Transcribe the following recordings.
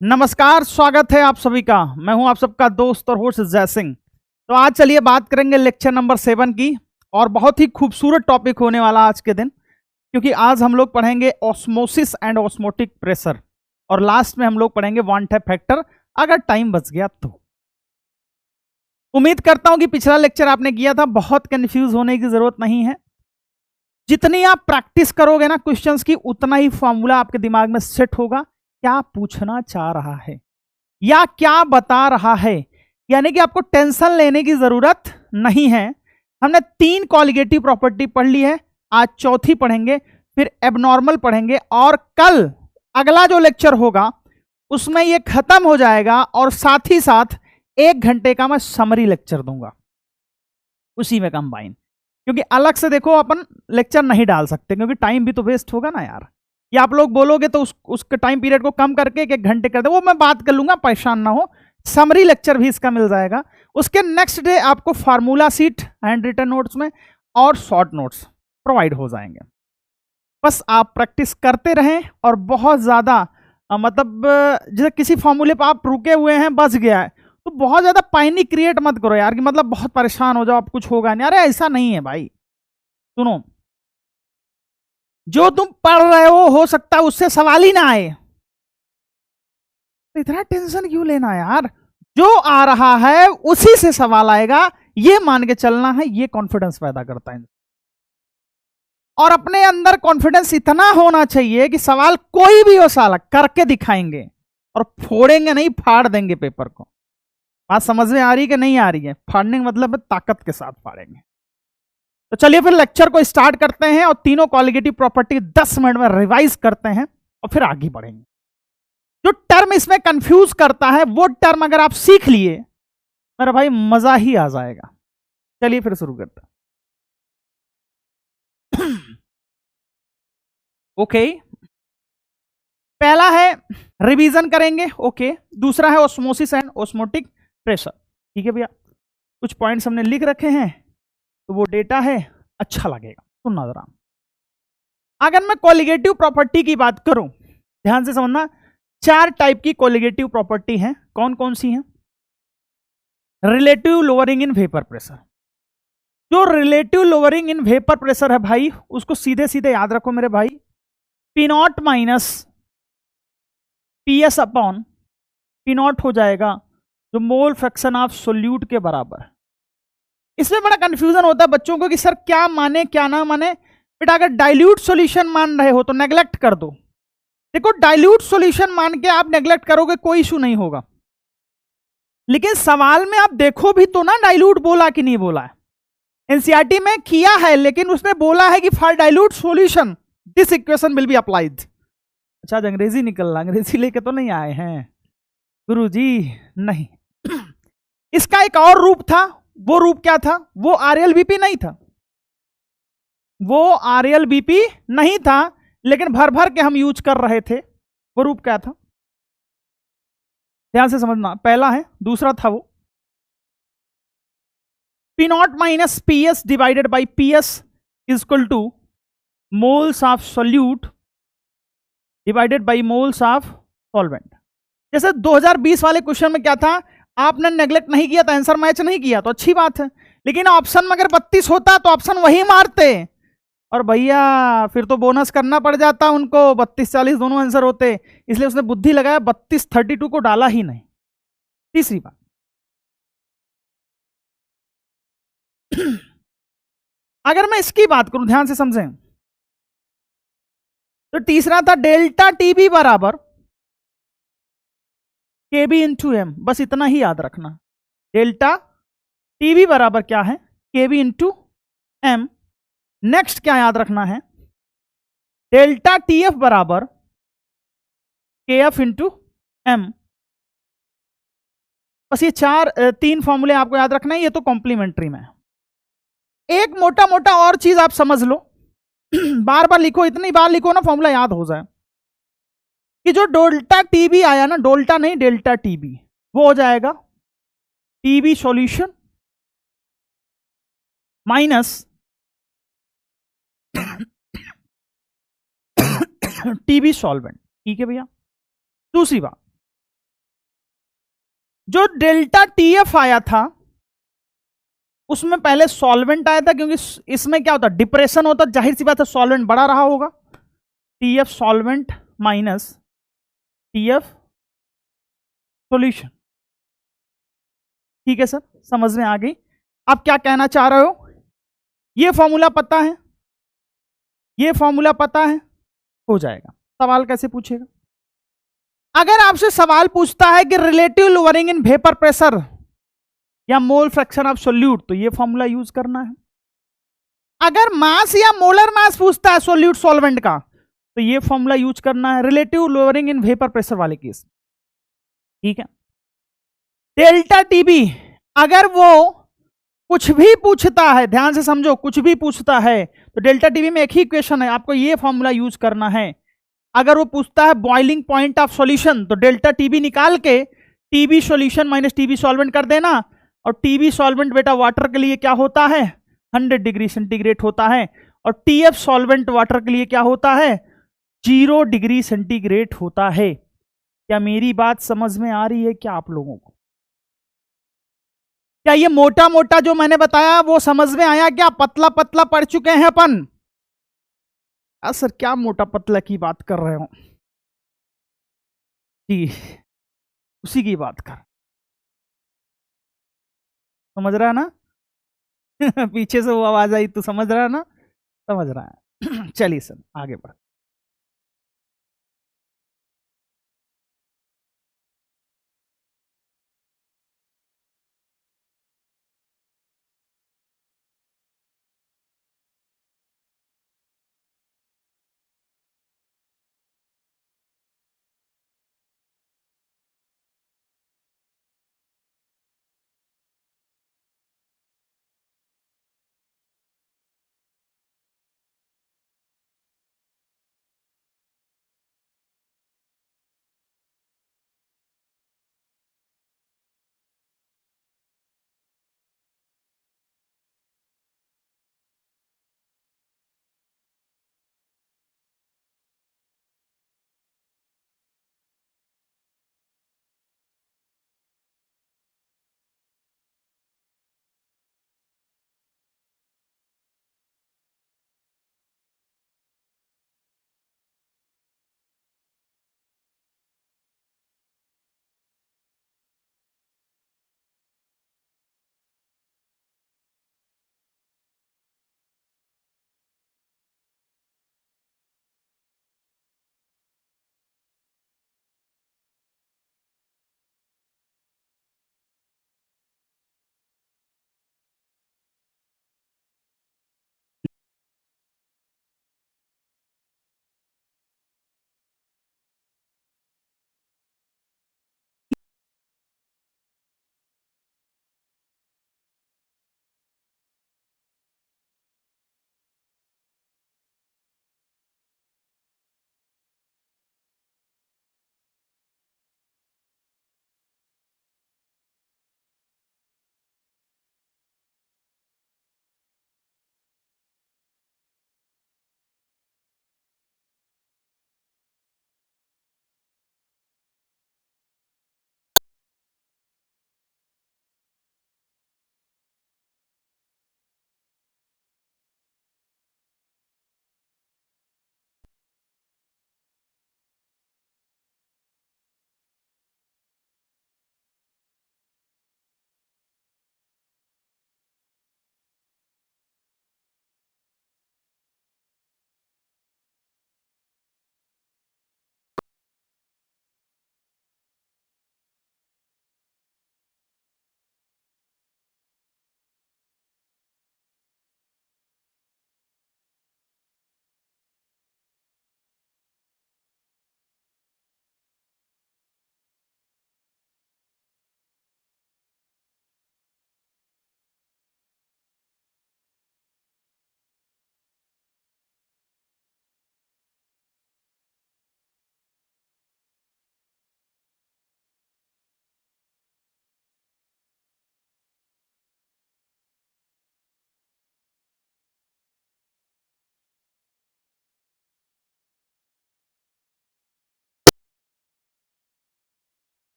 नमस्कार, स्वागत है आप सभी का। मैं हूं आप सबका दोस्त और होस्ट जय सिंह। तो आज चलिए बात करेंगे लेक्चर नंबर 7 की, और बहुत ही खूबसूरत टॉपिक होने वाला आज के दिन, क्योंकि आज हम लोग पढ़ेंगे ऑस्मोसिस एंड ऑस्मोटिक प्रेशर, और लास्ट में हम लोग पढ़ेंगे वन टाइप फैक्टर, अगर टाइम बच गया तो। उम्मीद करता हूं कि पिछला लेक्चर आपने किया था, बहुत कंफ्यूज होने की जरूरत नहीं है। जितनी आप प्रैक्टिस करोगे ना क्वेश्चंस की, उतना ही फॉर्मूला आपके दिमाग में सेट होगा। क्या पूछना चाह रहा है या क्या बता रहा है, यानी कि आपको टेंशन लेने की जरूरत नहीं है। हमने 3 कॉलिगेटिव प्रॉपर्टी पढ़ ली है, आज चौथी पढ़ेंगे, फिर एबनॉर्मल पढ़ेंगे, और कल अगला जो लेक्चर होगा उसमें ये खत्म हो जाएगा, और साथ ही साथ 1 घंटे का मैं समरी लेक्चर दूंगा उसी में कंबाइन, क्योंकि अलग से देखो अपन लेक्चर नहीं डाल सकते, क्योंकि टाइम भी तो वेस्ट होगा ना यार। या आप लोग बोलोगे तो उसके टाइम पीरियड को कम करके 1 घंटे कर दे, वो मैं बात कर लूंगा, परेशान ना हो। समरी लेक्चर भी इसका मिल जाएगा। उसके नेक्स्ट डे आपको formula sheet hand written notes में और शॉर्ट नोट्स प्रोवाइड हो जाएंगे। बस आप प्रैक्टिस करते रहें, और बहुत ज़्यादा मतलब जैसे किसी फॉर्मूले पर आप रुके हुए हैं, बच गया है, तो बहुत ज़्यादा पैनिक क्रिएट मत करो यार, कि मतलब बहुत परेशान हो जाओ, आप कुछ होगा नहीं। अरे ऐसा नहीं है भाई, सुनो, जो तुम पढ़ रहे हो सकता है उससे सवाल ही ना आए, तो इतना टेंशन क्यों लेना यार। जो आ रहा है उसी से सवाल आएगा, ये मान के चलना है। ये कॉन्फिडेंस पैदा करता है, और अपने अंदर कॉन्फिडेंस इतना होना चाहिए कि सवाल कोई भी हो साला करके दिखाएंगे, और फोड़ेंगे नहीं, फाड़ देंगे पेपर को। बात समझ में आ रही है कि नहीं आ रही है? फाड़ने का मतलब है ताकत के साथ फाड़ेंगे। तो चलिए फिर लेक्चर को स्टार्ट करते हैं, और तीनों कॉलिगेटिव प्रॉपर्टी 10 मिनट में रिवाइज करते हैं, और फिर आगे बढ़ेंगे। जो टर्म इसमें कंफ्यूज करता है वो टर्म अगर आप सीख लिए, मेरा भाई मजा ही आ जाएगा। चलिए फिर शुरू करते हैं। ओके, पहला है रिवीजन करेंगे। ओके, दूसरा है ऑस्मोसिस एंड ऑस्मोटिक प्रेशर। ठीक है भैया, कुछ पॉइंट्स हमने लिख रखे हैं, तो वो डेटा है, अच्छा लगेगा सुनना जरा। अगर मैं कॉलिगेटिव प्रॉपर्टी की बात करूं, ध्यान से समझना, 4 टाइप की कॉलिगेटिव प्रॉपर्टी हैं। कौन कौन सी हैं? Relative lowering in vapour pressure. जो relative lowering in vapour pressure है भाई, उसको सीधे सीधे याद रखो मेरे भाई, P nought minus P S upon P nought हो जाएगा, जो मोल फ्रैक्शन ऑफ सोल्यूट के बराबर। इसमें बड़ा कंफ्यूजन होता है बच्चों को कि सर क्या माने क्या ना माने। बेटा अगर डाइल्यूट सॉल्यूशन मान रहे हो तो नेग्लेक्ट कर दो। देखो, डाइल्यूट सॉल्यूशन मान के आप नेग्लेक्ट करोगे कोई इशू नहीं होगा, लेकिन सवाल में आप देखो भी तो ना, डाइल्यूट बोला कि नहीं बोला है। एनसीईआरटी में किया है, लेकिन उसने बोला है कि for dilute solution this equation will be applied. अच्छा, आज अंग्रेजी निकल रहा, अंग्रेजी लेके तो नहीं आए हैं गुरुजी? नहीं। इसका एक और रूप था। वो रूप क्या था? वो आरएलबीपी नहीं था, वो आरएलबीपी नहीं था, लेकिन भर भर के हम यूज कर रहे थे। वो रूप क्या था? ध्यान से समझना, पहला है, दूसरा था वो P nought minus P S divided by P S is equal two moles of solute divided by moles of solvent. जैसे 2020 वाले क्वेश्चन में क्या था, आपने नेग्लेक्ट नहीं किया तो आंसर मैच नहीं किया तो अच्छी बात है, लेकिन ऑप्शन में अगर 32 होता तो ऑप्शन वही मारते, और भैया फिर तो बोनस करना पड़ जाता उनको, 32-40 दोनों आंसर होते। इसलिए उसने बुद्धि लगाया, 32-32 को डाला ही नहीं। तीसरी बात, अगर मैं इसकी बात करूं, ध्यान से समझें, तो तीसरा था डेल्टा टीबी बराबर केबी इंटू एम। बस इतना ही याद रखना, डेल्टा टीबी बराबर क्या है? केबी इंटू एम। नेक्स्ट क्या याद रखना है? डेल्टा टीएफ बराबर केएफ इंटू एम। बस ये 3 फॉर्मूले आपको याद रखना है, ये तो कॉम्प्लीमेंट्री में। एक मोटा मोटा और चीज आप समझ लो, बार बार लिखो, इतनी बार लिखो ना फॉर्मूला याद हो जाए, कि जो डेल्टा टीबी आया ना, डेल्टा नहीं डेल्टा टीबी, वो हो जाएगा TB solution minus TB solvent. ठीक है भैया। दूसरी बात, जो डेल्टा टीएफ आया था उसमें पहले सॉल्वेंट आया था, क्योंकि इसमें क्या होता, डिप्रेशन होता, जाहिर सी बात है सॉल्वेंट बड़ा रहा होगा। TF solvent minus TF solution. ठीक है सर, समझ में आ गई। आप क्या कहना चाह रहे हो? ये फॉर्मूला पता है, ये फॉर्मूला पता है, हो जाएगा। सवाल कैसे पूछेगा? अगर आपसे सवाल पूछता है कि relative lowering in vapour pressure या मोल फ्रैक्शन ऑफ सोल्यूट, तो ये फॉर्मूला यूज करना है। अगर मास या मोलर मास पूछता है सोल्यूट सॉल्वेंट का, तो ये फॉर्मूला यूज करना है relative lowering in vapour pressure वाले केस। ठीक है। डेल्टा टीबी, अगर वो कुछ भी पूछता है, ध्यान से समझो, कुछ भी पूछता है तो डेल्टा टीबी में एक ही इक्वेशन है, आपको ये फॉर्मूला यूज करना है। अगर वो पूछता है बॉइलिंग पॉइंट ऑफ सॉल्यूशन, तो डेल्टा टीबी निकाल के TB solution minus TB solvent कर देना। और टीबी सॉल्वेंट बेटा वाटर के लिए क्या होता है, 100 डिग्री सेंटीग्रेड होता है। और टीएफ सॉल्वेंट वाटर के लिए क्या होता है, 0 डिग्री सेंटीग्रेड होता है। क्या मेरी बात समझ में आ रही है क्या आप लोगों को? क्या ये मोटा मोटा जो मैंने बताया वो समझ में आया क्या? पतला पतला पढ़ चुके हैं अपन? सर क्या मोटा पतला की बात कर रहे हो जी, उसी की बात कर, समझ रहा है ना? पीछे से वो आवाज आई तो समझ रहा है ना? समझ रहा है। चलिए सर आगे बढ़।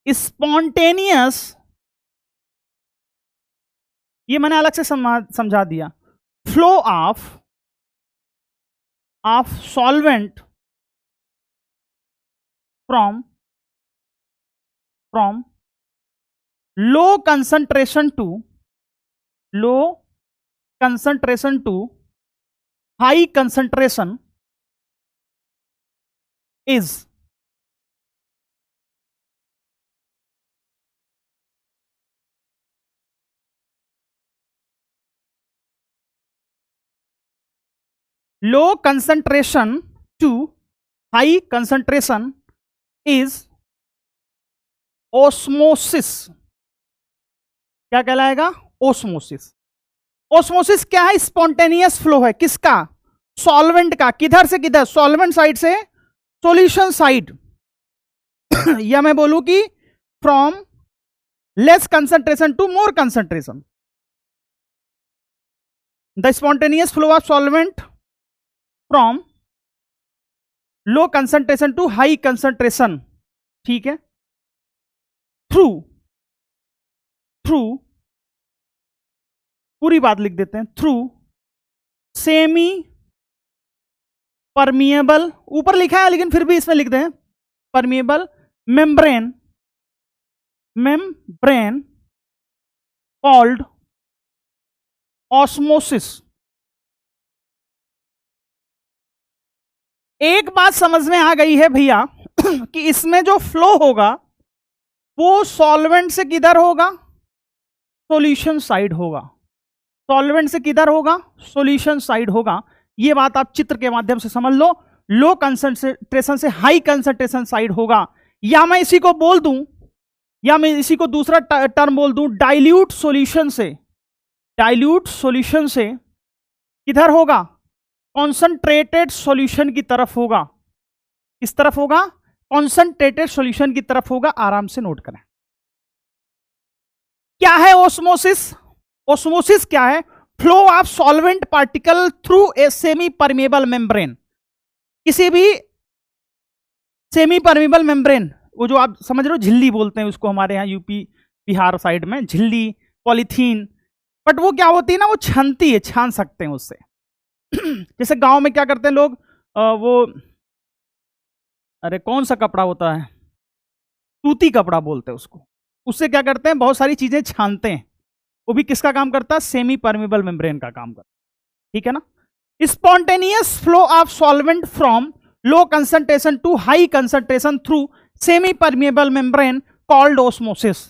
स्पॉन्टेनियस, ये मैंने अलग से समझा दिया, flow of solvent from low concentration to high concentration is low concentration to high concentration is osmosis. क्या कहलाएगा? ओस्मोसिस। ओस्मोसिस क्या है? स्पॉन्टेनियस फ्लो है। किसका? सॉल्वेंट का। किधर से किधर? सॉल्वेंट साइड से सॉल्यूशन साइड या मैं बोलूं कि from less concentration to more concentration. The spontaneous flow of solvent from low concentration to high concentration, ठीक है, थ्रू पूरी बात लिख देते हैं, थ्रू सेमी परमिएबल, ऊपर लिखा है लेकिन फिर भी इसमें लिख दें, परमिएबल मेम्ब्रेन कॉल्ड ऑस्मोसिस। एक बात समझ में आ गई है भैया कि इसमें जो फ्लो होगा वो सॉल्वेंट से किधर होगा? सॉल्यूशन साइड होगा। सॉल्वेंट से किधर होगा? सॉल्यूशन साइड होगा। ये बात आप चित्र के माध्यम से समझ लो। लो कंसंट्रेशन से हाई कंसंट्रेशन साइड होगा। या मैं इसी को बोल दूं, या मैं इसी को दूसरा टर्म बोल दूं, डाइल्यूट सॉल्यूशन से किधर होगा? कॉन्संट्रेटेड सॉल्यूशन की तरफ होगा। किस तरफ होगा? कॉन्संट्रेटेड सॉल्यूशन की तरफ होगा। आराम से नोट करें। क्या है ओस्मोसिस? ओस्मोसिस क्या है? Flow of solvent particle through a semi permeable membrane. किसी भी सेमी परमेबल मेम्ब्रेन, वो जो आप समझ रहे हो झिल्ली बोलते हैं उसको, हमारे यहाँ यूपी बिहार साइड में झिल्ली, पॉलीथीन, बट वो क्या होती है ना, वो छनती है, छान सकते हैं उससे। जैसे गांव में क्या करते हैं लोग, वो अरे कौन सा कपड़ा होता है, सूती कपड़ा बोलते हैं उसको, उससे क्या करते हैं, बहुत सारी चीजें छानते हैं। वो भी किसका काम करता है? सेमी परमेबल मेम्ब्रेन का काम करता है, ठीक है ना। Spontaneous flow of solvent from low concentration to high concentration through semi permeable membrane called osmosis.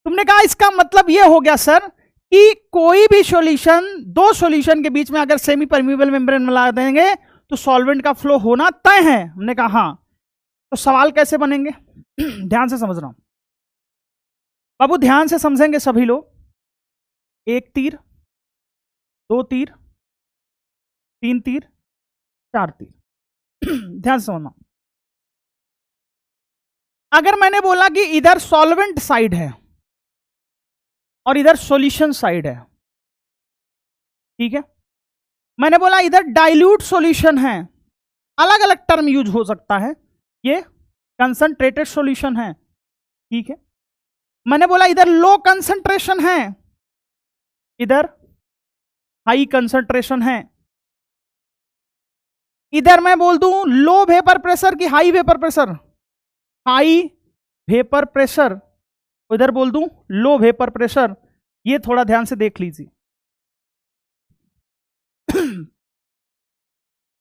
तुमने कहा इसका मतलब यह हो गया सर कि कोई भी सॉल्यूशन, दो सॉल्यूशन के बीच में अगर सेमी परमेबल मेम्ब्रेन मिला देंगे तो सॉल्वेंट का फ्लो होना तय है। हमने कहा हाँ। तो सवाल कैसे बनेंगे? ध्यान से समझना बाबू, ध्यान से समझेंगे सभी लोग। एक तीर, दो तीर, तीन तीर, चार तीर। ध्यान से समझना। अगर मैंने बोला कि इधर सॉल्वेंट साइड है और इधर सॉल्यूशन साइड है, ठीक है, मैंने बोला इधर डाइल्यूट सॉल्यूशन है, अलग अलग टर्म यूज हो सकता है, ये कंसंट्रेटेड सॉल्यूशन है, ठीक है। मैंने बोला इधर लो कंसंट्रेशन है, इधर हाई कंसंट्रेशन है। इधर मैं बोल दूं लो वेपर प्रेशर की high vapour pressure, high vapour pressure, इधर बोल दूं लो वेपर प्रेशर। ये थोड़ा ध्यान से देख लीजिए।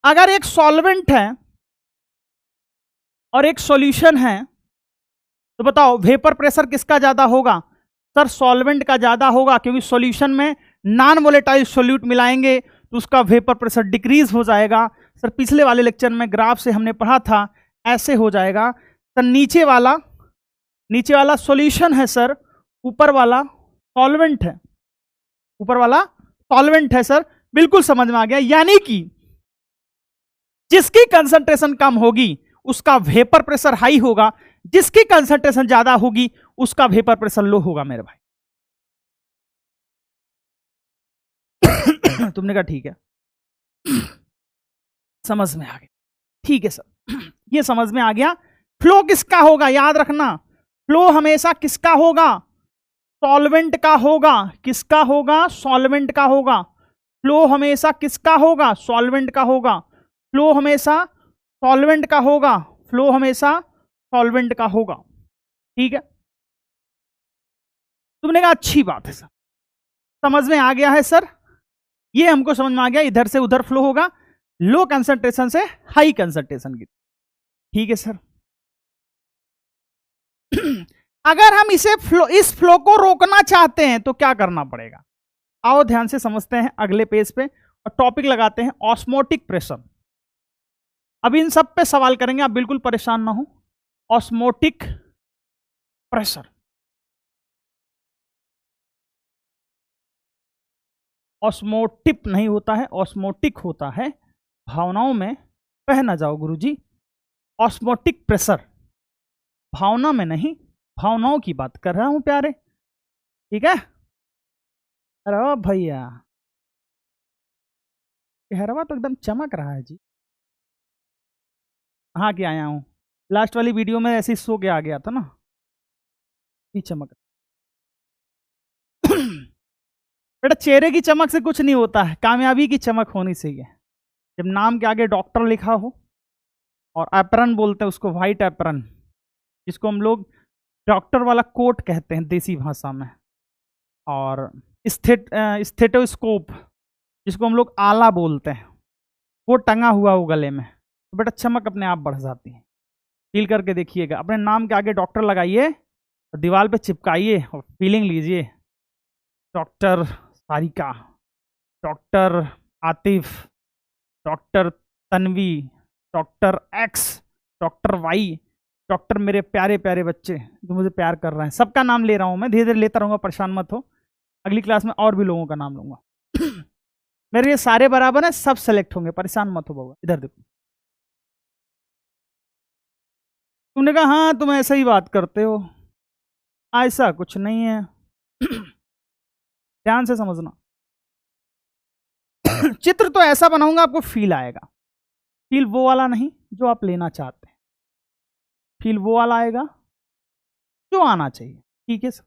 अगर एक सॉल्वेंट है और एक सॉल्यूशन है तो बताओ वेपर प्रेशर किसका ज्यादा होगा? सर सॉल्वेंट का ज्यादा होगा, क्योंकि सॉल्यूशन में नॉन वोलेटाइल सॉल्यूट मिलाएंगे तो उसका वेपर प्रेशर डिक्रीज हो जाएगा। सर पिछले वाले लेक्चर में ग्राफ से हमने पढ़ा था, ऐसे हो जाएगा। सर नीचे वाला सॉल्यूशन है सर, ऊपर वाला सॉल्वेंट है, ऊपर वाला सॉल्वेंट है सर। बिल्कुल समझ में आ गया। यानी कि जिसकी कंसंट्रेशन कम होगी उसका वेपर प्रेशर हाई होगा, जिसकी कंसंट्रेशन ज्यादा होगी उसका वेपर प्रेशर लो होगा मेरे भाई। तुमने कहा ठीक है, समझ में आ गया। ठीक है सर, ये समझ में आ गया। फ्लो किसका होगा याद रखना, फ्लो हमेशा किसका होगा? सॉल्वेंट का होगा। किसका होगा? सॉल्वेंट का होगा। फ्लो हमेशा किसका होगा? सॉल्वेंट का होगा। फ्लो हमेशा सॉल्वेंट का होगा। फ्लो हमेशा सॉल्वेंट का होगा। ठीक है, तुमने कहा अच्छी बात है सर, समझ में आ गया है सर, ये हमको समझ में आ गया, इधर से उधर फ्लो होगा, लो कंसंट्रेशन से हाई कंसंट्रेशन की। ठीक है सर। अगर हम इस फ्लो को रोकना चाहते हैं तो क्या करना पड़ेगा? आओ ध्यान से समझते हैं अगले पेज पे, और टॉपिक लगाते हैं ऑस्मोटिक प्रेशर। अब इन सब पे सवाल करेंगे, आप बिल्कुल परेशान ना हो। ऑस्मोटिक प्रेशर, ऑस्मोटिक नहीं होता है, ऑस्मोटिक होता है। भावनाओं में बह ना जाओ गुरुजी। ऑस्मोटिक प्रेशर, भावना में नहीं, भावनाओं की बात कर रहा हूं प्यारे। ठीक है, अरे भैया चेहरा तो एकदम चमक रहा है जी। हाँ कि आया हूँ, लास्ट वाली वीडियो में ऐसे ही सो के आ गया था ना, भी चमक। बेटा चेहरे की चमक से कुछ नहीं होता है, कामयाबी की चमक होनी चाहिए। जब नाम के आगे डॉक्टर लिखा हो, और एप्रन बोलते हैं उसको, व्हाइट एप्रन, जिसको हम लोग डॉक्टर वाला कोट कहते हैं देसी भाषा में, और स्टेथोस्कोप जिसको हम लोग आला बोलते हैं, वो टंगा हुआ हो गले में, तो बेटा चमक अपने आप बढ़ जाती है। फील करके देखिएगा, अपने नाम के आगे डॉक्टर लगाइए, दीवार पे चिपकाइए और फीलिंग लीजिए। Doctor Sarika, doctor Atif, doctor Tanvi, doctor X, doctor Y, doctor मेरे प्यारे प्यारे बच्चे जो मुझे प्यार कर रहे हैं, सबका नाम ले रहा हूं मैं, धीरे धीरे लेता रहूंगा, परेशान मत हो। अगली क्लास में और भी लोगों का नाम लूंगा। मेरे ये सारे बराबर हैं, सब सेलेक्ट होंगे, परेशान मत हो बाबा। इधर देखो, तुमने कहा हाँ तुम ऐसा ही बात करते हो, ऐसा कुछ नहीं है। ध्यान से समझना। चित्र तो ऐसा बनाऊंगा आपको फील आएगा, फील वो वाला नहीं जो आप लेना चाहते हैं, फील वो वाला आएगा जो आना चाहिए। ठीक है सर,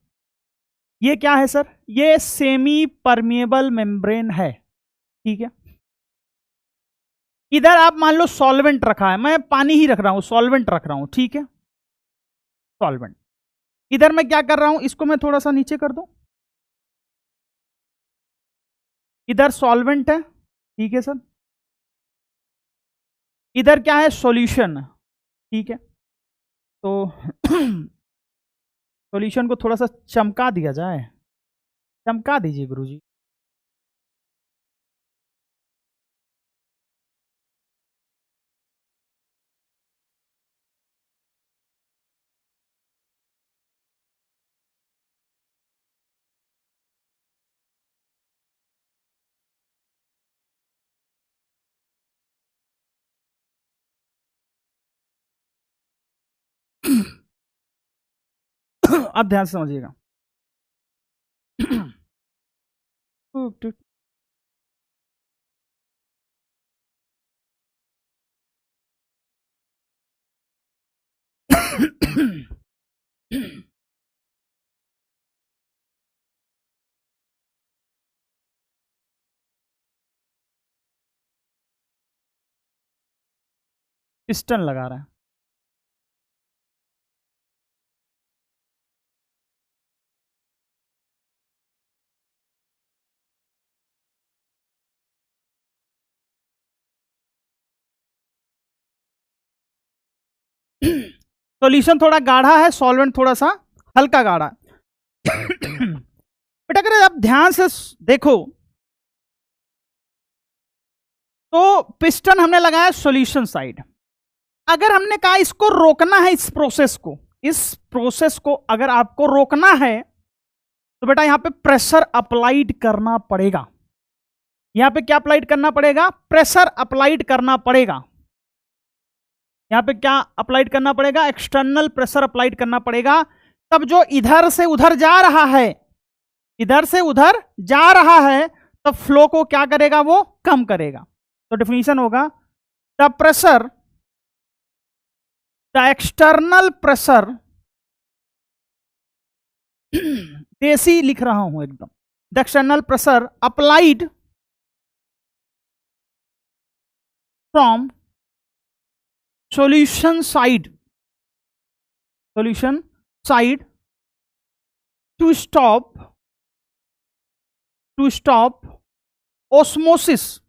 ये क्या है सर? ये सेमी परमिएबल मेम्ब्रेन है। ठीक है, इधर आप मान लो सॉल्वेंट रखा है, मैं पानी ही रख रहा हूं, सॉल्वेंट रख रहा हूं। ठीक है, सॉल्वेंट। इधर मैं क्या कर रहा हूं, इसको मैं थोड़ा सा नीचे कर दूं, इधर सॉल्वेंट है। ठीक है सर, इधर क्या है? सॉल्यूशन। ठीक है, तो सॉल्यूशन को थोड़ा सा चमका दिया जाए, चमका दीजिए गुरुजी। अब ध्यान से समझिएगा। पिस्टन लगा रहा है। सॉल्यूशन थोड़ा गाढ़ा है, सॉल्वेंट थोड़ा सा हल्का गाढ़ा। बेटा अगर आप ध्यान से देखो तो पिस्टन हमने लगाया सॉल्यूशन साइड। अगर हमने कहा इसको रोकना है, इस प्रोसेस को अगर आपको रोकना है तो बेटा यहां पे प्रेशर अप्लाइड करना पड़ेगा। यहां पे क्या अप्लाइड करना पड़ेगा? प्रेशर अप्लाइड करना पड़ेगा। यहां पे क्या अप्लाइड करना पड़ेगा? एक्सटर्नल प्रेशर अप्लाइड करना पड़ेगा। तब जो इधर से उधर जा रहा है, इधर से उधर जा रहा है, तब फ्लो को क्या करेगा? वो कम करेगा। तो डेफिनेशन होगा the pressure, the external pressure देसी लिख रहा हूं एकदम। The external pressure applied from solution side to stop osmosis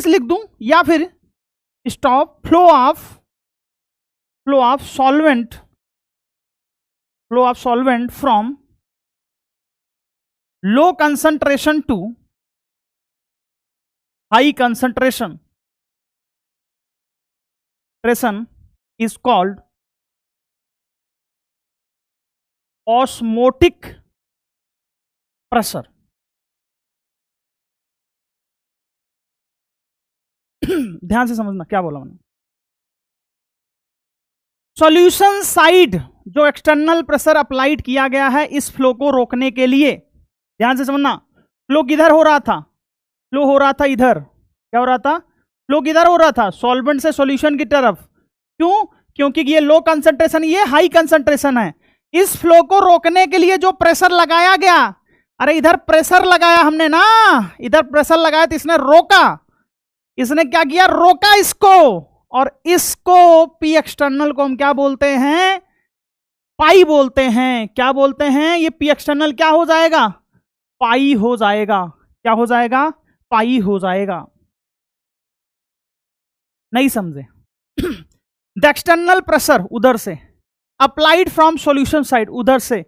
लिख दूं, या फिर stop flow of solvent from low concentration to high concentration is called osmotic pressure। ध्यान से समझना क्या बोला मैंने। सॉल्यूशन साइड जो एक्सटर्नल प्रेशर अप्लाइड किया गया है इस फ्लो को रोकने के लिए, ध्यान से समझना। फ्लो किधर हो रहा था? फ्लो हो रहा था इधर। क्या हो रहा था? फ्लो किधर हो रहा था? सॉल्वेंट से सॉल्यूशन की तरफ। क्यों? क्योंकि ये लो कंसंट्रेशन, ये हाई कंसंट्रेशन है। इस फ्लो को रोकने के लिए जो प्रेशर लगाया गया, अरे इधर प्रेशर लगाया हमने ना, इधर प्रेशर लगाया तो इसने रोका। इसने क्या किया? रोका इसको। और इसको पी एक्सटर्नल को हम क्या बोलते हैं? पाई बोलते हैं। क्या बोलते हैं? ये पी एक्सटर्नल क्या हो जाएगा? पाई हो जाएगा। क्या हो जाएगा? पाई हो जाएगा। नहीं समझे? द एक्सटर्नल प्रेशर उधर से अप्लाइड फ्रॉम सॉल्यूशन साइड, उधर से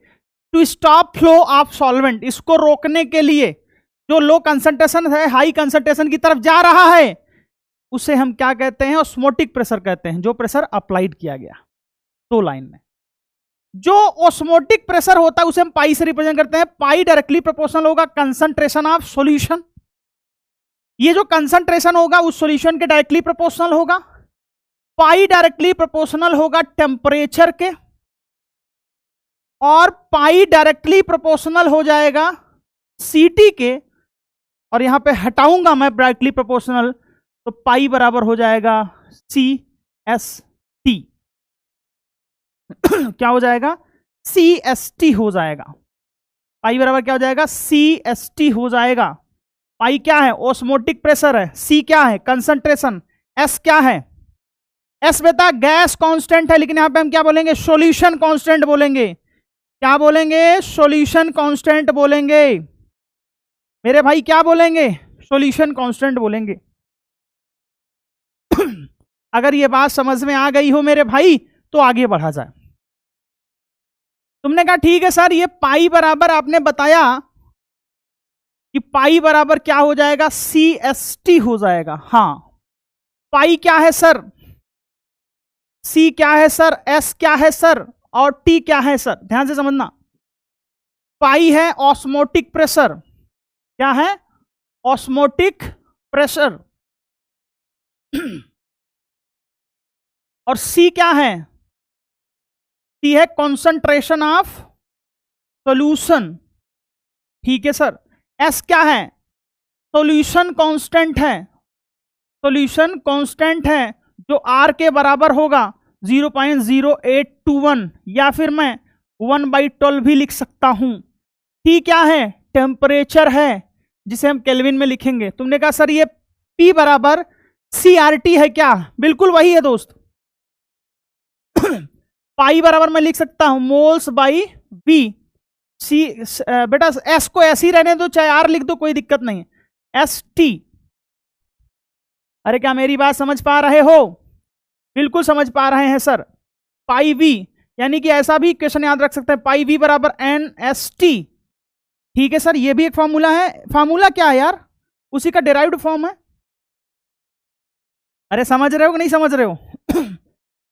to stop flow of solvent, इसको रोकने के लिए जो लो कंसंट्रेशन है हाई कंसंट्रेशन की तरफ जा रहा है उसे हम क्या कहते हैं? ऑस्मोटिक प्रेशर कहते हैं। जो प्रेशर अप्लाइड किया गया दो लाइन में, जो ऑस्मोटिक प्रेशर होता है उसे हम पाई से रिप्रेजेंट करते हैं। पाई डायरेक्टली प्रोपोर्शनल होगा कंसंट्रेशन ऑफ सॉल्यूशन। ये जो कंसंट्रेशन होगा उस सॉल्यूशन के डायरेक्टली प्रोपोर्शनल होगा। पाई डायरेक्टली प्रोपोर्शनल होगा टेम्परेचर के, और पाई डायरेक्टली प्रोपोर्शनल हो जाएगा सीटी के। और यहां पे हटाऊंगा मैं डायरेक्टली प्रोपोर्शनल, तो पाई बराबर हो जाएगा सी एस टी। क्या हो जाएगा? सी एस टी हो जाएगा। पाई बराबर क्या हो जाएगा? सी एस टी हो जाएगा। पाई क्या है? ऑस्मोटिक प्रेशर है। सी क्या है? कंसंट्रेशन। एस क्या है? एस बेटा गैस कांस्टेंट है, लेकिन यहां पे हम क्या बोलेंगे? सॉल्यूशन कांस्टेंट बोलेंगे। क्या बोलेंगे? सॉल्यूशन कांस्टेंट बोलेंगे। मेरे भाई क्या बोलेंगे? सॉल्यूशन कांस्टेंट बोलेंगे। अगर ये बात समझ में आ गई हो मेरे भाई तो आगे बढ़ा जाए। तुमने कहा ठीक है सर, ये पाई बराबर आपने बताया कि पाई बराबर क्या हो जाएगा? सी एस टी हो जाएगा। हां, पाई क्या है सर? सी क्या है सर? एस क्या है सर? और टी क्या है सर? ध्यान से समझना। पाई है ऑस्मोटिक प्रेशर। क्या है? Osmotic pressure. और सी क्या है? सी है कॉन्सेंट्रेशन ऑफ सॉल्यूशन। ठीक है सर। एस क्या है? सॉल्यूशन कांस्टेंट है। सॉल्यूशन कांस्टेंट है जो आर के बराबर होगा 0.0821, या फिर मैं 1/12 भी लिख सकता हूं। टी क्या है? टेम्परेचर है, जिसे हम केल्विन में लिखेंगे। तुमने कहा सर ये पी बराबर CRT है क्या? बिल्कुल वही है दोस्त। पाई बराबर मैं लिख सकता हूं मोल्स बाई वी। सी बेटा एस को ऐसे ही रहने दो, चाहे आर लिख दो, कोई दिक्कत नहीं है। S T. अरे क्या मेरी बात समझ पा रहे हो? बिल्कुल समझ पा रहे हैं सर। पाई वी, यानी कि ऐसा भी क्वेश्चन याद रख सकते हैं, पाई वी बराबर NST। ठीक है सर, ये भी एक फॉर्मूला है। फॉर्मूला क्या है यार? उसी का डिराइव्ड फॉर्म है। अरे समझ रहे हो कि नहीं समझ रहे हो?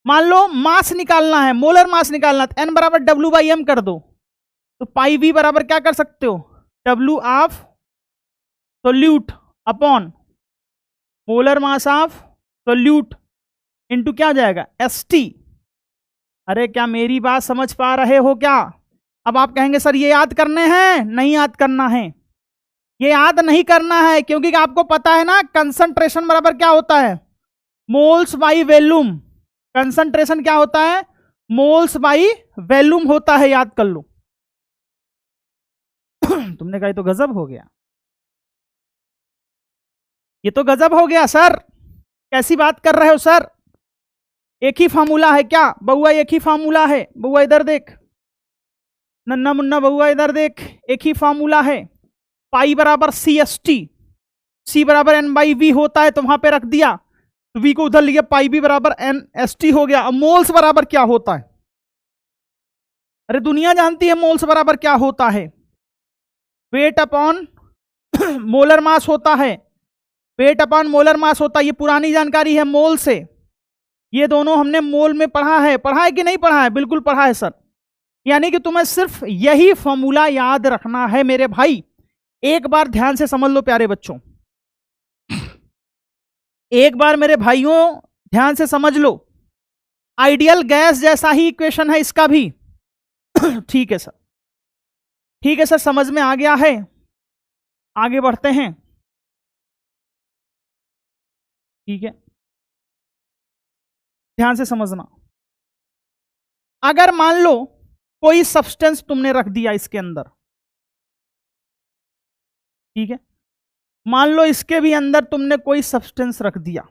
मान लो मास निकालना है, मोलर मास निकालना है, N बराबर W/M कर दो, तो पाई वी बराबर क्या कर सकते हो? W of solute upon molar mass of solute into क्या हो जाएगा? ST। अरे क्या मेरी बात समझ पा रहे हो क्या? अब आप कहेंगे सर ये याद करने हैं। नहीं याद करना है, ये याद नहीं करना है, क्योंकि आपको पता है ना कंसंट्रेशन बराबर क्या होता है? Moles by volume. कंसंट्रेशन क्या होता है? मोल्स बाई वॉल्यूम होता है, याद कर लो। तुमने कहा ये तो गजब हो गया, ये तो गजब हो गया सर, कैसी बात कर रहे हो सर? एक ही फार्मूला है क्या बउआ? एक ही फार्मूला है बउआ, इधर देख नन्ना मुन्ना बउआ, इधर देख, एक ही फार्मूला है। पाई बराबर सी एस टी, सी बराबर एन बाई वी होता है, तो वहां पे रख दिया, तो वी को उधर लिया, पाई बी बराबर एन एस टी हो गया। अब मोल्स बराबर क्या होता है? अरे दुनिया जानती है मोल्स बराबर क्या होता है, वेट अपॉन मोलर मास होता है, वेट अपॉन मोलर मास होता है, ये पुरानी जानकारी है मोल से, ये दोनों हमने मोल में पढ़ा है कि नहीं पढ़ा है? बिल्कुल पढ़ा है सर। यानी कि तुम्हें सिर्फ यही फॉर्मूला याद रखना है मेरे भाई। एक बार ध्यान से समझ लो प्यारे बच्चों, एक बार मेरे भाइयों ध्यान से समझ लो, आइडियल गैस जैसा ही इक्वेशन है इसका भी। ठीक है सर, ठीक है सर, समझ में आ गया है, आगे बढ़ते हैं। ठीक है, ध्यान से समझना। अगर मान लो कोई सब्सटेंस तुमने रख दिया इसके अंदर, ठीक है, मान लो इसके भी अंदर तुमने कोई सब्सटेंस रख दिया,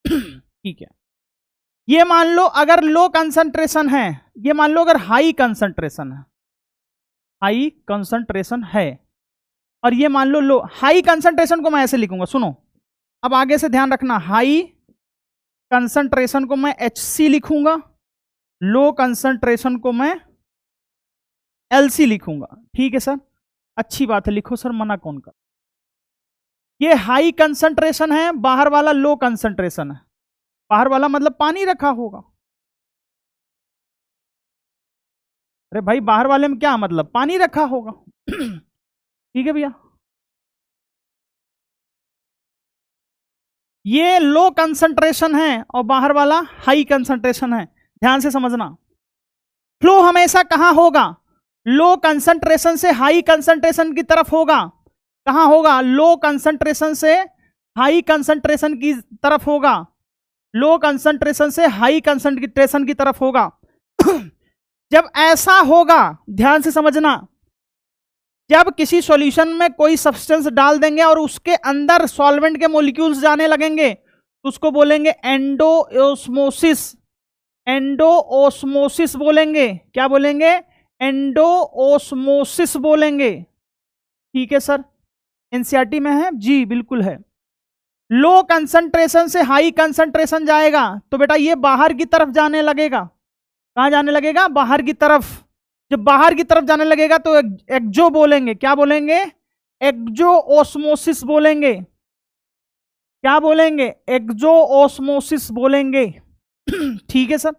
ठीक है, ये मान लो अगर लो कंसंट्रेशन है, ये मान लो अगर हाई कंसंट्रेशन है, हाई कंसंट्रेशन है, और ये मान लो लो। हाई कंसंट्रेशन को मैं ऐसे लिखूंगा, सुनो अब आगे से ध्यान रखना, हाई कंसंट्रेशन को मैं HC लिखूंगा, लो कंसंट्रेशन को मैं LC लिखूंगा। ठीक है सर, अच्छी बात है, लिखो सर, मना कौन कर। ये हाई कंसंट्रेशन है, बाहर वाला लो कंसंट्रेशन है, बाहर वाला मतलब पानी रखा होगा। अरे भाई बाहर वाले में क्या मतलब, पानी रखा होगा। ठीक है भैया, ये लो कंसंट्रेशन है और बाहर वाला हाई कंसंट्रेशन है, ध्यान से समझना। फ्लो हमेशा कहां होगा? लो कंसंट्रेशन से हाई कंसंट्रेशन की तरफ होगा। कहां होगा? लो कंसंट्रेशन से हाई कंसंट्रेशन की तरफ होगा, लो कंसंट्रेशन से हाई कंसंट्रेशन की तरफ होगा। जब ऐसा होगा, ध्यान से समझना, जब किसी सॉल्यूशन में कोई सब्सटेंस डाल देंगे और उसके अंदर सॉल्वेंट के मॉलिक्यूल्स जाने लगेंगे, तो उसको बोलेंगे एंडोओस्मोसिस, एंडोओस्मोसिस बोलेंगे। क्या बोलेंगे? एंडोओस्मोसिस बोलेंगे। ठीक है सर, एनसीईआरटी में है जी, बिल्कुल है। लो कंसंट्रेशन से हाई कंसंट्रेशन जाएगा तो बेटा ये बाहर की तरफ जाने लगेगा। कहां जाने लगेगा? बाहर की तरफ। जब बाहर की तरफ जाने लगेगा तो एक्जो बोलेंगे। क्या बोलेंगे? एक्जो ओस्मोसिस बोलेंगे। क्या बोलेंगे? एक्जो ओस्मोसिस बोलेंगे। ठीक है सर,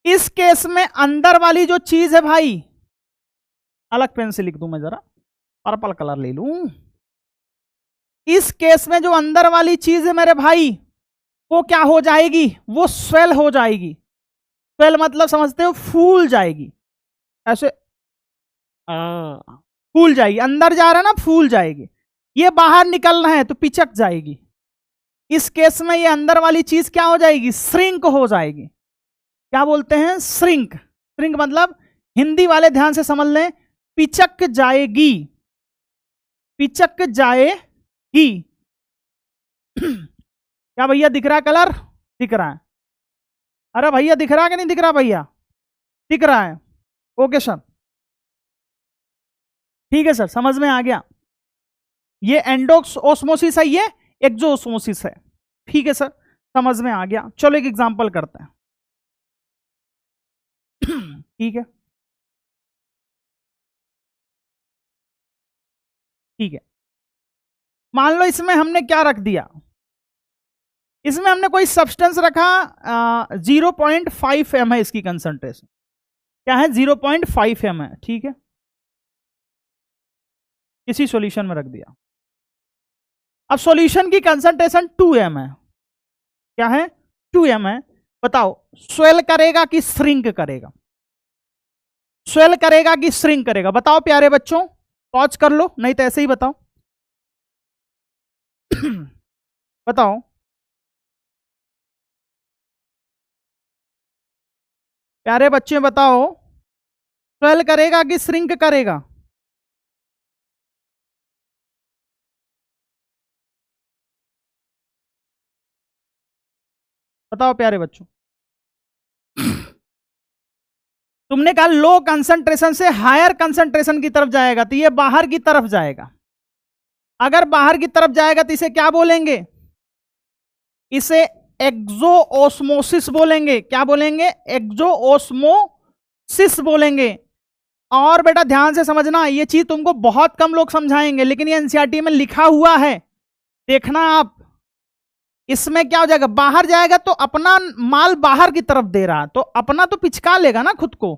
इस केस में अंदर वाली जो चीज है भाई, अलग पेन से लिख दूं मैं, जरा पर्पल कलर ले लूं। इस केस में जो अंदर वाली चीज है मेरे भाई, वो क्या हो जाएगी? वो स्वेल हो जाएगी। स्वेल मतलब समझते हो? फूल जाएगी, ऐसे फूल जाएगी। अंदर जा रहा है ना, फूल जाएगी। ये बाहर निकलना है तो पिचक जाएगी। इस केस में ये अंदर वाली चीज क्या हो जाएगी? श्रिंक हो जाएगी। क्या बोलते हैं? श्रिंक। श्रिंक मतलब, हिंदी वाले ध्यान से समझ लें, पिचक जाएगी, पिचक जाएगी। क्या भैया दिख रहा है कलर? दिख रहा है? अरे भैया दिख रहा है कि नहीं दिख रहा? भैया दिख रहा है? ओके सर, ठीक है सर, समझ में आ गया। ये एंडोओस्मोसिस है, ये एक्सोओस्मोसिस है। ठीक है सर, समझ में आ गया। चलो एक एग्जांपल करते हैं। ठीक है, ठीक है, मान लो इसमें हमने क्या रख दिया, इसमें हमने कोई सब्सटेंस रखा, 0.5 m है इसकी कंसंट्रेशन। क्या है? 0.5 m है। ठीक है, इसी सॉल्यूशन में रख दिया। अब सॉल्यूशन की कंसंट्रेशन 2 m है। क्या है? 2 m है। बताओ स्वेल करेगा कि श्रिंक करेगा? स्वेल करेगा कि श्रिंक करेगा? बताओ प्यारे बच्चों, पॉज कर लो, नहीं तो ऐसे ही बताओ। बताओ प्यारे बच्चे बताओ, स्वेल करेगा कि श्रिंक करेगा? बताओ प्यारे बच्चों। तुमने कहा लो कंसंट्रेशन से हायर कंसंट्रेशन की तरफ जाएगा, तो ये बाहर की तरफ जाएगा। अगर बाहर की तरफ जाएगा तो इसे क्या बोलेंगे? इसे एक्सोओस्मोसिस बोलेंगे। क्या बोलेंगे? एक्सोओस्मोसिस बोलेंगे। और बेटा ध्यान से समझना, ये चीज तुमको बहुत कम लोग समझाएंगे, लेकिन ये एनसीईआरटी में लिखा हुआ है, देखना आप। इसमें क्या हो जाएगा? बाहर जाएगा तो अपना माल बाहर की तरफ दे रहा, तो अपना तो पिचका लेगा ना खुद को,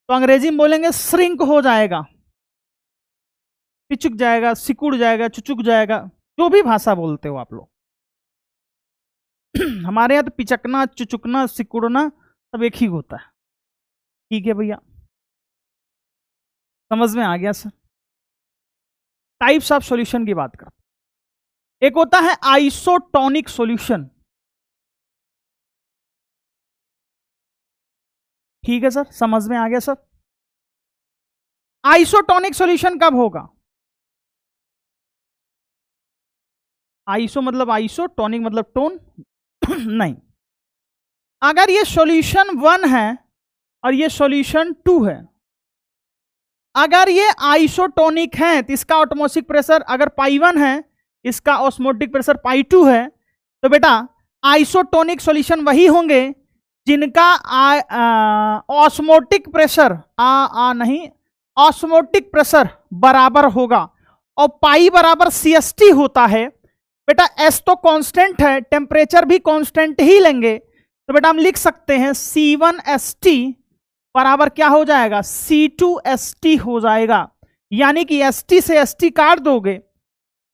तो अंग्रेजी में बोलेंगे श्रिंक हो जाएगा, पिचुक जाएगा, सिकुड़ जाएगा, चुचुक जाएगा, जो भी भाषा बोलते हो आप लोग। हमारे यहाँ तो पिचकना, चुचुकना, सिकुड़ना सब एक ही होता है। ठीक है भैया, समझ में आ गया सर? टाइप्स ऑफ सॉल्यूशन की बात करते, एक होता है आइसोटोनिक सॉल्यूशन। ठीक है सर, समझ में आ गया सर? आइसोटोनिक सॉल्यूशन कब होगा? आइसो मतलब आइसो, टोनिक मतलब टोन नहीं। अगर ये सॉल्यूशन 1 है और ये सॉल्यूशन 2 है, अगर ये आइसोटोनिक है तो इसका ऑस्मोटिक प्रेशर अगर पाई 1 है, इसका ऑस्मोटिक प्रेशर पाई 2 है, तो बेटा आइसोटोनिक सॉल्यूशन वही होंगे जिनका ऑस्मोटिक प्रेशर नहीं, ऑस्मोटिक प्रेशर बराबर होगा, और पाई बराबर CST होता है। बेटा S तो कांस्टेंट है, टेम्परेचर भी कांस्टेंट ही लेंगे, तो बेटा हम लिख सकते हैं C1ST बराबर क्या हो जाएगा? C2ST हो जाएगा। यानी कि ST से ST काट दोगे,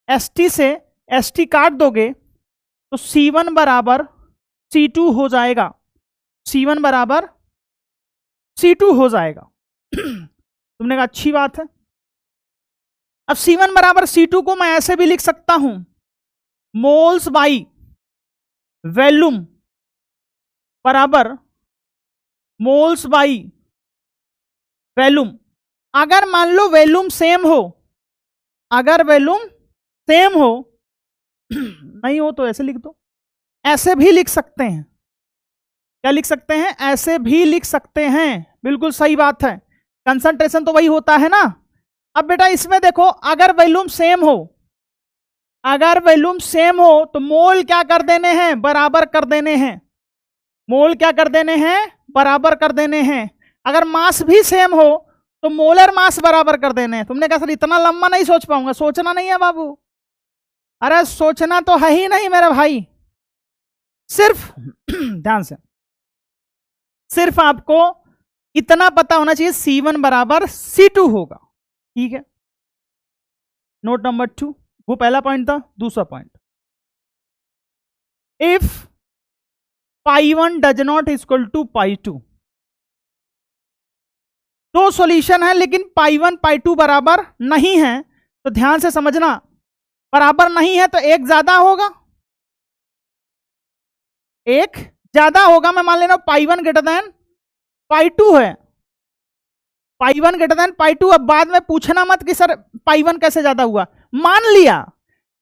ST से ST काट दोगे तो C1 बराबर C2 हो जाएगा, C1 बराबर C2 हो जाएगा। तुमने कहा अच्छी बात है। अब C1 बराबर C2 को मैं ऐसे भी लिख सकता हूं, मोल्स बाई वॉल्यूम बराबर मोल्स बाई वॉल्यूम। अगर मान लो वॉल्यूम सेम हो, अगर वॉल्यूम सेम हो नहीं हो तो ऐसे लिख दो, ऐसे भी लिख सकते हैं। क्या लिख सकते हैं? ऐसे भी लिख सकते हैं, बिल्कुल सही बात है, कंसंट्रेशन तो वही होता है ना। अब बेटा इसमें देखो, अगर वॉल्यूम सेम हो, अगर वॉल्यूम सेम हो तो मोल क्या कर देने हैं? बराबर कर देने हैं। मोल क्या कर देने हैं? बराबर कर देने हैं। अगर मास भी सेम हो तो मोलर मास बराबर कर देने हैं। तुमने कहा सर इतना लंबा नहीं सोच पाऊंगा, सोचना नहीं है बाबू। अरे सोचना तो है ही नहीं मेरे भाई, सिर्फ ध्यान से, सिर्फ आपको इतना पता होना चाहिए C1 बराबर C2 होगा। ठीक है, नोट नंबर 2, वो पहला पॉइंट था। दूसरा point, if pi one does not equal to pi two, दो सॉल्यूशन है लेकिन पाई1 पाई2 बराबर नहीं है, तो ध्यान से समझना, बराबर नहीं है तो एक ज्यादा होगा, एक ज्यादा होगा। मैं मान लेना पाई1 ग्रेटर देन पाई2 है, पाई1 ग्रेटर देन पाई2। अब बाद में पूछना मत कि सर पाई1 कैसे ज्यादा हुआ, मान लिया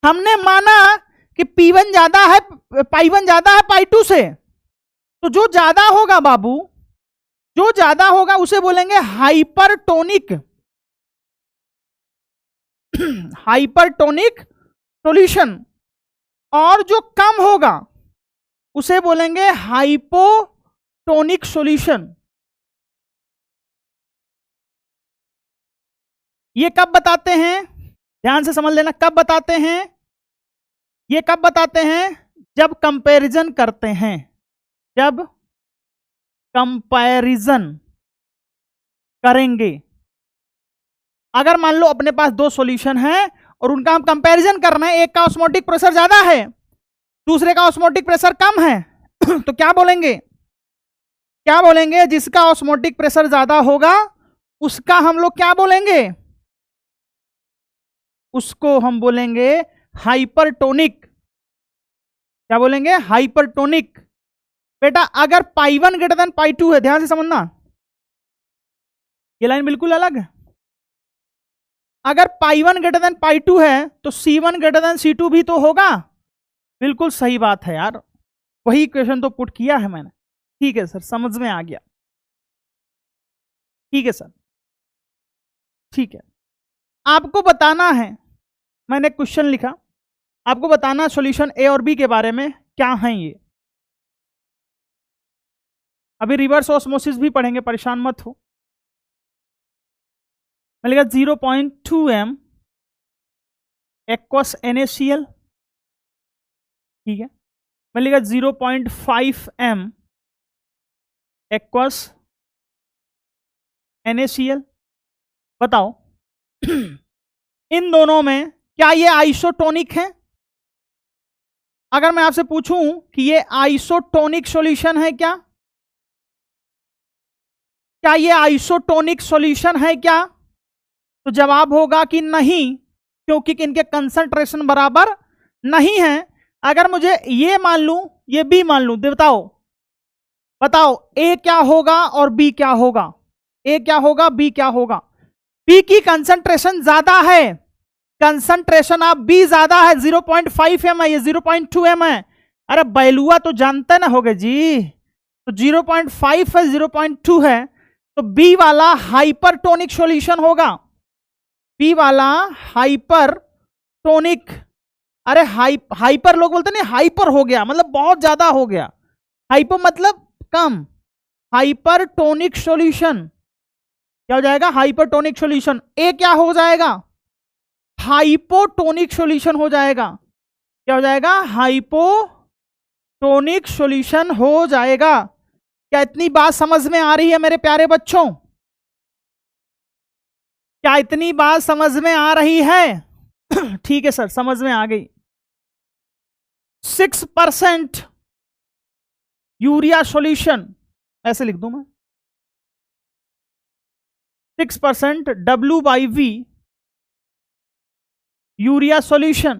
हमने, माना कि P1 ज्यादा है, पाई1 ज्यादा है पाई2 से, तो जो ज्यादा होगा बाबू, जो ज्यादा होगा उसे बोलेंगे हाइपरटोनिक, हाइपरटोनिक सॉल्यूशन, और जो कम होगा उसे बोलेंगे हाइपोटोनिक सॉल्यूशन। ये कब बताते हैं? ध्यान से समझ लेना, कब बताते हैं? ये कब बताते हैं? जब कंपैरिजन करते हैं, जब कंपैरिजन करेंगे। अगर मान लो अपने पास दो सॉल्यूशन है और उनका हम कंपैरिजन कर रहे हैं, एक का ऑस्मोटिक प्रेशर ज्यादा है, दूसरे का ऑस्मोटिक प्रेशर कम है, तो क्या बोलेंगे? क्या बोलेंगे? जिसका ऑस्मोटिक प्रेशर ज्यादा होगा उसका हम लोग क्या बोलेंगे? उसको हम बोलेंगे हाइपरटोनिक। क्या बोलेंगे? हाइपरटोनिक। बेटा अगर पाई 1 ग्रेटर देन पाई 2 है, ध्यान से समझना, ये लाइन बिल्कुल अलग है। अगर पाई 1 ग्रेटर देन पाई 2 है तो C1 ग्रेटर देन C2 भी तो होगा। बिल्कुल सही बात है यार, वही इक्वेशन तो पुट किया है मैंने। ठीक है सर, समझ में आ गया। ठीक है सर, ठीक है। आपको बताना है, मैंने क्वेश्चन लिखा, आपको बताना सॉल्यूशन ए और बी के बारे में क्या है ये। अभी रिवर्स ऑस्मोसिस भी पढ़ेंगे, परेशान मत हो। मिलेगा 0.2 m एक्वस NaCl, ठीक है। मिलेगा 0.5 m एक्वस NaCl। बताओ इन दोनों में क्या ये आइसोटोनिक है? अगर मैं आपसे पूछूं कि ये आइसोटोनिक सॉल्यूशन है क्या, क्या ये आइसोटोनिक सॉल्यूशन है क्या, तो जवाब होगा कि नहीं, क्योंकि इनके कंसंट्रेशन बराबर नहीं है। अगर मुझे ये मान लूं, ये बी मान लूं, बताओ बताओ ए क्या होगा और बी क्या होगा? ए क्या होगा, बी क्या होगा? बी की कंसंट्रेशन ज्यादा है, कंसंट्रेशन ऑफ बी ज्यादा है, 0.5 m है, ये 0.2 m है। अरे बैलुआ तो जानते ना होगे जी, तो 0.5 है, 0.2 है, तो बी वाला हाइपरटोनिक सॉल्यूशन होगा। बी वाला हाइपरटोनिक, अरे हाइपर लोग बोलते नहीं, हाइपर हो गया मतलब बहुत ज्यादा हो गया, हाइपर मतलब कम, हाइपरटोनिक सॉल्यूशन क्या हो जाएगा? Hypertonic solution. ए क्या हो जाएगा? हाइपोटोनिक सॉल्यूशन हो जाएगा। क्या हो जाएगा? हाइपोटोनिक सॉल्यूशन हो जाएगा। क्या इतनी बात समझ में आ रही है मेरे प्यारे बच्चों? क्या इतनी बात समझ में आ रही है? ठीक है सर, समझ में आ गई। 6% यूरिया सॉल्यूशन, ऐसे लिख दूं मैं, 6% W/V यूरिया सॉल्यूशन,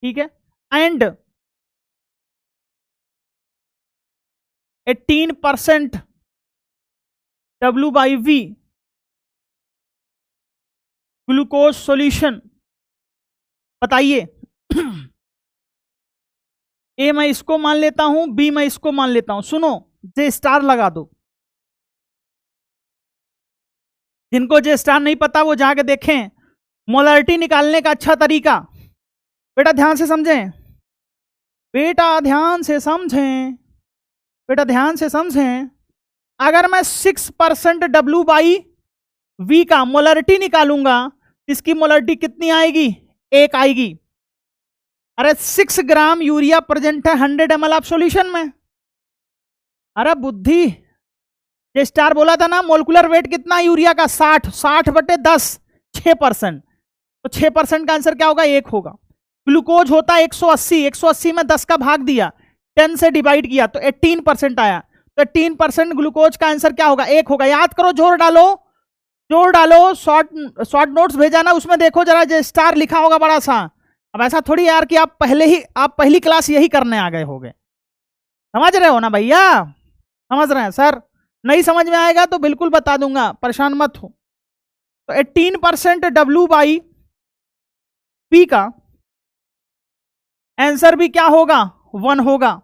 ठीक है, एंड 18% W/V ग्लूकोज सॉल्यूशन। बताइए ए मैं इसको मान लेता हूं, बी मैं इसको मान लेता हूं। सुनो, जे स्टार लगा दो, जिनको जे स्टार नहीं पता वो जाके देखें मोलरिटी निकालने का अच्छा तरीका। बेटा ध्यान से समझें, बेटा ध्यान से समझें, बेटा ध्यान से समझें। अगर मैं 6% W/V का मोलरिटी निकालूंगा, इसकी मोलरिटी कितनी आएगी? 1 आएगी। अरे 6 ग्राम यूरिया प्रेजेंट है 100 ml ऑफ सॉल्यूशन में। अरे बुद्धि, ये स्टार बोला था ना, मोलिकुलर वेट कितना यूरिया का? 60/10, 6%, तो 6% का आंसर क्या होगा? 1 होगा। ग्लूकोज होता है 180, 180 में 10 का भाग दिया, 10 से डिवाइड किया तो 18% आया, तो 18% ग्लूकोज का आंसर क्या होगा? 1 होगा। याद करो, जोर डालो, जोर डालो। शॉर्ट नोट्स भेजा ना, उसमें देखो जरा, जो स्टार लिखा होगा बड़ा सा। अब ऐसा थोड़ी यार कि आप पहली क्लास यही करने आ गए होगे। समझ रहे हो ना भैया? समझ रहे हैं सर? नहीं समझ में आएगा तो बिल्कुल बता दूंगा, परेशान मत हो। तो 18% W/V का आंसर भी क्या होगा? 1 होगा।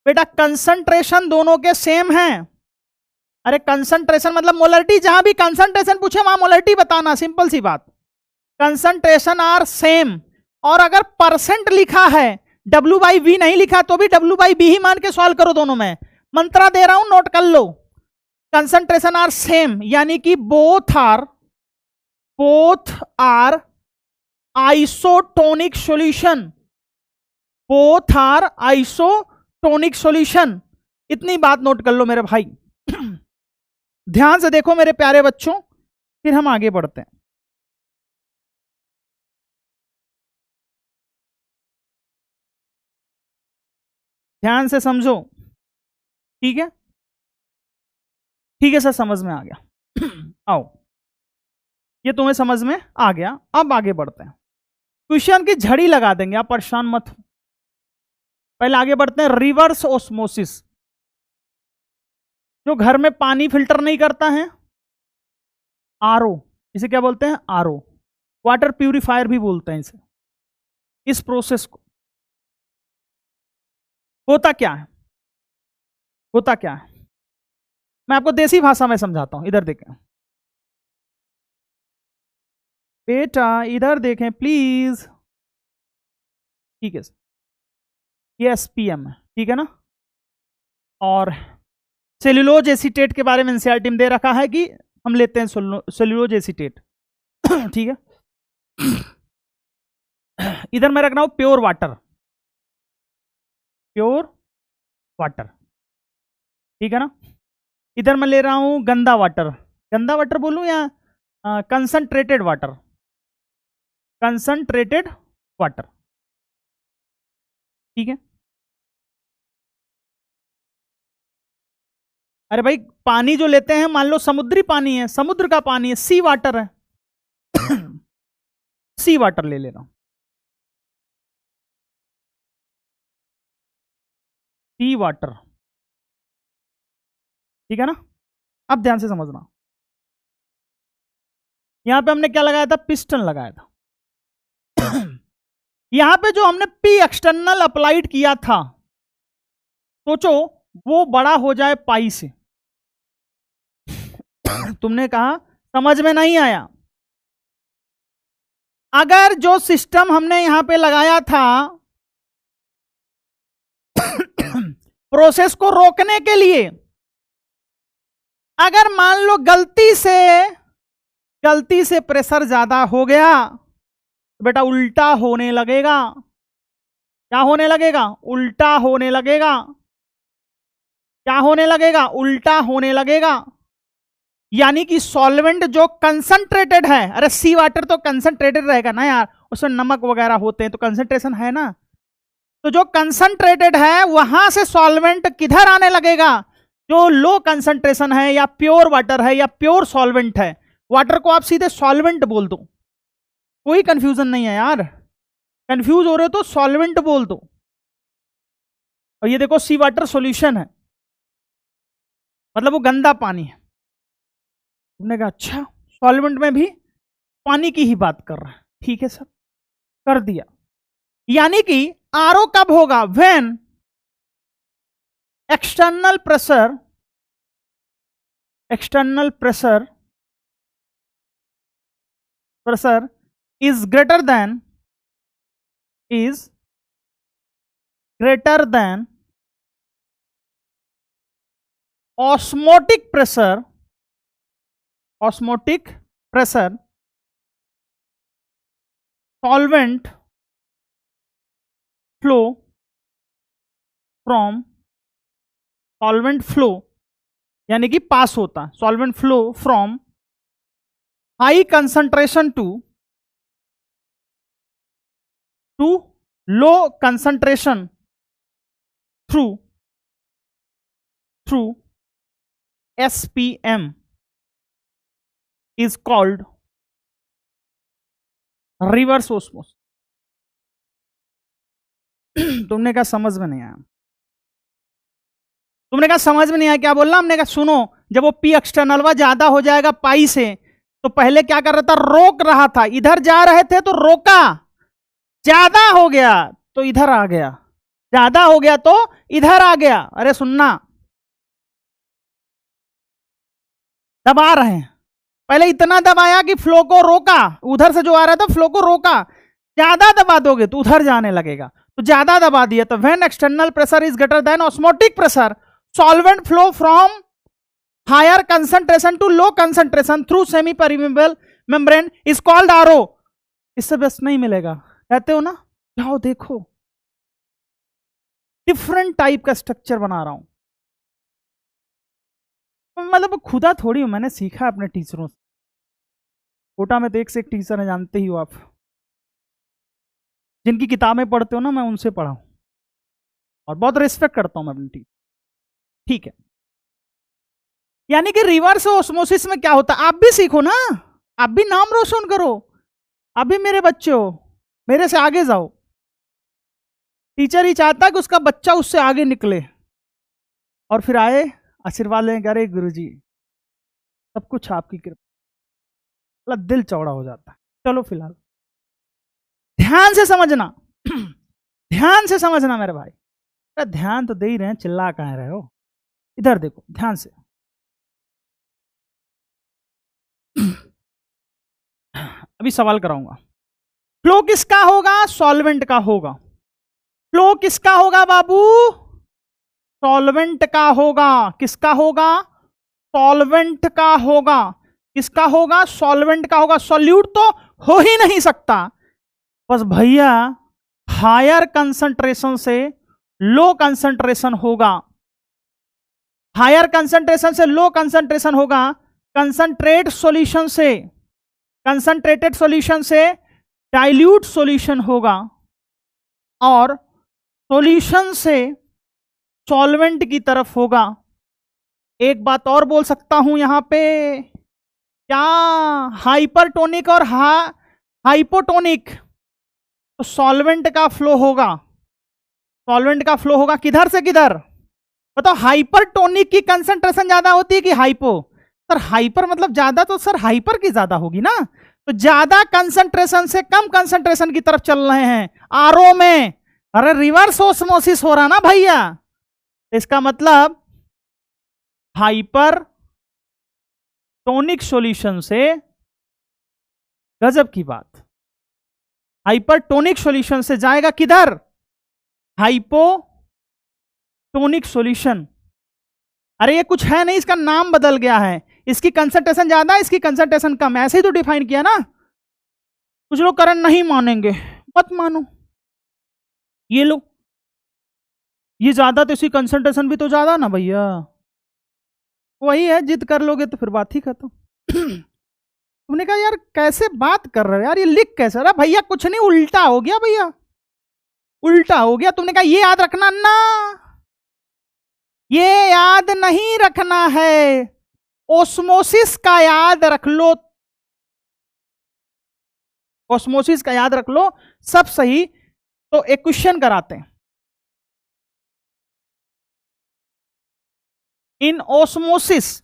बेटा कंसंट्रेशन दोनों के सेम हैं। अरे कंसंट्रेशन मतलब मोलरिटी, जहां भी कंसंट्रेशन पूछे वहां मोलरिटी बताना, सिंपल सी बात। Concentration are same. और अगर परसेंट लिखा है, W/V नहीं लिखा, तो भी W/V ही मान के सॉल्व करो। दोनों में मंत्रा दे रहा हूं, नोट कर लो। कंसंट्रेशन आर सेम, यानी कि both are isotonic solution, both are isotonic solution. इतनी बात नोट कर लो मेरे भाई। ध्यान से देखो मेरे प्यारे बच्चों, फिर हम आगे बढ़ते हैं। ध्यान से समझो, ठीक है? ठीक है सर, समझ में आ गया। आओ, ये तुम्हें समझ में आ गया। अब आगे बढ़ते हैं, क्वेश्चन की झड़ी लगा देंगे, आप परेशान मत हो। पहले आगे बढ़ते हैं। रिवर्स ऑस्मोसिस, जो घर में पानी फिल्टर नहीं करता है, आरओ, इसे क्या बोलते हैं? आरओ, वाटर प्यूरिफायर भी बोलते हैं इसे। इस प्रोसेस को होता क्या है, होता क्या है, मैं आपको देसी भाषा में समझाता हूं। इधर देखें बेटा, इधर देखें प्लीज। ठीक है सर, ये एसपीएम है, ठीक है ना। और सेल्यूलोज एसीटेट के बारे में एनसीईआरटी में दे रखा है कि हम लेते हैं सेल्यूलोज एसीटेट। ठीक है। इधर मैं रख रहा हूं प्योर वाटर, प्योर वाटर, ठीक है ना। इधर मैं ले रहा हूं गंदा वाटर, गंदा वाटर बोलूं या कंसंट्रेटेड वाटर, कंसंट्रेटेड वाटर, ठीक है। अरे भाई, पानी जो लेते हैं, मान लो समुद्री पानी है, समुद्र का पानी है, सी वाटर है। सी वाटर ले रहा हूं, सी वाटर, ठीक है ना। अब ध्यान से समझना, यहां पे हमने क्या लगाया था? पिस्टन लगाया था। यहां पे जो हमने पी एक्सटर्नल अप्लाइड किया था, सोचो वो बड़ा हो जाए पाई से। तुमने कहा समझ में नहीं आया। अगर जो सिस्टम हमने यहां पे लगाया था प्रोसेस को रोकने के लिए, अगर मान लो गलती से प्रेशर ज्यादा हो गया, तो बेटा उल्टा होने लगेगा। क्या होने लगेगा? उल्टा होने लगेगा। क्या होने लगेगा? उल्टा होने लगेगा। यानी कि सॉल्वेंट जो कंसंट्रेटेड है, अरे सी वाटर तो कंसंट्रेटेड रहेगा ना यार, उसमें नमक वगैरह होते हैं तो कंसंट्रेशन है ना। तो जो कंसंट्रेटेड है वहां से सॉल्वेंट किधर आने लगेगा? जो लो कंसंट्रेशन है या प्योर वाटर है या प्योर सॉल्वेंट है, वाटर को आप सीधे सॉल्वेंट बोल दो, कोई कंफ्यूजन नहीं है यार। कंफ्यूज हो रहे हो तो सॉल्वेंट बोल दो। और ये देखो सी वाटर सॉल्यूशन है, मतलब वो गंदा पानी है। तुमने कहा अच्छा, सॉल्वेंट में भी पानी की ही बात कर रहा है, ठीक है सर, कर दिया। यानी कि आरओ कब होगा? When external pressure is greater than osmotic pressure, solvent flow यानी कि पास होता, solvent flow from high concentration to low concentration through SPM is called reverse osmosis. तुमने कहा समझ में नहीं आया, तुमने कहा समझ में नहीं आया, क्या बोलना? हमने कहा सुनो, जब वो पी एक्सटर्नल ज्यादा हो जाएगा पाई से, तो पहले क्या कर रहा था? रोक रहा था। इधर जा रहे थे तो रोका, ज्यादा हो गया तो इधर आ गया, ज्यादा हो गया तो इधर आ गया। अरे सुनना, दबा रहे हैं, पहले इतना दबाया कि फ्लो को रोका, उधर से जो आ रहा था फ्लो को रोका। ज्यादा दबा दोगे तो उधर जाने लगेगा, तो ज्यादा दबा दिया। तो when external pressure is greater than osmotic pressure, solvent flow from higher concentration to low concentration through semi permeable membrane is called RO. इससे बस नहीं मिलेगा, कहते हो ना। जाओ देखो, डिफरेंट टाइप का स्ट्रक्चर बना रहा हूं, मतलब खुदा थोड़ी हूं, मैंने सीखा अपने टीचरों से। कोटा में तो एक से एक टीचर है, जानते ही हो आप, जिनकी किताबें पढ़ते हो ना, मैं उनसे पढ़ा हूं और बहुत रिस्पेक्ट करता हूं मैं अपनी टीचर, ठीक है। यानी कि रिवर्स ऑस्मोसिस में क्या होता है, आप भी सीखो ना, आप भी नाम रोशन करो, आप भी मेरे बच्चे हो, मेरे से आगे जाओ। टीचर ही चाहता है कि उसका बच्चा उससे आगे निकले और फिर आए आशीर्वाद लें, अरे गुरुजी सब कुछ आपकी कृपा, दिल चौड़ा हो जाता है। चलो फिलहाल ध्यान से समझना ध्यान से समझना मेरे भाई। अरे ध्यान तो दे ही रहे हैं, चिल्ला कहाँ रहे हो, इधर देखो ध्यान से। अभी सवाल कराऊंगा। फ्लो किसका होगा? सॉल्वेंट का होगा। फ्लो किसका होगा बाबू? सॉल्वेंट का होगा। किसका होगा? सॉल्वेंट का होगा। किसका होगा? सॉल्वेंट का होगा। सॉल्यूट तो हो ही नहीं सकता। बस भैया हायर कंसंट्रेशन से लो कंसंट्रेशन होगा, हायर कंसंट्रेशन से लो कंसंट्रेशन होगा, कंसंट्रेट सॉल्यूशन से, कंसंट्रेटेड सॉल्यूशन से डाइल्यूट सॉल्यूशन होगा, और सॉल्यूशन से सॉल्वेंट की तरफ होगा। एक बात और बोल सकता हूं यहां पे, क्या हाइपरटोनिक और हाइपोटोनिक, तो सॉल्वेंट का फ्लो होगा, सॉल्वेंट का फ्लो होगा किधर से किधर बताओ? हाइपरटोनिक की कंसंट्रेशन ज्यादा होती है कि हाइपो? सर हाइपर मतलब ज्यादा, तो सर हाइपर की ज्यादा होगी ना, तो ज्यादा कंसंट्रेशन से कम कंसंट्रेशन की तरफ चल रहे हैं आरओ में। अरे रिवर्स ऑस्मोसिस हो रहा ना भैया, इसका मतलब हाइपर टोनिक सॉल्यूशन से, गजब की बात, हाइपरटोनिक सॉल्यूशन से जाएगा किधर? Hypotonic solution. अरे ये कुछ है नहीं, इसका नाम बदल गया है, इसकी कंसंट्रेशन ज्यादा, इसकी कंसंट्रेशन कम, ऐसे ही तो डिफाइन किया ना। कुछ लोग करंट नहीं मानेंगे, मत मानो, ये लो, ये ज्यादा तो इसकी कंसंट्रेशन भी तो ज्यादा ना भैया, वही है, जिद कर लोगे तो फिर बात ही खत्म। तुमने कहा यार कैसे बात कर रहे हो यार, ये लिख कैसे? अरे भैया कुछ नहीं, उल्टा हो गया भैया, उल्टा हो गया। तुमने कहा ये याद रखना ना, ये याद नहीं रखना है, ओस्मोसिस का याद रख लो, ओस्मोसिस का याद रख लो, सब सही। तो एक क्वेश्चन कराते हैं, in osmosis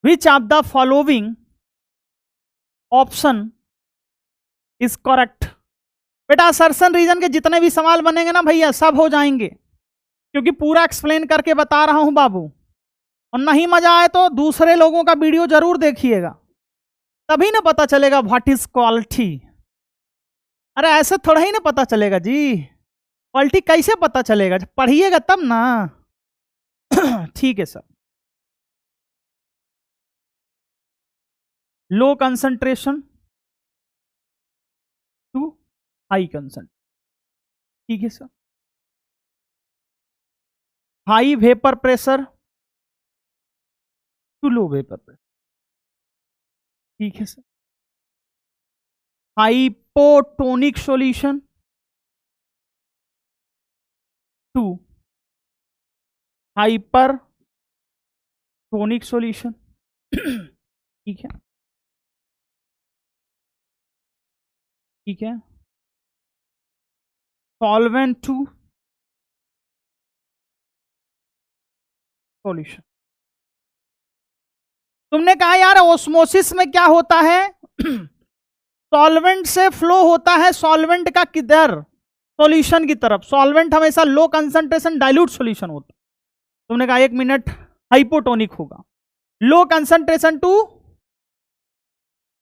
which of the following option is correct? बेटा असर्शन रीजन के जितने भी सवाल बनेंगे ना भैया सब हो जाएंगे, क्योंकि पूरा एक्सप्लेन करके बता रहा हूं बाबू। और नहीं मजा आए तो दूसरे लोगों का वीडियो जरूर देखिएगा, तभी ना पता चलेगा व्हाट इज क्वालिटी। अरे ऐसे थोड़ा ही ना पता चलेगा जी, क्वालिटी कैसे पता चलेगा? पढ़िएगा तब ना। ठीक है sir. Low concentration to high concentration, ठीक है sir. High vapour pressure to low vapour pressure, ठीक है sir. Hypotonic solution to hypertonic solution, ठीक है, ठीक है। Solvent to solution. तुमने कहा यार ओस्मोसिस में क्या होता है? सॉल्वेंट से फ्लो होता है सॉल्वेंट का किधर? सॉल्यूशन की तरफ। सॉल्वेंट हमेशा लो कंसंट्रेशन डाइल्यूट सॉल्यूशन होता है। तुमने कहा 1 मिनट, हाइपोटोनिक होगा। Low concentration to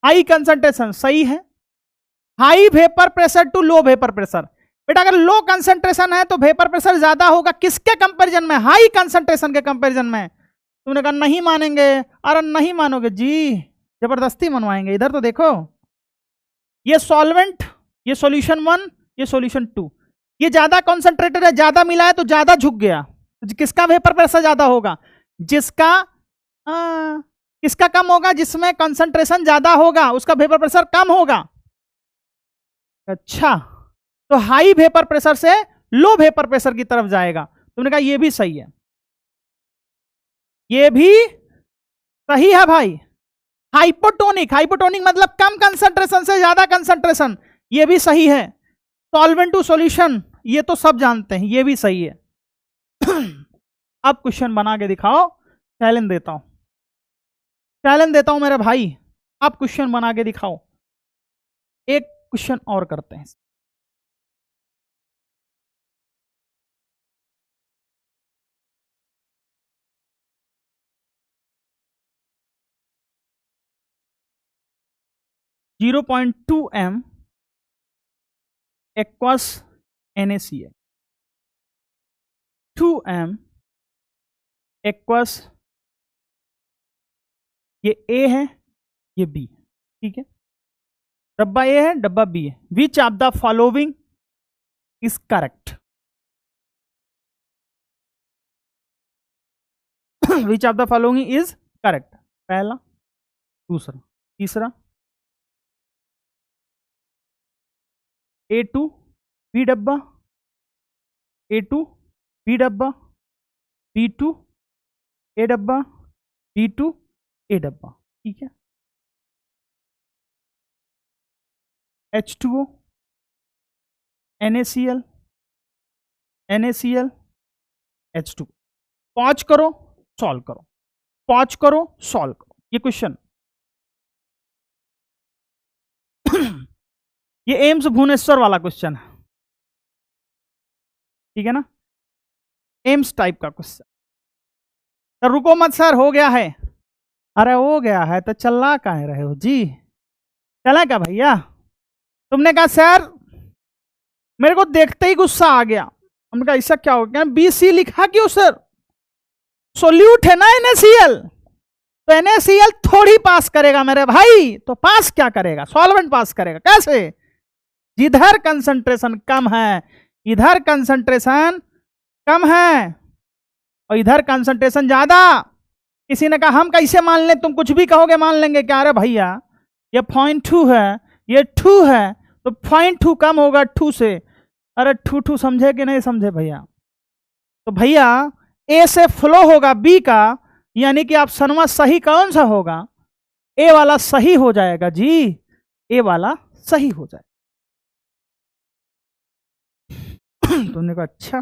high concentration, सही है। High vapour pressure to low vapour pressure, बेटा अगर लो कंसंट्रेशन है तो वेपर प्रेशर ज्यादा होगा, किसके कंपैरिजन में? हाई कंसंट्रेशन के कंपैरिजन में। तुमने कहा नहीं मानेंगे, अरे नहीं मानोगे जी, जबरदस्ती मनवाएंगे। इधर तो देखो, ये सॉल्वेंट, ये सॉल्यूशन 1, ये सॉल्यूशन 2, ये ज्यादा कॉन्सेंट्रेटेड है, ज्यादा मिला है तो ज्यादा झुक गया। तो किसका वेपर प्रेशर ज्यादा होगा? जिसका किसका कम होगा? जिसमें कंसंट्रेशन ज्यादा होगा उसका वेपर प्रेशर कम होगा। अच्छा, तो हाई वेपर प्रेशर से लो वेपर प्रेशर की तरफ जाएगा। तुमने कहा ये भी सही है, ये भी सही है भाई। हाइपोटोनिक, हाइपोटोनिक मतलब कम कंसंट्रेशन से ज्यादा कंसंट्रेशन, ये भी सही है। सॉल्वेंट टू सॉल्यूशन, ये तो सब जानते हैं, ये भी सही है। अब क्वेश्चन बना के दिखाओ, चैलेंज देता हूं, चैलेंज देता हूं मेरे भाई, आप क्वेश्चन बना के दिखाओ। एक क्वेश्चन और करते हैं। .2m aqueous NaCl, 2m aqueous, ये A है, ये B, ठीक है, डब्बा A है, डब्बा B है। Which of the following is correct? Which of the following is correct? पहला, दूसरा, तीसरा। A2 B डब्बा, A2 B डब्बा, B2 A डब्बा, B2 A डब्बा, ठीक है। H2O NaCl, NaCl H2। Pause करो, सॉल्व करो, पॉज करो, सॉल्व करो। ये क्वेश्चन ये एम्स भुवनेश्वर वाला क्वेश्चन है, ठीक है ना, एम्स टाइप का क्वेश्चन। तो रुको मत सर, हो गया है। अरे हो गया है तो चला काहे रहे हो जी? चला क्या भैया? तुमने कहा सर, मेरे को देखते ही गुस्सा आ गया। हमने कहा ऐसा क्या हो गया? BC लिखा क्यों सर? सोल्यूट है ना NaCl, तो NaCl थोड़ी पास करेगा मेरे भाई। तो पास क्या करेगा? सॉल्वेंट पास करेगा। कैसे? जिधर कंसंट्रेशन कम है, इधर कंसंट्रेशन कम है, और इधर कंसंट्रेशन ज्यादा। किसी ने कहा हम कैसे मान लें? तुम कुछ भी कहोगे मान लेंगे क्या? अरे भैया ये 0.2 है, ये 2 है, तो 0.2 कम होगा 2 से। अरे 2 समझे कि नहीं समझे भैया? तो भैया A से फ्लो होगा B का, यानी कि आप सनवा सही कौन सा होगा? A वाला सही हो जाएगा जी, A वाला सही हो जाएगा। तुमने कहा अच्छा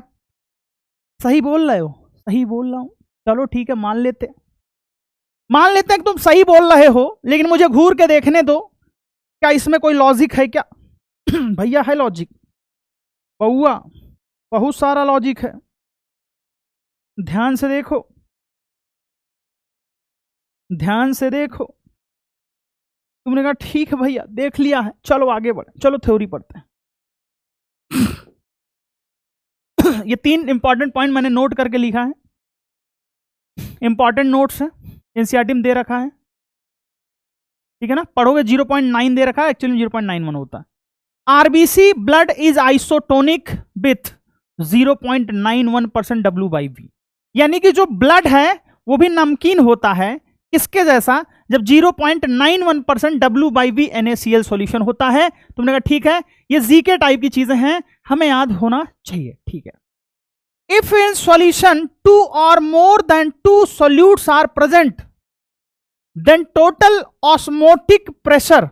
सही बोल रहे हो? सही बोल रहा हूं, चलो ठीक है, मान लेते हैं कि तुम सही बोल रहे हो, लेकिन मुझे घूर के देखने दो, क्या इसमें कोई लॉजिक है क्या? भैया है लॉजिक, बउआ बहुत सारा लॉजिक है, ध्यान से देखो, ध्यान से देखो। तुमने कहा ठीक है भैया, देख लिया है, चलो आगे बढ़े, चलो थ्योरी पढ़ते हैं। ये 3 इंपॉर्टेंट पॉइंट मैंने नोट करके लिखा है, इंपॉर्टेंट नोट्स है, एनसीईआरटी में दे रखा है, ठीक है ना। पढ़ोगे 0.9 दे रखा है, एक्चुअली 0.91 होता है। RBC blood is isotonic with 0.91% W/V, यानी कि जो ब्लड है वो भी नमकीन होता है, किसके जैसा? जब 0.91% W/V NaCl सॉल्यूशन होता है। तुमने कहा ठीक है, ये जीके टाइप की चीजें हैं, हमें याद होना चाहिए, ठीक है। If in solution 2 or more than 2 solutes are present, then total osmotic pressure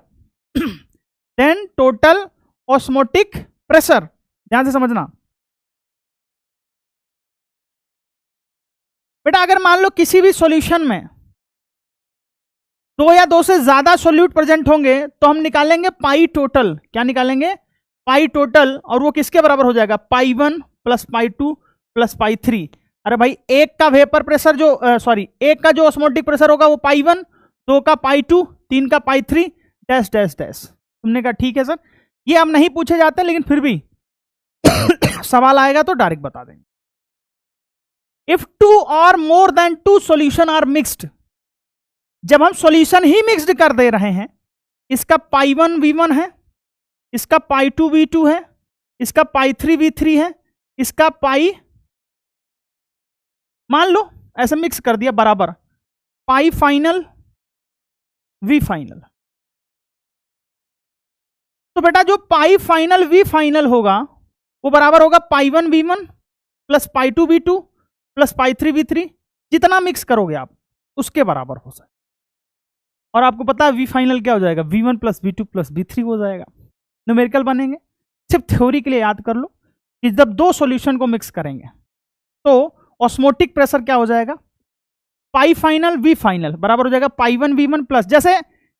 ध्यान से समझना बेटा। अगर मान लो किसी भी सॉल्यूशन में 2 या 2 से ज्यादा सोल्यूट प्रेजेंट होंगे, तो हम निकालेंगे पाई टोटल। क्या निकालेंगे? पाई टोटल, और वो किसके बराबर हो जाएगा? π1 + π2 + π3। अरे भाई एक का वेपर प्रेशर जो एक का जो ऑस्मोटिक प्रेशर होगा वो π1, 2 का π2, 3 का π3 डैश डैश डैश। तुमने कहा ठीक है सर, ये हम नहीं पूछे जाते, लेकिन फिर भी सवाल आएगा तो डायरेक्ट बता देंगे। If 2 or more than 2 solution are mixed, जब हम सॉल्यूशन ही मिक्स्ड कर दे रहे हैं, इसका π1 V1 है, इसका π2 V2 है, इसका π3 V3 है, इसका पाई मान लो ऐसे मिक्स कर दिया बराबर, पाई फाइनल वी फाइनल। तो बेटा जो पाई फाइनल वी फाइनल होगा वो बराबर होगा π1 V1 + π2 V2 + π3 V3। जितना मिक्स करोगे आप उसके बराबर हो जाए। और आपको पता है वी फाइनल क्या हो जाएगा? V1 + V2 + V3 हो जाएगा। न्यूमेरिकल बनेंगे। सिर्फ थ्योरी के लिए याद कर लो कि जब दो सॉल्यूशन को मिक्स करेंगे तो ऑस्मोटिक प्रेशर क्या हो जाएगा, पाई फाइनल वी फाइनल बराबर हो जाएगा पाई वन वी वन प्लस,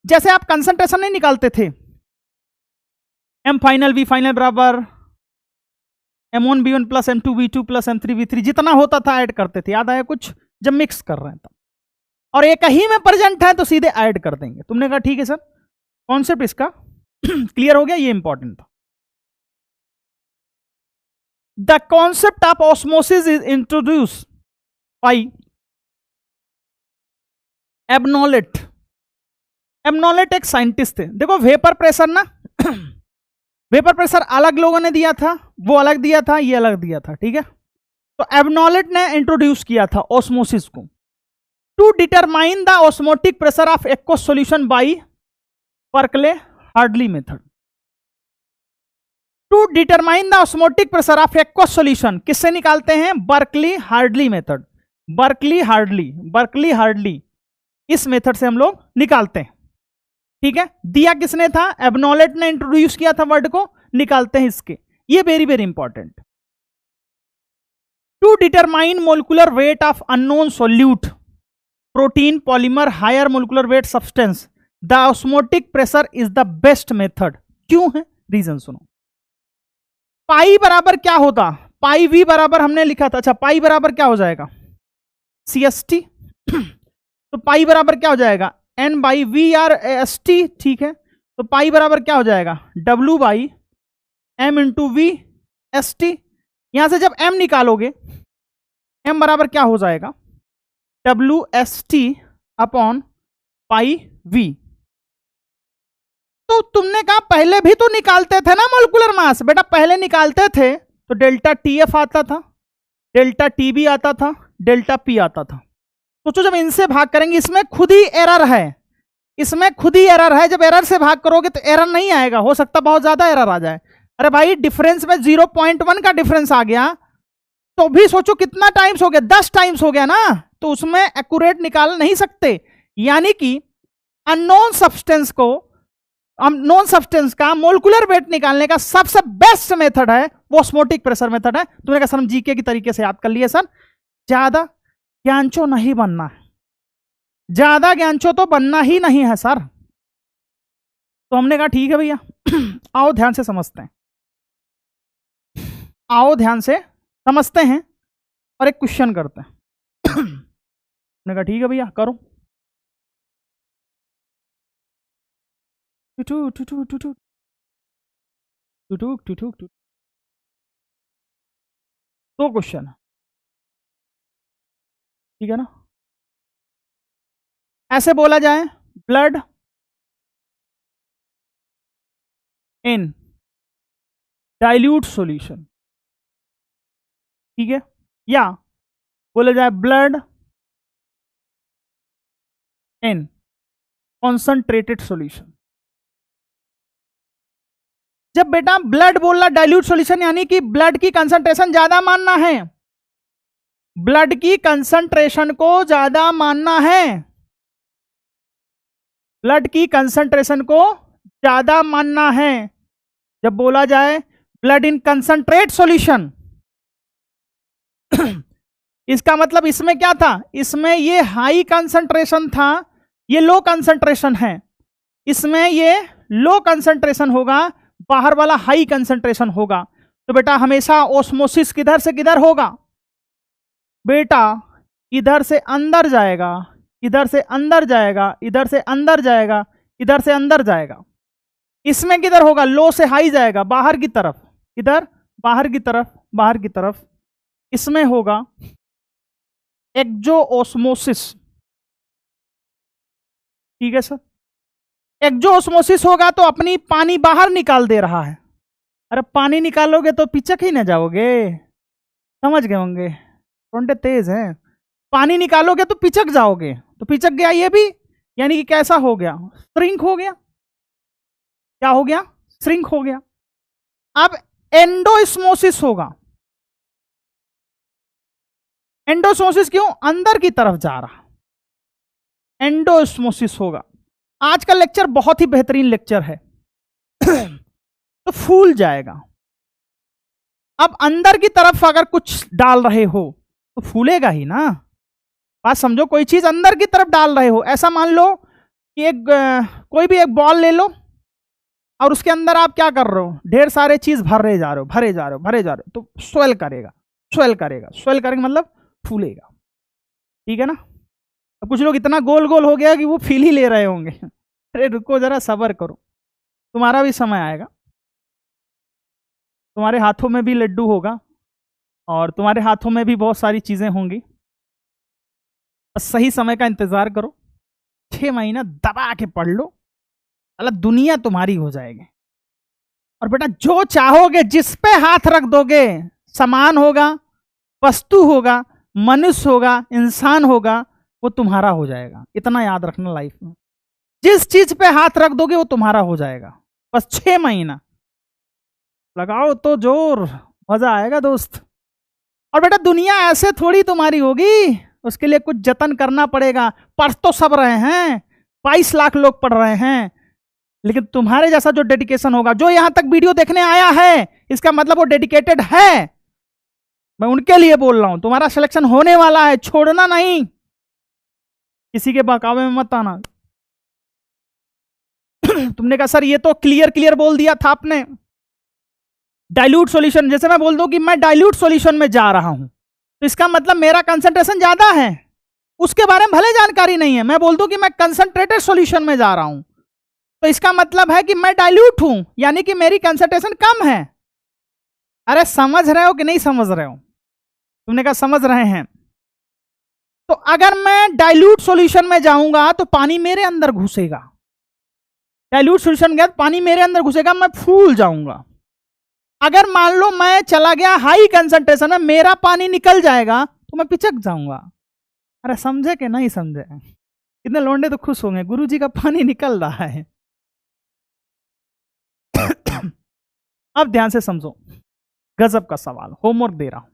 जैसे आप कंसंट्रेशन नहीं निकालते थे, एम फाइनल वी फाइनल बराबर M1 B1 plus M2 B2 plus M3 B3 जितना होता था ऐड करते थे, याद आया कुछ, जब मिक्स कर रहे हैं तब, और एक ही में प्रेजेंट है तो सीधे ऐड कर देंगे। तुमने कहा ठीक है सर, कॉन्सेप्ट इसका क्लियर हो गया, ये इंपॉर्टेंट था। The concept of osmosis is introduce by Abbe Nollet. Abbe Nollet एक साइंटिस्ट थे। देखो वेपर प्रेशर ना वेपर प्रेशर अलग लोगों ने दिया था, वो अलग दिया था, ये अलग दिया था, ठीक है। तो एबनॉलेट ने इंट्रोड्यूस किया था ऑस्मोसिस को, to determine the osmotic pressure of aqueous solution by Berkeley Hartley method. To determine the osmotic pressure of aqueous solution किससे निकालते हैं, Berkeley Hartley method. Berkeley Hartley इस मेथड से हम लोग निकालते हैं, ठीक है। दिया किसने था, एबनॉलेट ने इंट्रोड्यूस किया था वर्ड को, निकालते हैं इसके, ये very very important. To determine molecular weight of unknown solute, protein, polymer, higher molecular weight substance, the osmotic pressure is the best method. क्यों है, रीजन सुनो। पाई बराबर क्या होता, पाई वी बराबर हमने लिखा था, अच्छा पाई बराबर क्या हो जाएगा, CST तो पाई बराबर क्या हो जाएगा, N by V R S T, ठीक है। तो पाई बराबर क्या हो जाएगा, W by M into V S T. यहां से जब M निकालोगे, M बराबर क्या हो जाएगा, WST अपॉन पाई V। तो तुमने कहा पहले भी तो निकालते थे ना मोलिकुलर मास, बेटा पहले निकालते थे तो डेल्टा TF आता था, डेल्टा TB आता था, डेल्टा P आता था। सोचो जब इनसे भाग करेंगे, इसमें खुद ही एरर है, इसमें खुद ही एरर है, जब एरर से भाग करोगे तो एरर नहीं आएगा, हो सकता बहुत ज्यादा एरर आ जाए। अरे भाई डिफरेंस में 0.1 का डिफरेंस आ गया तो भी सोचो कितना टाइम्स हो गया, 10 टाइम्स हो गया ना, तो उसमें एक्यूरेट निकाल नहीं सकते। यानी कि अननोन सब्सटेंस का मोलिकुलर वेट निकालने का सबसे बेस्ट मेथड है वो ऑस्मोटिक प्रेशर मेथड है। तुमने कहा सर जीके की तरीके से याद कर लिया सर, ज्यादा ज्ञानचो नहीं बनना है, ज्यादा ज्ञानचो तो बनना ही नहीं है सर। तो हमने कहा ठीक है भैया आओ ध्यान से समझते हैं, आओ ध्यान से समझते हैं और एक क्वेश्चन करते हैं। हमने कहा ठीक है भैया करो। दो क्वेश्चन, ठीक है ना। ऐसे बोला जाए, ब्लड इन डाइल्यूट सॉल्यूशन, ठीक है, या बोला जाए ब्लड इन कॉन्संट्रेटेड सॉल्यूशन। जब बेटा ब्लड बोलना डाइल्यूट सॉल्यूशन यानी कि ब्लड की कंसंट्रेशन ज्यादा मानना है, ब्लड की कंसंट्रेशन को ज्यादा मानना है, ब्लड की कंसंट्रेशन को ज्यादा मानना है। जब बोला जाए ब्लड इन कंसंट्रेट सॉल्यूशन इसका मतलब इसमें क्या था, इसमें ये हाई कंसंट्रेशन था, ये लो कंसंट्रेशन है, इसमें ये लो कंसंट्रेशन होगा, बाहर वाला हाई कंसंट्रेशन होगा। तो बेटा हमेशा ऑस्मोसिस किधर से किधर होगा, बेटा इधर से अंदर जाएगा, इधर से अंदर जाएगा, इधर से अंदर जाएगा, इधर से अंदर जाएगा। इसमें किधर होगा, लो से हाई जाएगा, बाहर की तरफ, इधर बाहर की तरफ, बाहर की तरफ। इसमें होगा एक्सोऑस्मोसिस, ठीक है सर। एक्सोऑस्मोसिस होगा तो अपनी पानी बाहर निकाल दे रहा है। अरे पानी निकालोगे तो पिचक ही ना जाओगे, समझ गए होंगे, थोड़े तेज हैं। पानी निकालोगे तो पिचक जाओगे, तो पिचक गया ये भी, यानी कि कैसा हो गया, श्रिंक हो गया। क्या हो गया, श्रिंक हो गया। अब एंडोस्मोसिस होगा, एंडोस्मोसिस क्यों, अंदर की तरफ जा रहा, एंडोस्मोसिस होगा। आज का लेक्चर बहुत ही बेहतरीन लेक्चर है तो फूल जाएगा। अब अंदर की तरफ अगर कुछ डाल रहे हो तो फूलेगा ही ना। बात समझो, कोई चीज अंदर की तरफ डाल रहे हो, ऐसा मान लो कि कोई भी एक बॉल ले लो और उसके अंदर आप क्या कर रहे हो, ढेर सारे चीज भरे जा रहे हो, भरे जा रहे हो, भरे जा रहे हो, तो स्वेल करेगा, स्वेल करेगा, स्वेल करेगा मतलब फूलेगा। ठीक है ना। अब कुछ लोग इतना गोल गोल हो गया कि वो फील ही ले रहे होंगे। अरे रुको जरा, सब्र करो, तुम्हारा भी समय आएगा। तुम्हारे हाथों में भी लड्डू होगा और तुम्हारे हाथों में भी बहुत सारी चीजें होंगी। बस सही समय का इंतजार करो, 6 महीना दबा के पढ़ लो, अल्लाह दुनिया तुम्हारी हो जाएगी। और बेटा जो चाहोगे, जिस पे हाथ रख दोगे, सामान होगा, वस्तु होगा, मनुष्य होगा, इंसान होगा, वो तुम्हारा हो जाएगा। इतना याद रखना लाइफ में, जिस चीज पे हाथ रख दोगे वो तुम्हारा हो जाएगा। बस 6 महीना लगाओ तो जोर, मजा आएगा दोस्त। और बेटा दुनिया ऐसे थोड़ी तुम्हारी होगी, उसके लिए कुछ जतन करना पड़ेगा। पढ़ तो सब रहे हैं, 22 लाख लोग पढ़ रहे हैं, लेकिन तुम्हारे जैसा जो डेडिकेशन होगा, जो यहां तक वीडियो देखने आया है, इसका मतलब वो डेडिकेटेड है। मैं उनके लिए बोल रहा हूं, तुम्हारा सिलेक्शन होने वाला है, छोड़ना नहीं, किसी के बहकावे में मत आना। तुमने कहा सर ये तो क्लियर क्लियर बोल दिया था आपने, डाइल्यूट सॉल्यूशन। जैसे मैं बोल दूं कि मैं डाइल्यूट सॉल्यूशन में जा रहा हूं, तो इसका मतलब मेरा कंसंट्रेशन ज्यादा है, उसके बारे में भले जानकारी नहीं है। मैं बोल दूं कि मैं कंसंट्रेटेड सॉल्यूशन में जा रहा हूं, तो इसका मतलब है कि मैं डाइल्यूट हूं, यानी कि मेरी कंसंट्रेशन कम है। अरे समझ रहे हो कि नहीं समझ रहे हो? तुमने कहा समझ रहे हैं। तो अगर मैं डाइल्यूट सॉल्यूशन में जाऊंगा तो पानी मेरे अंदर घुसेगा, डाइल्यूट सॉल्यूशन गया पानी मेरे अंदर घुसेगा, मैं फूल जाऊंगा। अगर मान लो मैं चला गया हाई कंसंट्रेशन में, मेरा पानी निकल जाएगा तो मैं पिचक जाऊंगा। अरे समझे कि नहीं समझे? इतने लौंडे तो खुश होंगे, गुरुजी का पानी निकल रहा है। अब ध्यान से समझो, गजब का सवाल, होमवर्क दे रहा हूं।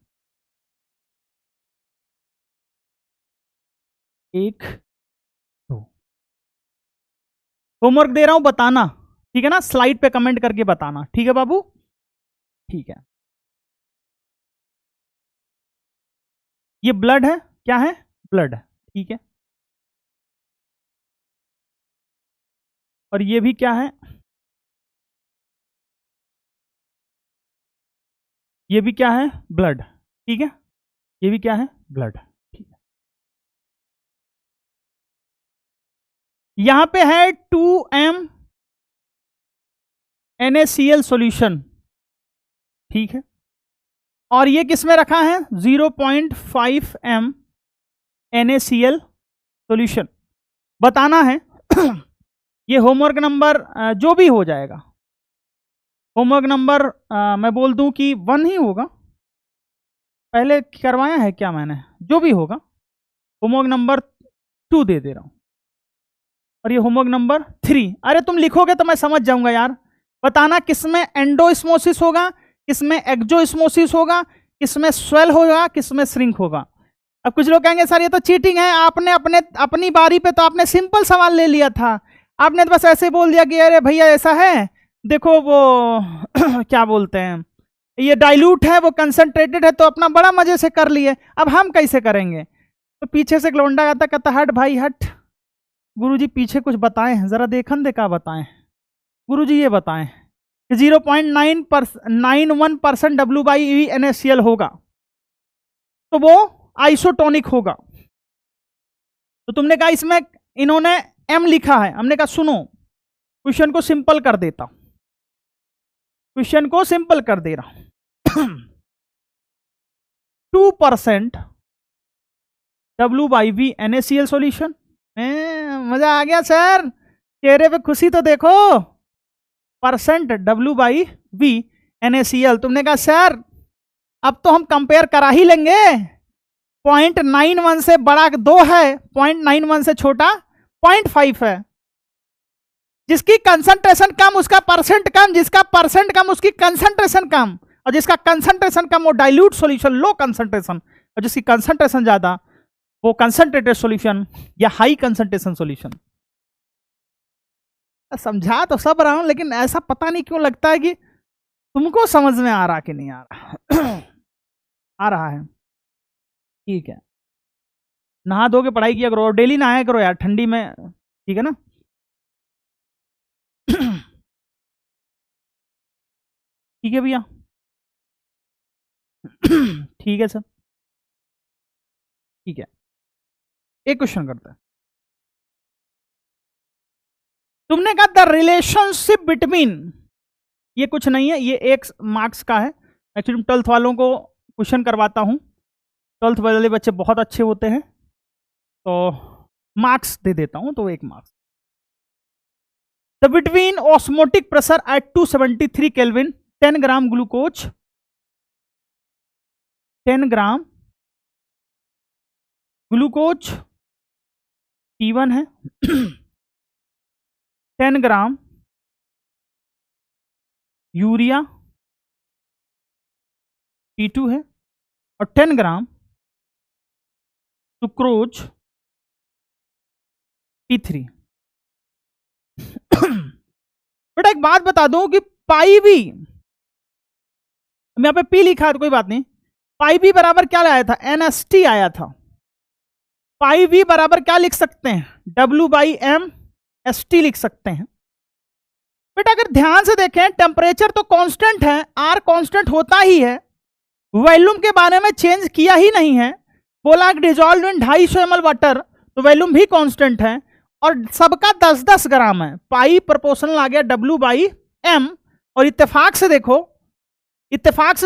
1 2 होमवर्क दे रहा हूं, बताना, ठीक है ना? स्लाइड पे कमेंट करके बताना, ठीक है बाबू? ठीक है। ये ब्लड है, क्या है? ब्लड, ठीक है। और ये भी क्या है? ये भी क्या है? ब्लड, ठीक है। ये भी क्या है? ब्लड, ठीक है। यहां पे है 2m NaCl सॉल्यूशन, ठीक है। और ये किस में रखा है? 0.5m NaCl solution. बताना है। ये होमवर्क नंबर जो भी हो जाएगा, होमवर्क नंबर मैं बोल दूं कि 1 ही होगा, पहले करवाया है क्या मैंने? जो भी होगा, होमवर्क नंबर 2 दे दे रहा हूं। और ये होमवर्क नंबर 3। अरे तुम लिखोगे तो मैं समझ जाऊंगा यार। बताना किसमें एंडोस्मोसिस होगा, किसमें एक्जोस्मोसिस होगा, किसमें स्वेल होगा, किसमें श्रिंक होगा। अब कुछ लोग कहेंगे सर ये तो चीटिंग है, आपने अपनी बारी पे तो आपने सिंपल सवाल ले लिया था, आपने तो बस ऐसे बोल दिया कि अरे भैया ऐसा है, देखो वो क्या बोलते हैं, ये डाइल्यूट है, वो कंसंट्रेटेड है, तो अपना बड़ा मजे से कर लिए, अब हम कैसे करेंगे? तो पीछे से एक लौंडा आता, कहता हट भाई हट, गुरुजी पीछे कुछ बताएं जरा, देखन दे का बताएं। गुरुजी ये बताएं कि 0.91% W/E NaCl होगा, तो वो आइसोटोनिक होगा। तो तुमने कहा इसमें इन्होंने M लिखा है, हमने कहा सुनो क्वेश्चन को सिंपल कर देता हूं, क्वेश्चन को सिंपल कर दे रहा हूं। 2% W/V NaCl सॉल्यूशन। मजा आ गया सर, चेहरे पे खुशी तो देखो। Percent W/V NaCl। तुमने कहा सर अब तो हम कंपेयर करा ही लेंगे, 0.91 से बड़ा 2 है, 0.91 से छोटा 0.5 है। जिसकी कंसंट्रेशन कम उसका परसेंट कम, जिसका परसेंट कम उसकी कंसंट्रेशन कम, और जिसका कंसंट्रेशन कम वो डाइल्यूट सॉल्यूशन लो कंसंट्रेशन, और जिसकी कंसंट्रेशन ज्यादा वो कंसंट्रेटेड सॉल्यूशन या हाई कंसंट्रेशन सॉल्यूशन। समझा तो सब रहा हूं, लेकिन ऐसा पता नहीं क्यों लगता है कि तुमको समझ में आ रहा कि नहीं आ रहा? आ रहा है, ठीक है। नहा धो के पढ़ाई किया करो और डेली नहाया करो यार ठंडी में, ठीक है ना? ठीक है भैया। ठीक है सर, ठीक है। एक क्वेश्चन करते हैं। तुमने कहा द रिलेशनशिप बिटवीन, ये कुछ नहीं है, ये एक मार्क्स का है। एक्चुअली 12th वालों को क्वेश्चन करवाता हूं, 12th वाले बच्चे बहुत अच्छे होते हैं तो मार्क्स दे देता हूं, तो एक marks. The between osmotic pressure at 273 kelvin 10 gram glucose, 10 gram glucose P1 है, 10 ग्राम यूरिया P2 है और 10 ग्राम सुक्रोज P3। बेटा एक बात बता दूं कि पाई भी, यहां पे P लिखा है तो कोई बात नहीं, पाई भी बराबर क्या लाया था? NST आया था। पाई भी बराबर क्या लिख सकते हैं? W/M/ST लिख सकते हैं। बेटा अगर ध्यान से देखें, टेम्परेचर तो कांस्टेंट है, R कांस्टेंट होता ही है, वॉल्यूम के बारे में चेंज किया ही नहीं है। बोला डिजॉल्व इन 250 ml वाटर, तो वॉल्यूम भी कांस्टेंट है और सबका 10-10 ग्राम है। पाई प्रोपोर्शनल आ गया W/M, और इत्तेफाक से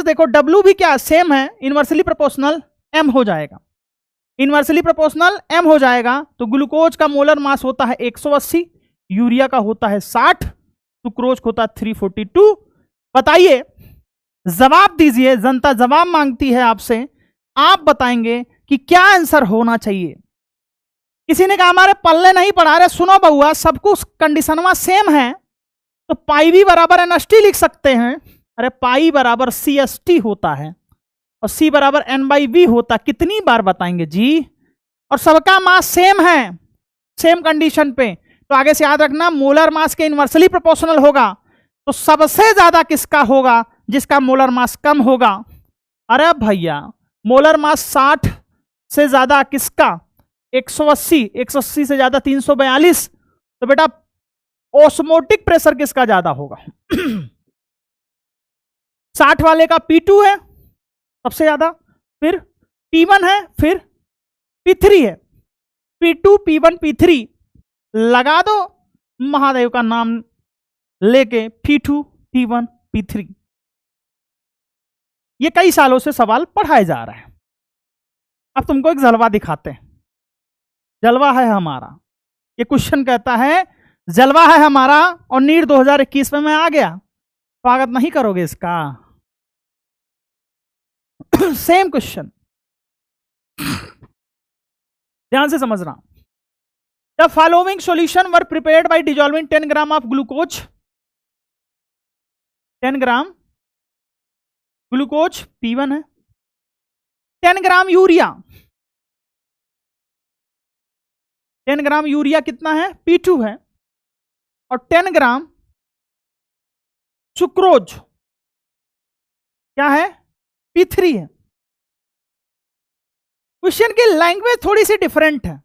देखो W भी क्या सेम है, इनवर्सली प्रोपोर्शनल M हो जाएगा, इनवर्सली प्रोपोर्शनल M हो जाएगा। तो ग्लूकोज का मोलर मास होता है 180, यूरिया का होता है 60, सुक्रोज होता है 342। बताइए, जवाब दीजिए, जनता जवाब मांगती है आपसे, आप बताएंगे कि क्या आंसर होना चाहिए। किसी ने कहा हमारे पल्ले नहीं पड़ा रहे, सुनो बहुआ, सब कुछ कंडीशनवा सेम है, तो पाई भी बराबर NST लिख सकते हैं। अरे पाई बराबर CST होता है और C बराबर N/V होता। कितनी बार बताएंगे जी? और सबका मास सेम है, सेम कंडीशन पे, तो आगे से याद रखना, मोलर मास के इनवर्सली प्रोपोर्शनल होगा, तो सबसे ज्यादा किसका होगा? जिसका मोलर मास कम होगा। अरे भैया मोलर मास 60 से ज्यादा किसका? 180, 180 से ज्यादा 342, तो बेटा ऑस्मोटिक प्रेशर किसका ज्यादा होगा? 60 वाले का P2 है सबसे ज्यादा, फिर P1 है, फिर P3 है। P2 P1 P3 लगा दो महादेव का नाम लेके, P2 P1 P3। ये कई सालों से सवाल पढ़ाए जा रहे हैं। अब तुमको एक जलवा दिखाते हैं, जलवा है हमारा। ये क्वेश्चन कहता है जलवा है हमारा और नीट 2021 में मैं आ गया, स्वागत नहीं करोगे इसका? सेम क्वेश्चन, ध्यान से समझना। The following solution were prepared by dissolving 10 gram of glucose, 10 gram glucose P1 है, 10 ग्राम यूरिया, 10 ग्राम यूरिया कितना है? P2 है, और 10 ग्राम सुक्रोज क्या है? P3 है। क्वेश्चन की लैंग्वेज थोड़ी सी डिफरेंट है,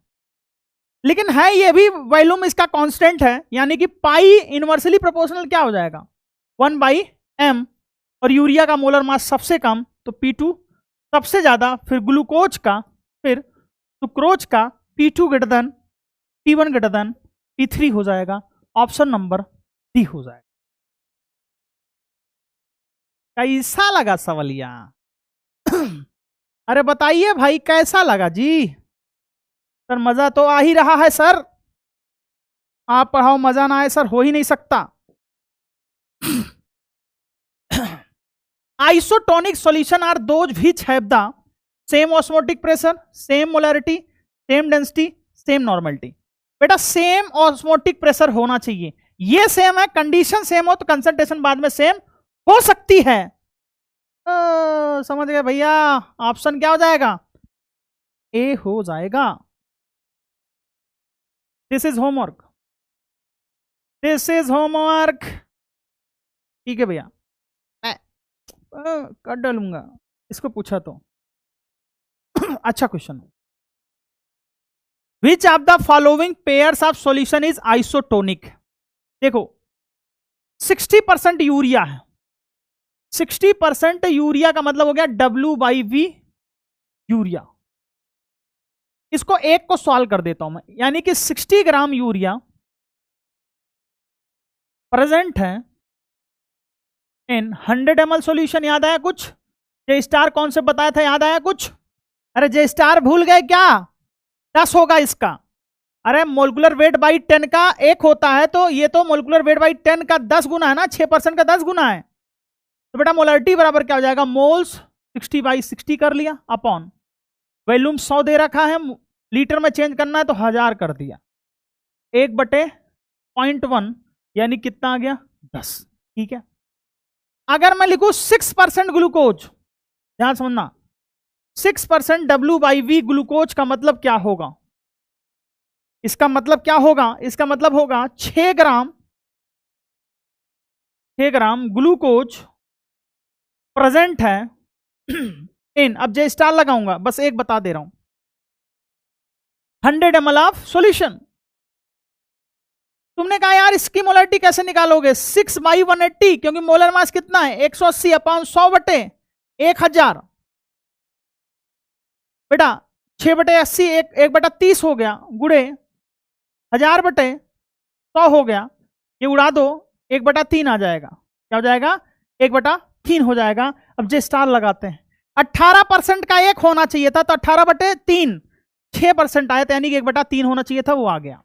लेकिन है ये भी वॉल्यूम इसका कांस्टेंट है, यानी कि पाई इनवर्सली प्रोपोर्शनल क्या हो जाएगा? 1/M, और यूरिया का मोलर मास सबसे कम, तो P2 सबसे ज्यादा, फिर ग्लूकोज का, फिर सुक्रोज का P2 greater than P1 greater than P3 हो जाएगा। ऑप्शन नंबर डी हो जाएगा। कैसा लगा सवालिया? अरे बताइए भाई कैसा लगा जी? सर मजा तो आ ही रहा है सर, आप पढ़ाओ मजा ना आए सर, हो ही नहीं सकता। Isotonic solution are those which have the same osmotic pressure, same molarity, same density, same normality। बेटा सेम ऑस्मोटिक प्रेशर होना चाहिए, ये सेम है, कंडीशन सेम हो तो कंसंट्रेशन बाद में सेम हो सकती है। समझ गए भैया? ऑप्शन क्या हो जाएगा? ए हो जाएगा। This is homework, this is homework. ठीक है भैया, मैं कर डालूंगा इसको पूछा तो। अच्छा question. Which of the following pairs of solution is isotonic? देखो 60% यूरिया है, 60% यूरिया का मतलब हो गया W/V यूरिया। इसको एक को सॉल्व कर देता हूं मैं, यानी कि 60 ग्राम यूरिया प्रेजेंट है इन 100 ml सॉल्यूशन। याद आया कुछ? जे स्टार कॉन्सेप्ट बताया था, याद आया कुछ? अरे जे स्टार भूल गए क्या? 10 होगा इसका। अरे मोलिकुलर वेट बाई 10 का 1 होता है, तो ये तो मोलिकुलर वेट बाई 10 का 10 गुना है ना, 6% का 10 गुना है। तो बेटा मोलरिटी बराबर क्या हो जाएगा? मोल्स 60/60 कर लिया अपॉन वॉल्यूम 100 दे रखा है, लीटर में चेंज करना है तो 1000 कर दिया, 1/0.1 यानी कितना आ गया? 10। ठीक है। अगर मैं लिखूं 6% ग्लूकोज, ध्यान समझना, 6% W/V ग्लूकोज का मतलब क्या होगा? इसका मतलब क्या होगा? इसका मतलब होगा 6 ग्राम ग्लूकोज प्रेजेंट है इन, अब जे स्टार लगाऊंगा, बस एक बता दे रहा हूं, 100 ml ऑफ सॉल्यूशन। तुमने कहा यार इसकी मोलरिटी कैसे निकालोगे? 6/180, क्योंकि मोलर मास कितना है? 180 अपॉन 100/1000। बेटा 6/80 1/30 हो गया, गुड़े 1000/100 हो गया, ये उड़ा दो, 1/3 आ जाएगा। क्या हो जाएगा? 1/3 हो जाएगा। अब जे स्टार लगाते हैं, 18% का 1 होना चाहिए था, तो 18/3 6% आया था, यानी कि 1/3 होना चाहिए था, वो आ गया।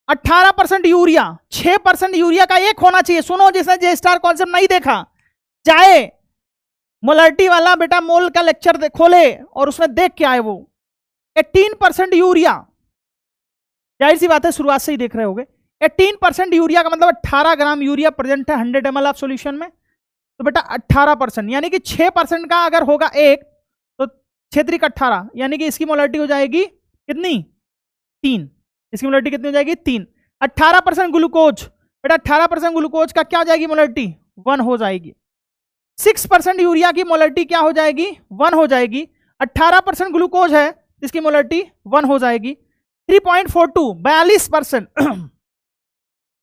18% यूरिया, 6% यूरिया का 1 होना चाहिए। सुनो, जिसने जे स्टार कॉन्सेप्ट नहीं देखा, चाहे मोलरिटी वाला बेटा मोल का लेक्चर खोले और उसमें देख के आए, वो 18% यूरिया, जाहिर सी बात है शुरुआत से ही देख रहे होगे। 18% यूरिया का मतलब 18 ग्राम यूरिया प्रेजेंट है 100 ml ऑफ सॉल्यूशन में, तो बेटा 18%, यानी कि 6% का अगर होगा 1 तो 6 का 18, यानी कि इसकी मोलरिटी हो जाएगी कितनी? 3। इसकी मोलरिटी कितनी हो जाएगी? 3। 18% ग्लूकोज, बेटा 18% ग्लूकोज का क्या हो जाएगी मोलरिटी? 1 हो जाएगी। 6% यूरिया की मोलरिटी क्या हो जाएगी? 1 हो जाएगी। 18% ग्लूकोज है, इसकी मोलरिटी 1 हो जाएगी। 3.42 42%,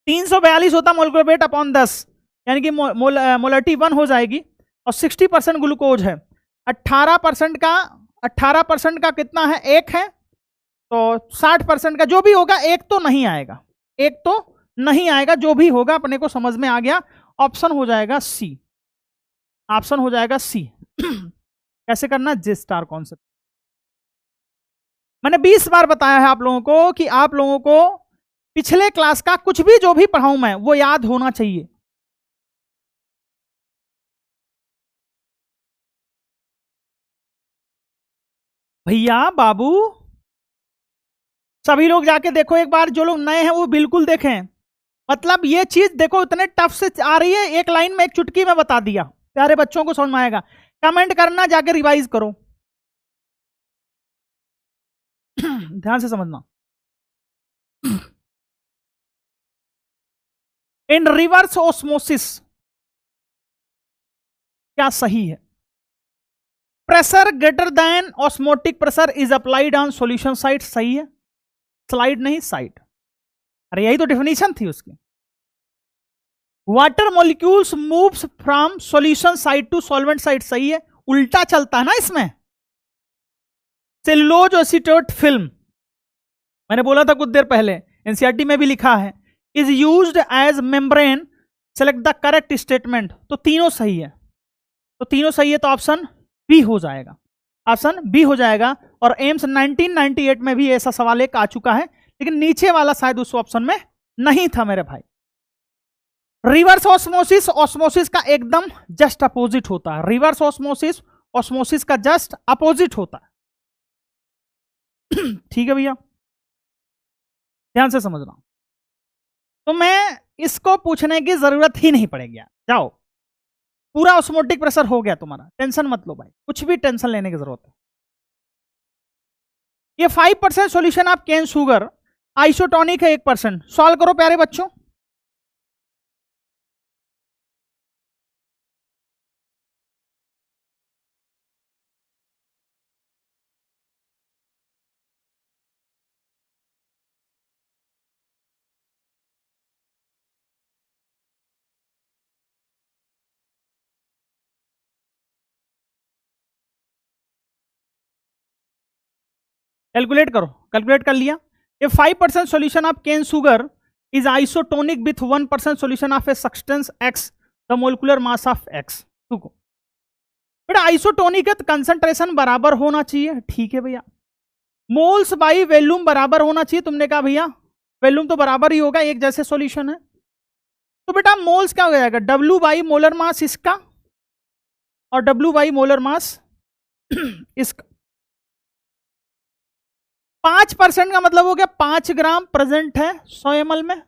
342 होता मोलिकुलर वेट अपॉन 10, यानी कि मोलरिटी 1 हो जाएगी। और 60% ग्लूकोज है, 18% का कितना है? 1 है, तो 60% का जो भी होगा 1 तो नहीं आएगा, 1 तो नहीं आएगा, जो भी होगा अपने को समझ में आ गया। ऑप्शन हो जाएगा सी, ऑप्शन हो जाएगा सी। कैसे करना? जे स्टार कॉन्सेप्ट मैंने 20 बार बताया है आप लोगों को कि आप लोगों को पिछले क्लास का कुछ भी जो भी पढ़ाऊं मैं वो याद होना चाहिए। भैया बाबू सभी लोग जाके देखो एक बार, जो लोग नए हैं वो बिल्कुल देखें। मतलब ये चीज देखो इतने टफ से आ रही है, एक लाइन में एक चुटकी में बता दिया, प्यारे बच्चों को समझ में आएगा। कमेंट करना, जाके रिवाइज करो। ध्यान से समझना। इन रिवर्स ऑस्मोसिस क्या सही है? Pressure greater than osmotic pressure is applied on solution side, सही है। स्लाइड नहीं, साइड। अरे यही तो डेफिनेशन थी उसकी। Water molecules moves from solution side to solvent side, सही है। उल्टा चलता है ना इसमें। सेलुलोज एसीटेट फिल्म, मैंने बोला था कुछ देर पहले, एनसीईआरटी में भी लिखा है, is used as membrane, select the correct statement. तो तीनों सही है, तो तीनों सही है, तो ऑप्शन बी हो जाएगा, ऑप्शन बी हो जाएगा। और एम्स 1998 में भी ऐसा सवाल एक आ चुका है, लेकिन नीचे वाला शायद उस ऑप्शन में नहीं था मेरे भाई। रिवर्स ऑस्मोसिस ऑस्मोसिस का एकदम जस्ट अपोजिट होता है। रिवर्स ऑस्मोसिस ऑस्मोसिस का जस्ट अपोजिट होता है। ठीक है भैया, ध्यान से समझना। तो मैं इसको पूछने की जरूरत ही नहीं पड़ेगी, जाओ पूरा ऑस्मोटिक प्रेशर हो गया तुम्हारा, टेंशन मत लो भाई, कुछ भी टेंशन लेने की जरूरत है। ये 5% solution of cane sugar isotonic है 1%, सॉल्व करो प्यारे बच्चों। कैलकुलेट करो, कैलकुलेट कर लिया। A 5% solution of cane sugar is isotonic with 1% solution of a substance X, the molecular mass of X. बेटा आइसोटोनिक है तो कंसंट्रेशन बराबर होना चाहिए, ठीक है भैया। मोल्स बाई वॉल्यूम बराबर होना चाहिए, तुमने कहा भैया वॉल्यूम तो बराबर ही होगा, एक जैसे सॉल्यूशन है। तो बेटा मोल्स क्या हो जाएगा, W बाई मोलर मास इसका और W बाई मोलर मास इसका। 5% का मतलब हो गया 5 ग्राम प्रेजेंट है 100 ml में।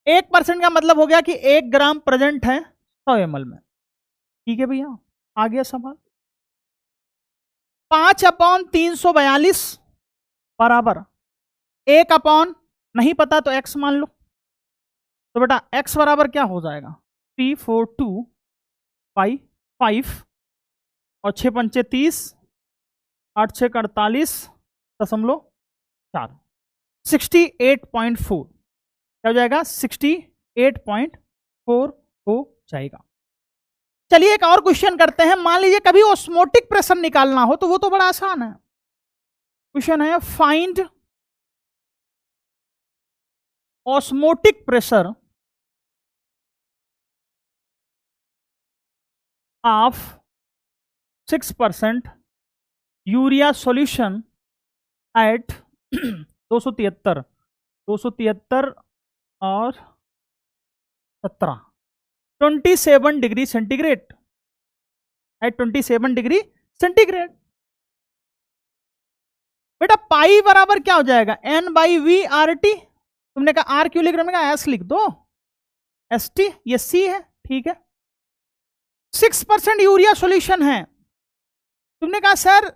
1% का मतलब हो गया कि 1 ग्राम प्रेजेंट है 100 ml में, ठीक है भैया। आ गया सवाल। 5/342 बराबर 1 नहीं पता तो x मान लो। तो बेटा x बराबर क्या हो जाएगा 342/5 और 6 पंचे 30, 8 6 48.4, 68.4 क्या हो जाएगा 68.4 हो जाएगा। चलिए एक और क्वेश्चन करते हैं। मान लीजिए कभी ऑस्मोटिक प्रेशर निकालना हो तो वो तो बड़ा आसान है। क्वेश्चन है find osmotic pressure of 6% urea solution at 273 और 17 27 degree centigrade, at 27 degree centigrade. बेटा पाई बराबर क्या हो जाएगा N/V/RT। तुमने कहा R क्यों लिख रहे हो, S लिख दो, ST, ये C है, ठीक है। 6% यूरिया सॉल्यूशन है। तुमने कहा सर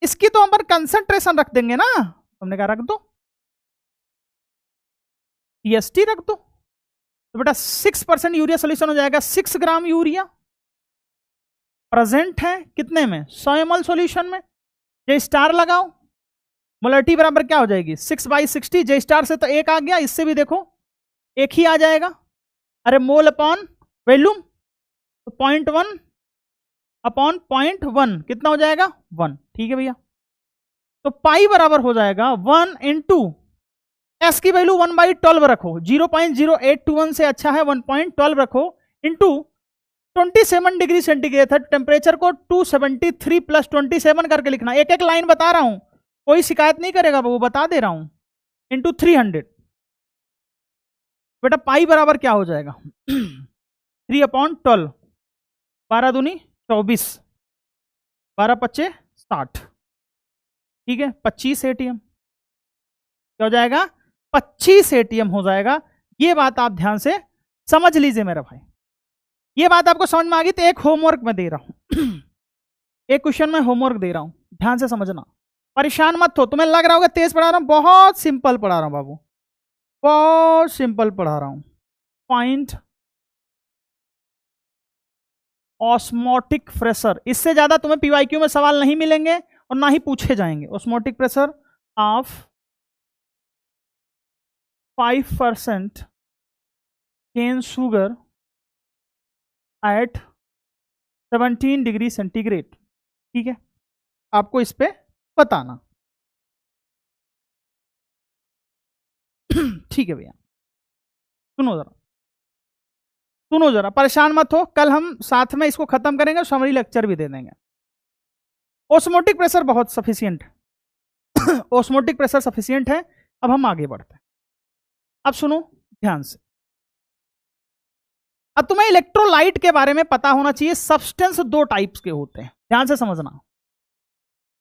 इसकी तो हम पर कंसंट्रेशन रख देंगे ना, तुमने कहा रख दो, TST रख दो। तो बेटा 6% यूरिया सॉल्यूशन हो जाएगा 6 ग्राम यूरिया प्रेजेंट है कितने में 100 ml सॉल्यूशन में। जे स्टार लगाओ, मोलरिटी बराबर क्या हो जाएगी 6/60। जे स्टार से तो 1 आ गया, इससे भी देखो 1 ही आ जाएगा। अरे मोल अपॉन वॉल्यूम तो 0.1/0.1 कितना हो जाएगा 1, ठीक है भैया। तो पाई बराबर हो जाएगा 1 इंटू एस की वैल्यू 1/12 रखो, 0.0821 से अच्छा है 1.12 रखो, इंटू 27 डिग्री सेंटीग्रेड है। टेम्परेचर को 273 + 27 करके लिखना, एक एक लाइन बता रहा हूं, कोई शिकायत नहीं करेगा, वो बता दे रहा हूं। इंटू 300 बेटा पाई बराबर क्या हो जाएगा 3/12, 12 दूनी 24, 12 पच्चे 60, ठीक है। 25 ATM क्या हो जाएगा 25 ATM हो जाएगा। ये बात आप ध्यान से समझ लीजिए मेरा भाई, ये बात आपको समझ में आ गई तो एक होमवर्क मैं दे रहा हूं एक क्वेश्चन में होमवर्क दे रहा हूं, ध्यान से समझना, परेशान मत हो। तुम्हें लग रहा होगा तेज पढ़ा रहा हूं, बहुत सिंपल पढ़ा रहा हूं बाबू, बहुत सिंपल पढ़ा रहा हूं। फाइंड ऑस्मोटिक प्रेशर, इससे ज्यादा तुम्हें PYQ में सवाल नहीं मिलेंगे और ना ही पूछे जाएंगे। Osmotic pressure of 5% cane sugar at 17 degree centigrade, ठीक है। आपको इस पे बताना ठीक है भैया। सुनो जरा, परेशान मत हो, कल हम साथ में इसको खत्म करेंगे और समरी लेक्चर भी दे देंगे। ऑस्मोटिक प्रेशर बहुत सफिशियंट है ऑस्मोटिक प्रेशर सफिशियंट है। अब हम आगे बढ़ते हैं। अब सुनो ध्यान से, अब तुम्हें इलेक्ट्रोलाइट के बारे में पता होना चाहिए। सब्सटेंस 2 टाइप्स के होते हैं, ध्यान से समझना।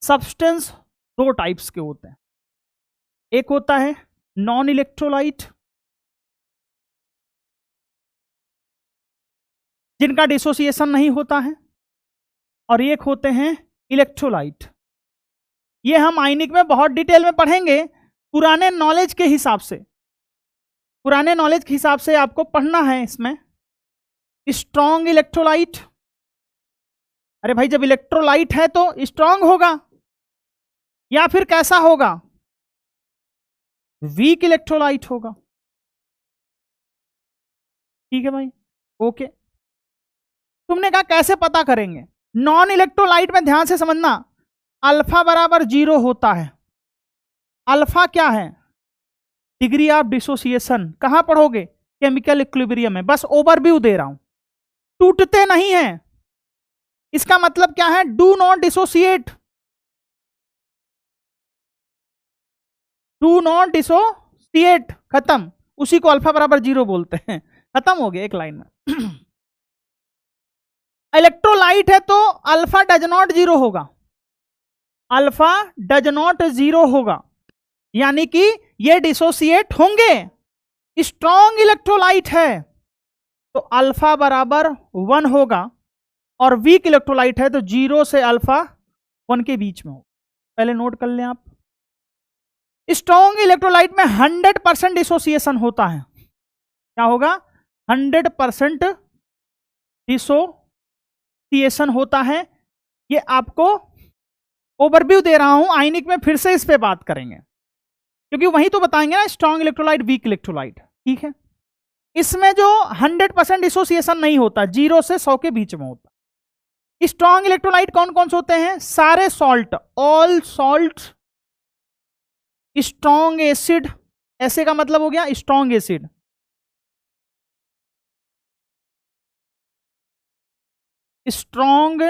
सब्सटेंस 2 टाइप्स के होते हैं, एक होता है नॉन इलेक्ट्रोलाइट जिनका डिसोसिएशन नहीं होता है, और एक होते हैं इलेक्ट्रोलाइट। ये हम आयनिक में बहुत डिटेल में पढ़ेंगे। पुराने नॉलेज के हिसाब से, पुराने नॉलेज के हिसाब से आपको पढ़ना है इसमें स्ट्रॉन्ग इलेक्ट्रोलाइट। अरे भाई जब इलेक्ट्रोलाइट है तो स्ट्रॉन्ग होगा, या फिर कैसा होगा वीक इलेक्ट्रोलाइट होगा, ठीक है भाई, ओके। तुमने कहा कैसे पता करेंगे नॉन इलेक्ट्रोलाइट में, ध्यान से समझना। अल्फा बराबर 0 होता है। अल्फा क्या है? Degree of dissociation. कहां पढ़ोगे? केमिकल इक्विलिब्रियम में। बस ओवरव्यू दे रहा हूं, टूटते नहीं हैं। इसका मतलब क्या है? Do not dissociate, do not dissociate, खत्म। उसी को अल्फा बराबर 0 बोलते हैं। खत्म हो गया एक लाइन में। इलेक्ट्रोलाइट है तो अल्फा डज नॉट 0 होगा, अल्फा डज नॉट 0 होगा, यानी कि ये डिसोसिएट होंगे। स्ट्रॉन्ग इलेक्ट्रोलाइट है तो अल्फा बराबर 1 होगा, और वीक इलेक्ट्रोलाइट है तो 0 से अल्फा 1 के बीच में हो। पहले नोट कर लें आप। स्ट्रॉन्ग इलेक्ट्रोलाइट में 100% डिसोसिएशन होता है। क्या होगा? 100% डिसोसिएशन होता है। ये आपको ओवरव्यू दे रहा हूं, आयनिक में फिर से इस पे बात करेंगे, क्योंकि वही तो बताएंगे ना, स्ट्रॉन्ग इलेक्ट्रोलाइट, वीक इलेक्ट्रोलाइट। ठीक है, इसमें जो 100% डिसोसिएशन नहीं होता, 0 से 100 के बीच में होता। स्ट्रॉन्ग इलेक्ट्रोलाइट कौन कौन से होते हैं? सारे salt, all salt. Strong acid, ऐसे का मतलब हो गया स्ट्रॉन्ग एसिड। स्ट्रॉन्ग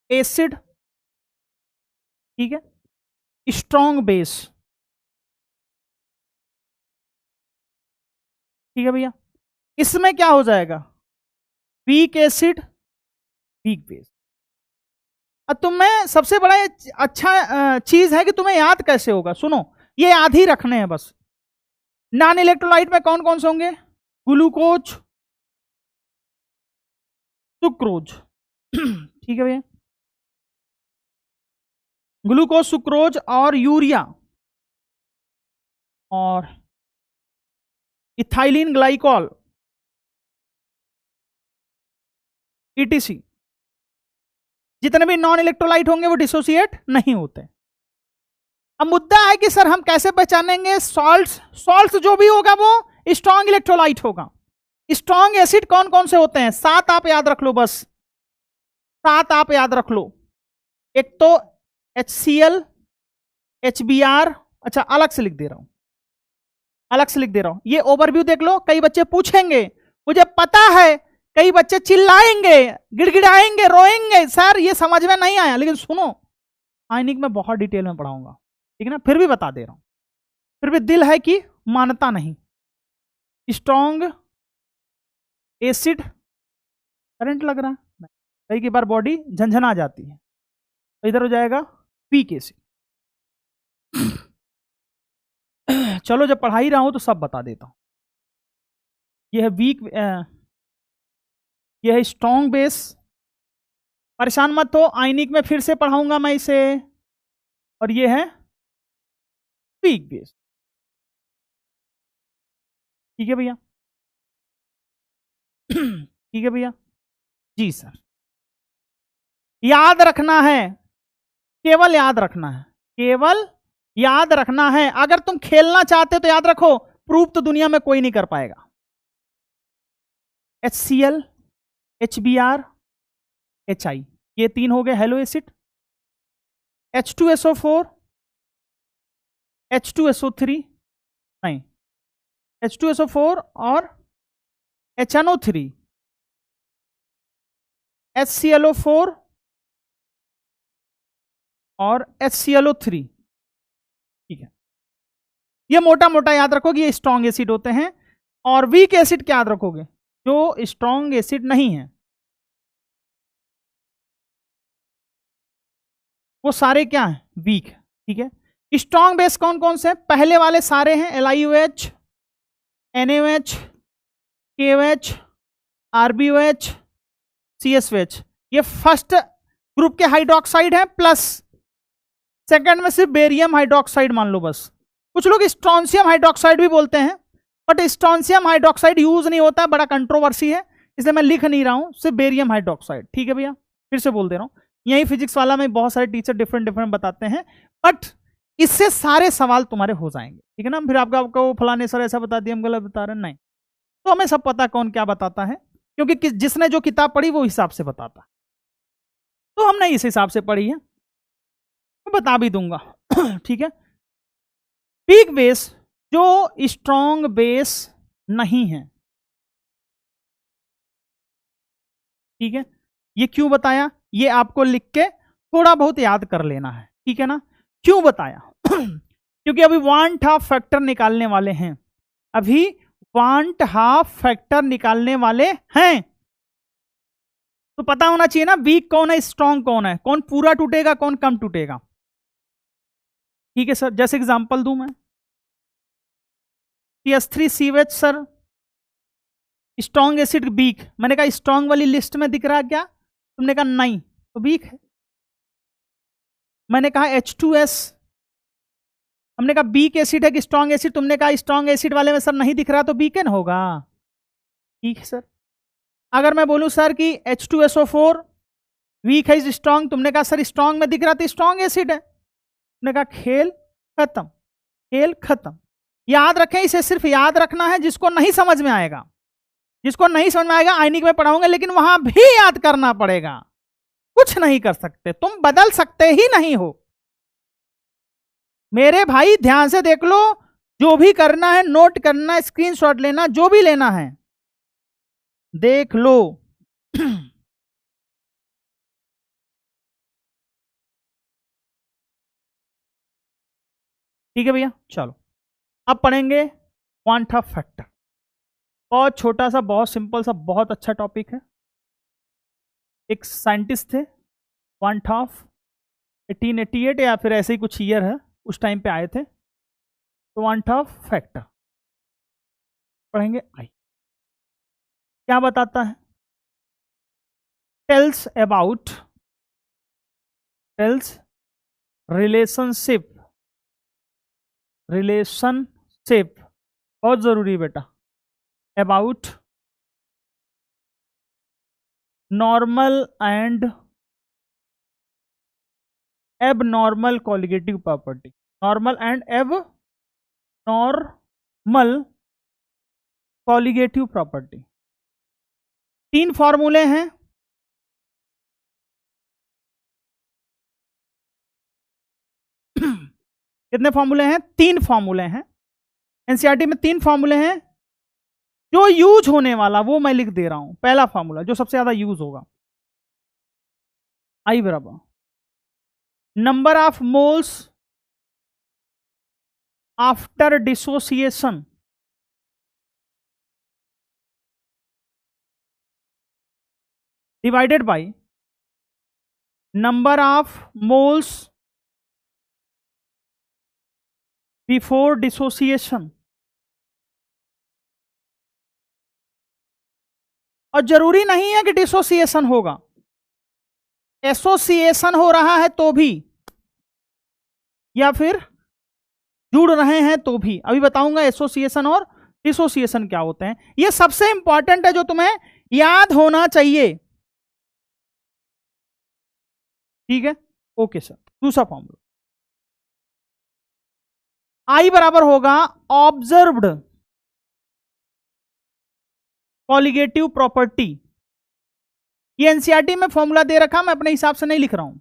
एसिड, ठीक है। स्ट्रॉन्ग बेस, ठीक है भैया। इसमें क्या हो जाएगा? Weak acid, weak base. अब तुम्हें सबसे बड़ा अच्छा चीज है कि तुम्हें याद कैसे होगा। सुनो, ये याद ही रखने हैं बस। नॉन इलेक्ट्रोलाइट में कौन कौन से होंगे? ग्लूकोज, सुक्रोज, ठीक है भैया। ग्लूकोज, सुक्रोज और यूरिया और इथाइलिन ग्लाइकॉल, ईटीसी। जितने भी नॉन इलेक्ट्रोलाइट होंगे वो डिसोसिएट नहीं होते। अब मुद्दा है कि सर हम कैसे पहचानेंगे? सॉल्ट्स, सॉल्ट्स जो भी होगा वो स्ट्रॉन्ग इलेक्ट्रोलाइट होगा। स्ट्रॉन्ग एसिड कौन कौन से होते हैं? 7 आप याद रख लो, बस 7 आप याद रख लो। एक तो HCl, HBr, अच्छा अलग से लिख दे रहा हूं, अलग से लिख दे रहा हूं, ये ओवरव्यू देख लो। कई बच्चे पूछेंगे, मुझे पता है, कई बच्चे चिल्लाएंगे, गिड़गिड़ाएंगे, रोएंगे, सर ये समझ में नहीं आया। लेकिन सुनो, आयनिक में बहुत डिटेल में पढ़ाऊंगा, ठीक है ना, फिर भी बता दे रहा हूं। फिर भी दिल है कि मानता नहीं। स्ट्रॉन्ग एसिड, करंट लग रहा है, कई बार बॉडी झंझना जाती है, तो इधर हो जाएगा वीक एसिड। चलो जब पढ़ा ही रहा हूं तो सब बता देता हूं। यह है वीक, यह है स्ट्रॉन्ग बेस। परेशान मत हो, आयनिक में फिर से पढ़ाऊंगा मैं इसे। और यह है वीक बेस, ठीक है भैया। ठीक है भैया, जी सर। याद रखना है, केवल याद रखना है, केवल याद रखना है। अगर तुम खेलना चाहते हो तो याद रखो, प्रूफ तो दुनिया में कोई नहीं कर पाएगा। HCl, HBr, HI, ये 3 हो गए हेलो एसिड। H2SO4, H2SO3, नहीं, H2SO4 और HNO3, HClO4 और HClO3, ठीक है। ये मोटा मोटा याद रखोगे, ये स्ट्रॉन्ग एसिड होते हैं। और वीक एसिड क्या याद रखोगे? जो स्ट्रॉन्ग एसिड नहीं है वो सारे क्या हैं? वीक, ठीक है। स्ट्रॉन्ग बेस कौन कौन से? पहले वाले सारे हैं, LiOH, NaOH, KOH, RbOH, CSOH। ये फर्स्ट ग्रुप के हाइड्रोक्साइड है, प्लस सेकंड में सिर्फ बेरियम हाइड्रोक्साइड मान लो बस। कुछ लोग स्ट्रोंशियम हाइड्रोक्साइड भी बोलते हैं, बट स्ट्रोंशियम हाइड्रोक्साइड यूज नहीं होता, बड़ा कंट्रोवर्सी है, इसलिए मैं लिख नहीं रहा हूं, सिर्फ बेरियम हाइड्रोक्साइड, ठीक है भैया। फिर से बोल दे रहा हूं, यही फिजिक्स वाला में बहुत सारे टीचर डिफरेंट डिफरेंट बताते हैं, बट इससे सारे सवाल तुम्हारे हो जाएंगे, ठीक है ना। फिर आपको फलाने सर ऐसा बता दिया, हम गलत बता रहे हैं, नहीं। तो हमें सब पता कौन क्या बताता है, क्योंकि जिसने जो किताब पढ़ी वो हिसाब से बताता, तो हमने इस हिसाब से पढ़ी है। बता भी दूंगा। ठीक है, वीक बेस जो स्ट्रॉन्ग बेस नहीं है, ठीक है, ये क्यों बताया, ये आपको लिख के थोड़ा बहुत याद कर लेना है, ठीक है ना। क्यों बताया? क्योंकि अभी वांट हाफ फैक्टर निकालने वाले हैं, अभी वांट हाफ फैक्टर निकालने वाले हैं, तो पता होना चाहिए ना वीक कौन है, स्ट्रॉन्ग कौन है, कौन पूरा टूटेगा, कौन कम टूटेगा। ठीक है सर, जैसे एग्जांपल दूं मैं, CH3CH sir strong acid weak, मैंने कहा स्ट्रॉन्ग वाली लिस्ट में दिख रहा क्या, तुमने कहा नहीं, तो वीक है। मैंने कहा H2S, हमने कहा वीक एसिड है कि स्ट्रॉन्ग एसिड, तुमने कहा स्ट्रॉन्ग एसिड वाले में सर नहीं दिख रहा, तो वीकन होगा। ठीक है सर, अगर मैं बोलूं सर कि H2SO4 वीक है स्ट्रॉन्ग, तुमने कहा सर स्ट्रॉन्ग में दिख रहा तो स्ट्रॉन्ग एसिड है, तुमने कहा खेल खत्म, खेल खत्म। याद रखें, इसे सिर्फ याद रखना है, जिसको नहीं समझ में आएगा, जिसको नहीं समझ में आएगा आइनिक में पढ़ाऊंगा, लेकिन वहां भी याद करना पड़ेगा, कुछ नहीं कर सकते, तुम बदल सकते ही नहीं हो। मेरे भाई ध्यान से देख लो, जो भी करना है नोट करना है, स्क्रीनशॉट लेना, जो भी लेना है देख लो। ठीक है भैया, चलो अब पढ़ेंगे क्वांट ऑफ फैक्टर। बहुत छोटा सा, बहुत सिंपल सा, बहुत अच्छा टॉपिक है। एक साइंटिस्ट थे क्वांट ऑफ 1888 या फिर ऐसे ही कुछ ईयर है, उस टाइम पे आए थे। क्वांट ऑफ फैक्टर पढ़ेंगे। आई क्या बताता है, टेल्स रिलेशनशिप बहुत जरूरी है बेटा, about normal and abnormal colligative property, normal and abnormal colligative property. 3 फॉर्मूले हैं, कितने फॉर्मूले हैं, 3 फॉर्मूले हैं। एनसीईआरटी में 3 फॉर्मूले हैं, जो यूज होने वाला वो मैं लिख दे रहा हूं। पहला फॉर्मूला जो सबसे ज्यादा यूज होगा, आई बराबर number of moles after dissociation divided by number of moles before dissociation. और जरूरी नहीं है कि डिसोसिएशन होगा, एसोसिएशन हो रहा है तो भी, या फिर जुड़ रहे हैं तो भी। अभी बताऊंगा एसोसिएशन और डिसोसिएशन क्या होते हैं। यह सबसे इंपॉर्टेंट है, जो तुम्हें याद होना चाहिए। ठीक है, ओके सर। दूसरा फॉर्मूला आई बराबर होगा ऑब्जर्व्ड कॉलिगेटिव प्रॉपर्टी। ये एनसीईआरटी में फॉर्मूला दे रखा, मैं अपने हिसाब से नहीं लिख रहा हूं,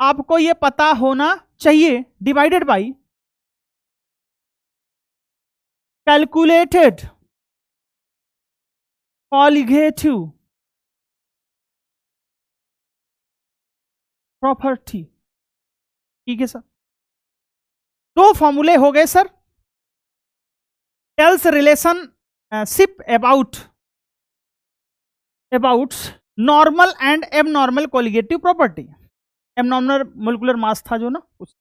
आपको ये पता होना चाहिए। Divided by calculated colligative property. ठीक है सर, 2 फॉर्मूले हो गए sir. Tells relationship about normal and abnormal colligative property. Abnormal molecular mass था जो ना, उस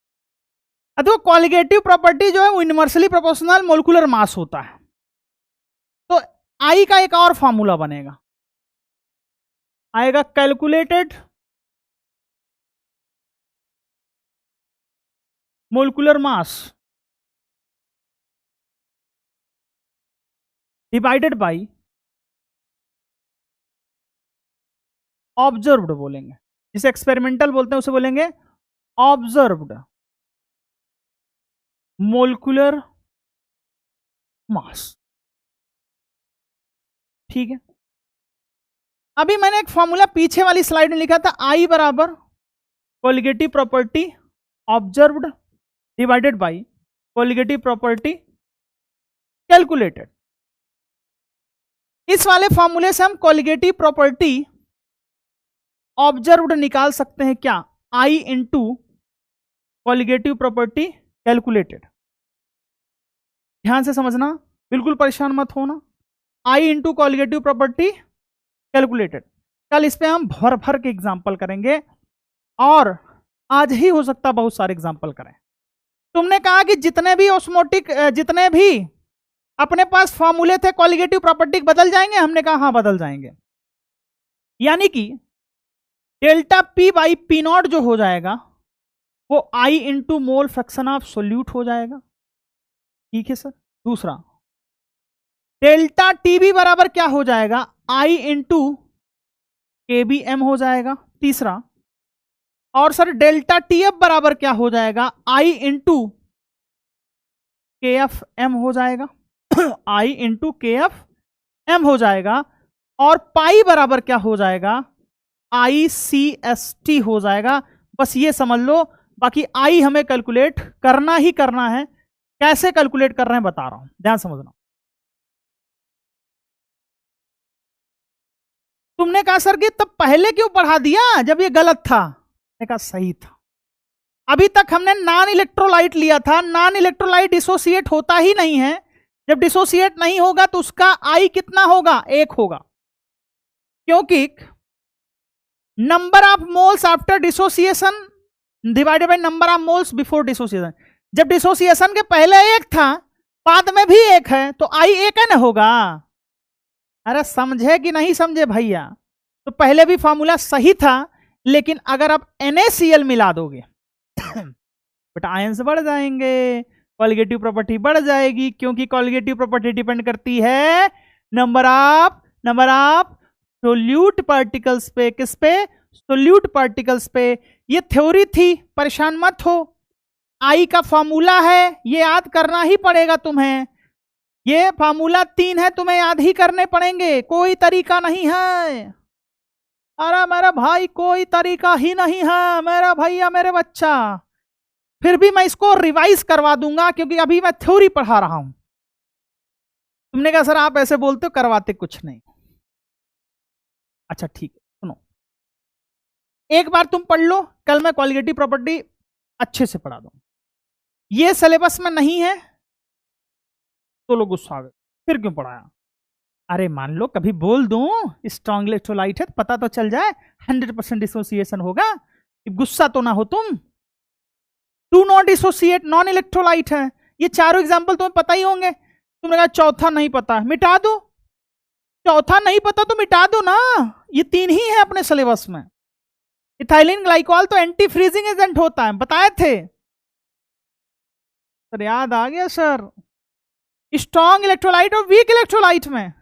तो कॉलिगेटिव प्रॉपर्टी जो है वो यूनिवर्सली प्रोपोर्शनल मोलिकुलर मास होता है। तो आई का एक और फॉर्मूला बनेगा, आएगा calculated molecular mass divided by observed बोलेंगे, जिसे एक्सपेरिमेंटल बोलते हैं उसे बोलेंगे ऑब्जर्व्ड मोलिकुलर मास। ठीक है, अभी मैंने एक फॉर्मूला पीछे वाली स्लाइड में लिखा था, आई बराबर colligative property observed divided by colligative property calculated. इस वाले फॉर्मूले से हम कोलिगेटिव प्रॉपर्टी ऑब्जर्व्ड निकाल सकते हैं क्या, आई इंटू कोलिगेटिव प्रॉपर्टी कैलकुलेटेड। ध्यान से समझना, बिल्कुल परेशान मत होना। आई इंटू कोलिगेटिव प्रॉपर्टी कैलकुलेटेड। कल इस पे हम भर भर के एग्जाम्पल करेंगे और आज ही हो सकता बहुत सारे एग्जाम्पल करें। तुमने कहा कि जितने भी ऑस्मोटिक, जितने भी अपने पास फॉर्मूले थे कोलिगेटिव प्रॉपर्टी बदल जाएंगे। हमने कहा हाँ बदल जाएंगे, यानी कि delta P by P nought जो हो जाएगा वो I into mole fraction of solute हो जाएगा। ठीक है सर। दूसरा, डेल्टा टी बी बराबर क्या हो जाएगा, आई इंटू के बी एम हो जाएगा। तीसरा, और सर डेल्टा टी एफ बराबर क्या हो जाएगा, आई इंटू के एफ एम हो जाएगा। आई इंटू के एफ एम हो जाएगा। और पाई बराबर क्या हो जाएगा, आई सी एस टी हो जाएगा। बस ये समझ लो, बाकी आई हमें कैलकुलेट करना ही करना है। कैसे कैलकुलेट कर रहे हैं बता रहा हूं, ध्यान समझना। तुमने कहा सर कि तब पहले क्यों पढ़ा दिया जब ये गलत था। मैंने कहा सही था। अभी तक हमने नॉन इलेक्ट्रोलाइट लिया था। नॉन इलेक्ट्रोलाइट डिसोसिएट होता ही नहीं है। जब डिसोसिएट नहीं होगा तो उसका आई कितना होगा, 1 होगा, क्योंकि number of moles after dissociation divided by number of moles before dissociation. जब डिसोसिएशन के पहले 1 था, बाद में भी 1 है, तो आई 1 है ना होगा। अरे समझे कि नहीं समझे भैया। तो पहले भी फॉर्मूला सही था, लेकिन अगर आप NaCl मिला दोगे बट आयंस बढ़ जाएंगे, कोलिगेटिव प्रॉपर्टी बढ़ जाएगी, क्योंकि कोलिगेटिव प्रॉपर्टी डिपेंड करती है नंबर ऑफ सोल्यूट पार्टिकल्स पे। किस पे, सोल्यूट पार्टिकल्स पे। ये थ्योरी थी, परेशान मत हो। आई का फॉर्मूला है, ये याद करना ही पड़ेगा तुम्हें। ये फॉर्मूला 3 है, तुम्हें याद ही करने पड़ेंगे, कोई तरीका नहीं है। अरे मेरा भाई कोई तरीका ही नहीं है मेरा भैया, मेरे बच्चा। फिर भी मैं इसको रिवाइज करवा दूंगा, क्योंकि अभी मैं थ्योरी पढ़ा रहा हूं। तुमने कहा सर आप ऐसे बोलते हो, करवाते कुछ नहीं। अच्छा ठीक है, सुनो, एक बार तुम पढ़ लो, कल मैं कोलिगेटिव प्रॉपर्टी अच्छे से पढ़ा दूंगा। ये सिलेबस में नहीं है तो लोग गुस्सा आ गए, फिर क्यों पढ़ाया। अरे मान लो कभी बोल दूं स्ट्रॉन्ग इलेक्ट्रोलाइट है, पता तो चल जाए 100% डिसोसिएशन होगा, गुस्सा तो ना हो तुम। Do not dissociate non electrolyte है। ये चारों एग्जांपल तुम्हें पता ही होंगे। तुमने कहा चौथा नहीं पता, मिटा दो। चौथा नहीं पता तो मिटा दो ना, ये 3 ही है अपने सिलेबस में। इथाइलिन ग्लाइकॉल तो एंटी फ्रीजिंग एजेंट होता है, बताए थे सर, याद आ गया सर। स्ट्रॉन्ग इलेक्ट्रोलाइट और वीक इलेक्ट्रोलाइट में,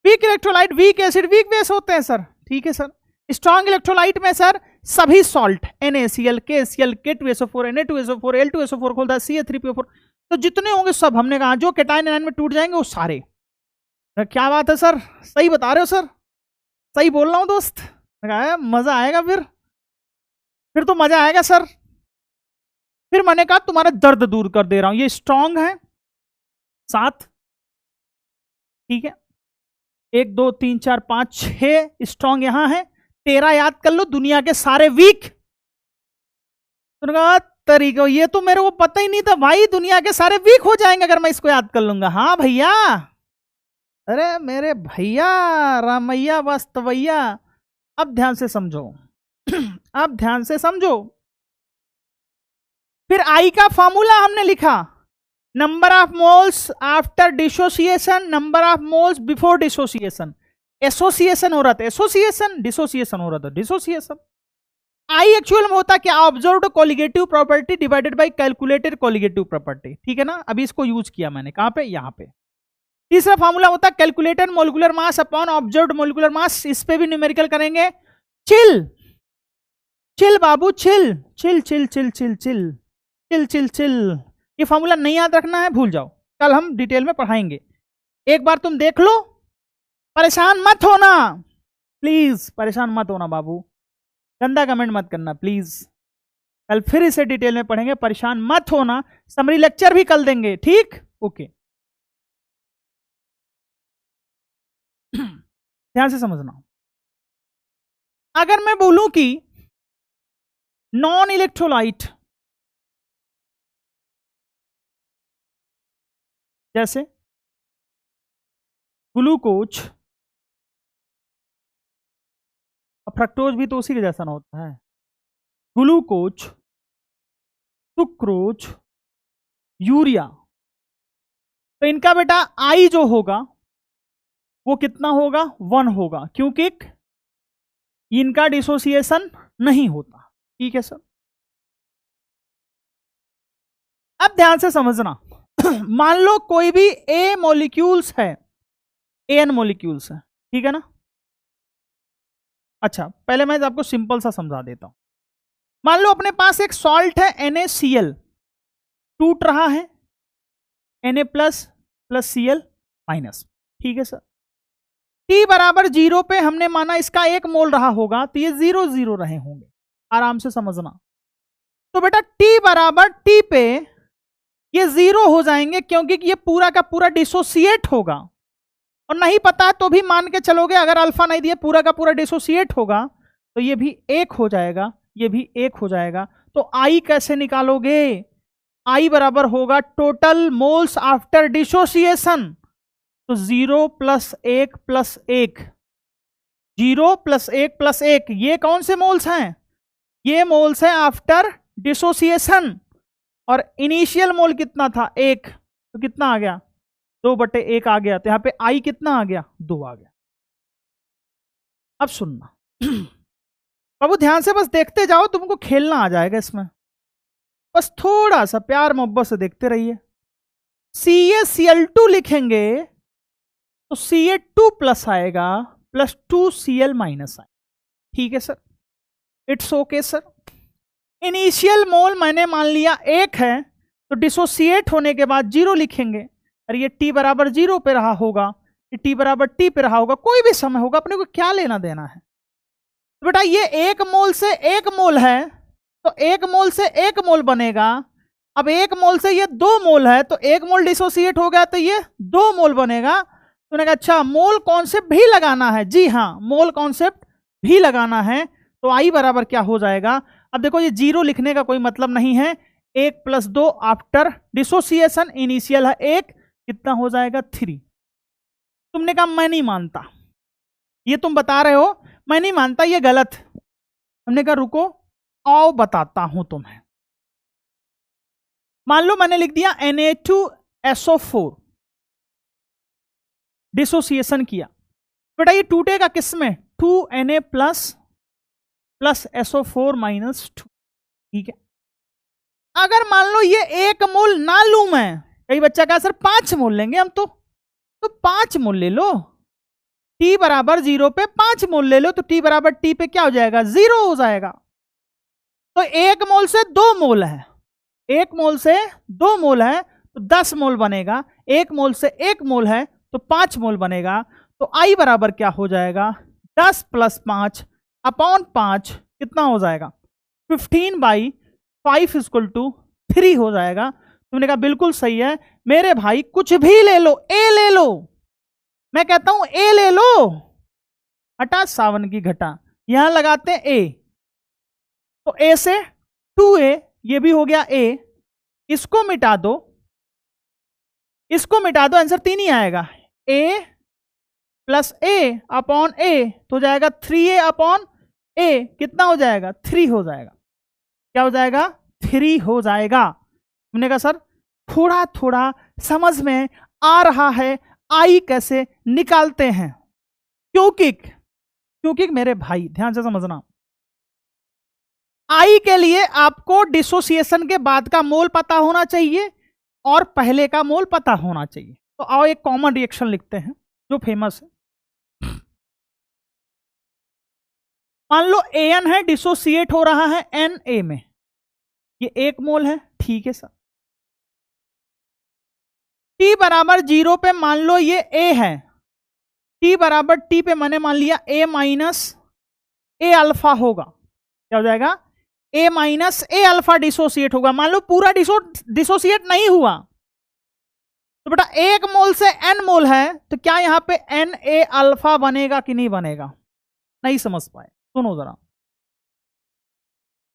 weak electrolyte weak acid weak base होते हैं सर। ठीक है सर। स्ट्रॉन्ग इलेक्ट्रोलाइट में सर सभी salt NaCl, KCl, K2SO4, Na2SO4, L2SO4 खोलता है, Ca3PO4, तो जितने होंगे सब। हमने कहा जो कैटायन आयन में टूट जाएंगे वो सारे। क्या बात है सर, सही बता रहे हो सर, सही बोल रहा हूं दोस्त। मजा आएगा, फिर तो मजा आएगा सर। फिर मैंने कहा तुम्हारा दर्द दूर कर दे रहा हूं। ये स्ट्रॉन्ग है 7, ठीक है, 1 2 3 4 5 6 स्ट्रॉन्ग यहां है। 13 याद कर लो, दुनिया के सारे वीक। तरीका ये तो मेरे को पता ही नहीं था भाई, दुनिया के सारे वीक हो जाएंगे अगर मैं इसको याद कर लूंगा। हाँ भैया, अरे मेरे भैया रामैया वास्तवैया, अब ध्यान से समझो अब ध्यान से समझो। फिर आई का फॉर्मूला हमने लिखा, number of moles after dissociation, number of moles before dissociation. Association हो रहा था एसोसिएशन, डिसोसिएशन हो रहा था डिसोसिएशन। आई एक्चुअल में होता क्या, observed colligative property divided by calculated colligative property. ठीक है ना, अभी इसको यूज किया मैंने, कहां पे, यहां पे। तीसरा फॉर्मूला होता है calculated molecular mass upon observed molecular mass. इस पे भी न्यूमेरिकल करेंगे। चिल चिल बाबू, chill chill chill chill chill chill chill chill chill. ये फॉर्मूला नहीं याद रखना है, भूल जाओ, कल हम डिटेल में पढ़ाएंगे। एक बार तुम देख लो, परेशान मत होना प्लीज, परेशान मत होना बाबू, गंदा कमेंट मत करना प्लीज। कल फिर इसे डिटेल में पढ़ेंगे, परेशान मत होना, समरी लेक्चर भी कल देंगे, ठीक? ओके, ध्यान से समझना। अगर मैं बोलूं कि नॉन इलेक्ट्रोलाइट जैसे ग्लूकोज, फ्रक्टोज भी तो उसी के जैसा ना होता है, ग्लूकोज, सुक्रोज, यूरिया, तो इनका बेटा आई जो होगा वो कितना होगा? 1 होगा, क्योंकि इनका डिसोसिएशन नहीं होता, ठीक है सर? अब ध्यान से समझना मान लो कोई भी ए मॉलिक्यूल्स है, एन मॉलिक्यूल्स है, ठीक है ना? अच्छा, पहले मैं आपको सिंपल सा समझा देता हूं। मान लो अपने पास एक सॉल्ट है NaCl, टूट रहा है Na plus plus Cl minus, ठीक है सर? T बराबर 0 पे हमने माना इसका 1 मोल रहा होगा, तो ये 0 0 रहे होंगे, आराम से समझना। तो बेटा T बराबर T पे ये 0 हो जाएंगे, क्योंकि ये पूरा का पूरा डिसोसिएट होगा, और नहीं पता है तो भी मान के चलोगे, अगर अल्फा नहीं दिए पूरा का पूरा डिसोसिएट होगा, तो ये भी 1 हो जाएगा, ये भी 1 हो जाएगा। तो आई कैसे निकालोगे? आई बराबर होगा टोटल मोल्स आफ्टर डिसोसिएशन, तो 0 प्लस 1 प्लस 1, 0 प्लस 1 प्लस 1, ये कौन से मोल्स हैं? ये मोल्स हैं आफ्टर डिसोसिएशन, और इनिशियल मोल कितना था? 1, तो कितना आ गया? 2/1 आ गया, तो यहां पे आई कितना आ गया? 2 आ गया। अब सुनना बाबू, ध्यान से बस देखते जाओ, तुमको खेलना आ जाएगा इसमें, बस थोड़ा सा प्यार मोहब्बत से देखते रहिए। CaCl2 लिखेंगे तो Ca2 प्लस आएगा, प्लस 2Cl माइनस आएगा, ठीक है sir? It's okay sir. Initial मोल मैंने मान लिया 1 है, तो डिसोसिएट होने के बाद 0 लिखेंगे, और ये T बराबर 0 पे रहा होगा, ये T बराबर T पे रहा होगा, कोई भी समय होगा, अपने को क्या लेना देना है? तो बेटा ये 1 मोल से 1 मोल है, तो 1 मोल से 1 मोल बनेगा। अब 1 मोल से ये 2 मोल है, तो 1 मोल डिसोसिएट हो गया, तो ये 2 मोल बनेगा। तो मैंने कहा अच्छा, मोल कॉन्सेप्ट भी लगाना है। जी हाँ, मोल कॉन्सेप्ट भी लगाना है। तो आई बराबर क्या हो जाएगा? अब देखो, ये 0 लिखने का कोई मतलब नहीं है, 1 प्लस 2 आफ्टर डिसोसिएशन, इनिशियल है 1, कितना हो जाएगा? 3। तुमने कहा मैं नहीं मानता, ये तुम बता रहे हो, मैं नहीं मानता, ये गलत। हमने कहा रुको, आओ बताता हूं तुम्हें। मान लो मैंने लिख दिया Na2SO4, डिसोसिएशन किया, बेटा ये टूटेगा किसमें? 2Na plus plus SO4 minus 2, ठीक है? अगर मान लो ये 1 मोल ना लू मैं, कई बच्चा कहा सर 5 मोल लेंगे हम, तो 5 मोल ले लो। T बराबर 0 पे 5 मोल ले लो, तो T बराबर T पे क्या हो जाएगा? 0 हो जाएगा। तो 1 मोल से 2 मोल है, 1 मोल से 2 मोल है, तो 10 मोल बनेगा। 1 मोल से 1 मोल है, तो 5 मोल बनेगा। तो I बराबर क्या हो जाएगा? 10 प्लस 5 अपॉन 5, कितना हो जाएगा? 15/5 = 3 हो जाएगा। तुमने कहा बिल्कुल सही है मेरे भाई, कुछ भी ले लो, ए ले लो, मैं कहता हूं ए ले लो, हटा सावन की घटा, यहां लगाते हैं ए, तो ए से 2a, ये भी हो गया a, इसको मिटा दो, इसको मिटा दो, आंसर 3 ही आएगा। a plus a upon a तो हो जाएगा 3a अपॉन a, कितना हो जाएगा? 3 हो जाएगा। क्या हो जाएगा? 3 हो जाएगा। हमने कहा सर थोड़ा थोड़ा समझ में आ रहा है, आई कैसे निकालते हैं, क्योंकि मेरे भाई ध्यान से समझना, आई के लिए आपको डिसोसिएशन के बाद का मोल पता होना चाहिए और पहले का मोल पता होना चाहिए। तो आओ एक कॉमन रिएक्शन लिखते हैं जो फेमस है। मान लो An है, डिसोसिएट हो रहा है Na में, ये 1 मोल है, ठीक है सर। T बराबर 0 पे मान लो ये A है, T बराबर T पे मैंने मान लिया A माइनस A अल्फा होगा, क्या हो जाएगा? ए माइनस ए अल्फा डिसोसिएट होगा। मान लो पूरा डिसोसिएट नहीं हुआ तो बेटा 1 मोल से n मोल है तो क्या यहां पे Na अल्फा बनेगा कि नहीं बनेगा? नहीं समझ पाए, सुनो जरा।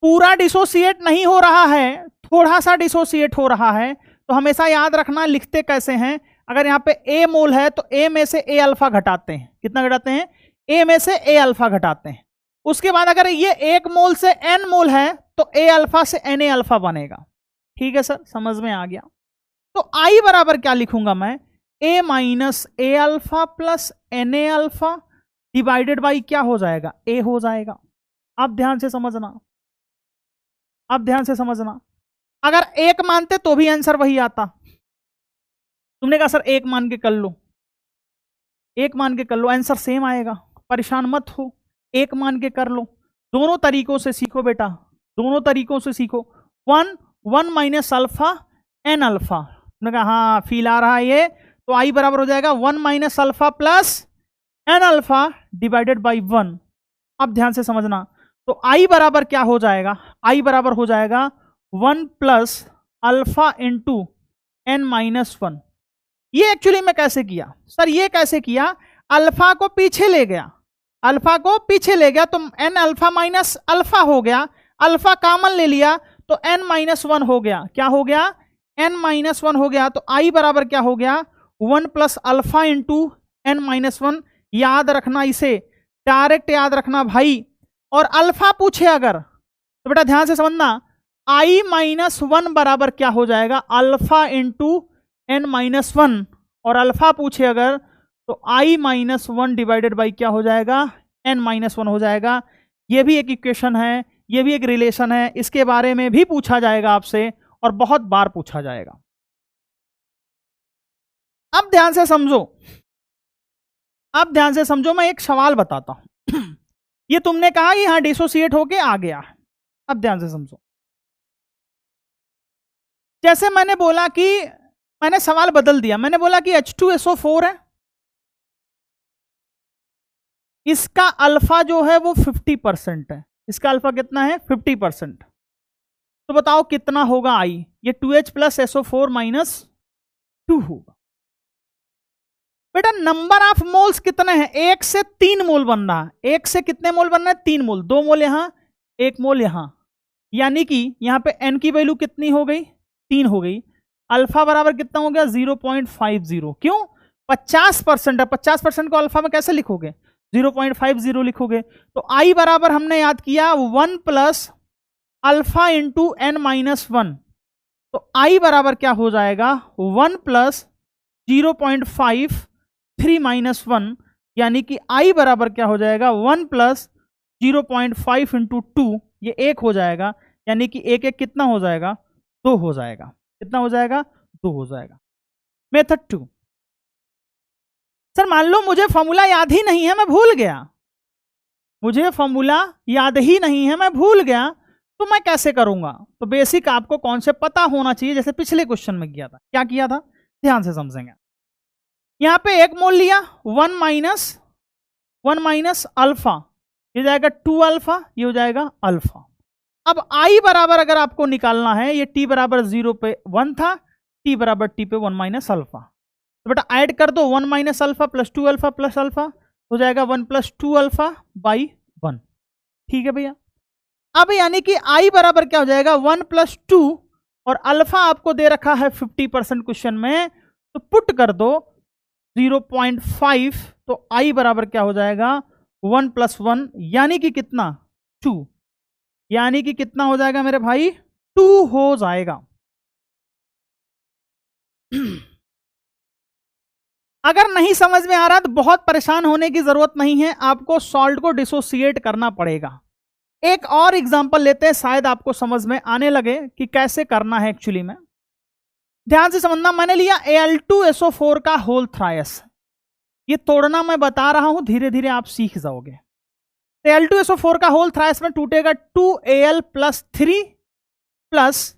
पूरा डिसोसिएट नहीं हो रहा है, थोड़ा सा डिसोसिएट हो रहा है, तो हमेशा याद रखना लिखते कैसे हैं। अगर यहाँ पे a मोल है तो a में से a अल्फा घटाते हैं। कितना घटाते हैं? a में से a अल्फा घटाते हैं। उसके बाद अगर ये 1 मोल से n मोल है तो a अल्फा से Na अल्फा बनेगा। ठीक है सर, समझ में आ गया। तो I बराबर क्या लिखूंगा मैं? a minus a alpha plus Na alpha divided by क्या हो जाएगा? a हो जाएगा। अब ध्यान से समझना, अब ध्यान से समझना। अगर 1 मानते तो भी आंसर वही आता। तुमने कहा सर 1 मान के कर लो, 1 मान के कर लो, आंसर सेम आएगा, परेशान मत हो, 1 मान के कर लो। दोनों तरीकों से सीखो बेटा, दोनों तरीकों से सीखो। 1 माइनस अल्फा एन अल्फा, तुमने कहा हाँ फील आ रहा है ये, तो आई बराबर हो जाएगा 1 minus alpha plus N alpha divided by 1। अब ध्यान से समझना, तो आई बराबर क्या हो जाएगा? आई बराबर हो जाएगा 1 plus alpha into N minus 1। ये एक्चुअली मैं कैसे किया सर? ये कैसे किया? अल्फा को पीछे ले गया, अल्फा को पीछे ले गया तो एन अल्फा माइनस अल्फा हो गया, अल्फा कॉमन ले लिया तो एन माइनस 1 हो गया। क्या हो गया? एन माइनस 1 हो गया। तो आई बराबर क्या हो गया? 1 plus alpha into N minus 1। याद रखना, इसे डायरेक्ट याद रखना भाई। और अल्फा पूछे अगर तो बेटा ध्यान से समझना, आई माइनस 1 बराबर क्या हो जाएगा? Alpha into N minus 1। और अल्फा पूछे अगर तो आई माइनस 1 डिवाइडेड बाई क्या हो जाएगा? एन माइनस 1 हो जाएगा। ये भी एक इक्वेशन है, ये भी एक रिलेशन है, इसके बारे में भी पूछा जाएगा आपसे और बहुत बार पूछा जाएगा। अब ध्यान से समझो, अब ध्यान से समझो, मैं एक सवाल बताता हूं। ये तुमने कहा कि यहां डिसोसिएट होके आ गया। अब ध्यान से समझो, जैसे मैंने बोला कि मैंने सवाल बदल दिया, मैंने बोला कि H2SO4 है, इसका अल्फा जो है वो 50% है। इसका अल्फा कितना है? 50%। तो बताओ कितना होगा आई? ये 2H प्लस SO4 माइनस 2 होगा। बेटा नंबर ऑफ मोल्स कितने हैं? 1 से 3 मोल बन रहा है। 1 से कितने मोल बन रहे हैं? 3 मोल। 2 मोल यहां, 1 मोल यहां, यानी कि यहां पे n की वैल्यू कितनी हो गई? 3 हो गई। अल्फा बराबर कितना हो गया? 0.50। क्यों? 50% है। 50% को अल्फा में कैसे लिखोगे? 0.50 लिखोगे। तो आई बराबर हमने याद किया 1 plus alpha into N minus 1। तो आई बराबर क्या हो जाएगा? 1 प्लस 0.53 माइनस 1, यानी कि आई बराबर क्या हो जाएगा? 1 प्लस 0.5 इंटू 2, ये 1 हो जाएगा, यानी कि 1 1 कितना हो जाएगा? 2 हो जाएगा। कितना हो जाएगा? 2 हो जाएगा। मेथड 2, सर मान लो मुझे फॉर्मूला याद ही नहीं है, मैं भूल गया, मुझे फॉर्मूला याद ही नहीं है, मैं भूल गया, तो मैं कैसे करूंगा? तो बेसिक आपको कॉन्सेप्ट पता होना चाहिए, जैसे पिछले क्वेश्चन में किया था। क्या किया था? ध्यान से समझेंगे। यहां पे 1 मोल लिया, 1 माइनस अल्फा, ये जाएगा 2 अल्फा, ये हो जाएगा अल्फा। अब आई बराबर अगर आपको निकालना है, ये टी बराबर 0 पे 1 था, टी बराबर टी पे 1 माइनस अल्फा, तो बेटा ऐड कर दो 1 minus alpha plus 2 alpha plus alpha, हो जाएगा 1 प्लस 2 अल्फा बाई 1। ठीक है भैया। अब यानी कि आई बराबर क्या हो जाएगा? 1 प्लस 2, और अल्फा आपको दे रखा है 50% क्वेश्चन में, तो पुट कर दो 0.5, तो आई बराबर क्या हो जाएगा? 1 प्लस 1, यानी कि कितना? 2, यानी कि कितना हो जाएगा मेरे भाई? 2 हो जाएगा। अगर नहीं समझ में आ रहा तो बहुत परेशान होने की जरूरत नहीं है, आपको सॉल्ट को डिसोसिएट करना पड़ेगा। एक और एग्जांपल लेते हैं, शायद आपको समझ में आने लगे कि कैसे करना है एक्चुअली में। ध्यान से समझना, मैंने लिया Al2SO4 का होल थ्रायस, ये तोड़ना मैं बता रहा हूं, धीरे धीरे आप सीख जाओगे। Al2SO4 का होल थ्रायस में टूटेगा 2Al plus 3 plus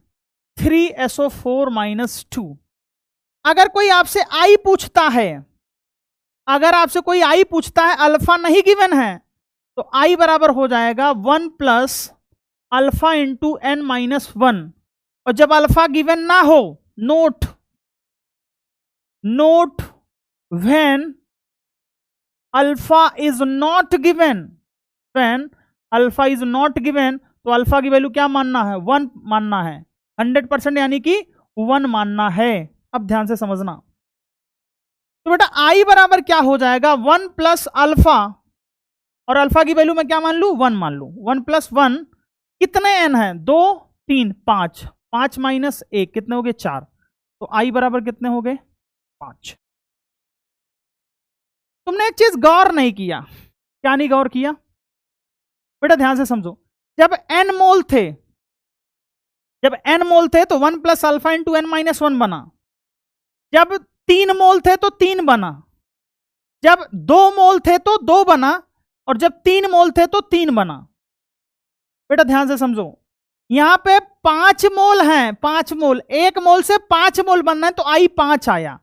3SO4 minus 2। अगर कोई आपसे आई पूछता है, अगर आपसे कोई आई पूछता है, अल्फा नहीं गिवन है, तो आई बराबर हो जाएगा 1 plus alpha into n minus 1, और जब अल्फा गिवन ना हो, note when alpha is not given, when alpha is not given, तो अल्फा की वैल्यू क्या मानना है, 1 मानना है, 100% यानी कि 1 मानना है। अब ध्यान से समझना, तो बेटा आई बराबर क्या हो जाएगा, 1 प्लस अल्फा, और अल्फा की वैल्यू मैं क्या मान लू, 1 मान लू, 1 प्लस 1, कितने एन है, 2 3 5, 5 माइनस 1 कितने हो गए, 4, तो आई बराबर कितने हो गए, 5। तुमने एक चीज गौर नहीं किया, क्या नहीं गौर किया बेटा, ध्यान से समझो, जब n मोल थे, तो 1 plus alpha into n minus 1 बना, जब 3 मोल थे तो 3 बना, जब 2 मोल थे तो 2 बना, और जब 3 मोल थे तो 3 बना। बेटा ध्यान से समझो, यहां पे 5 मोल हैं, 5 मोल, 1 मोल से 5 मोल बनना है, तो आई 5 आया।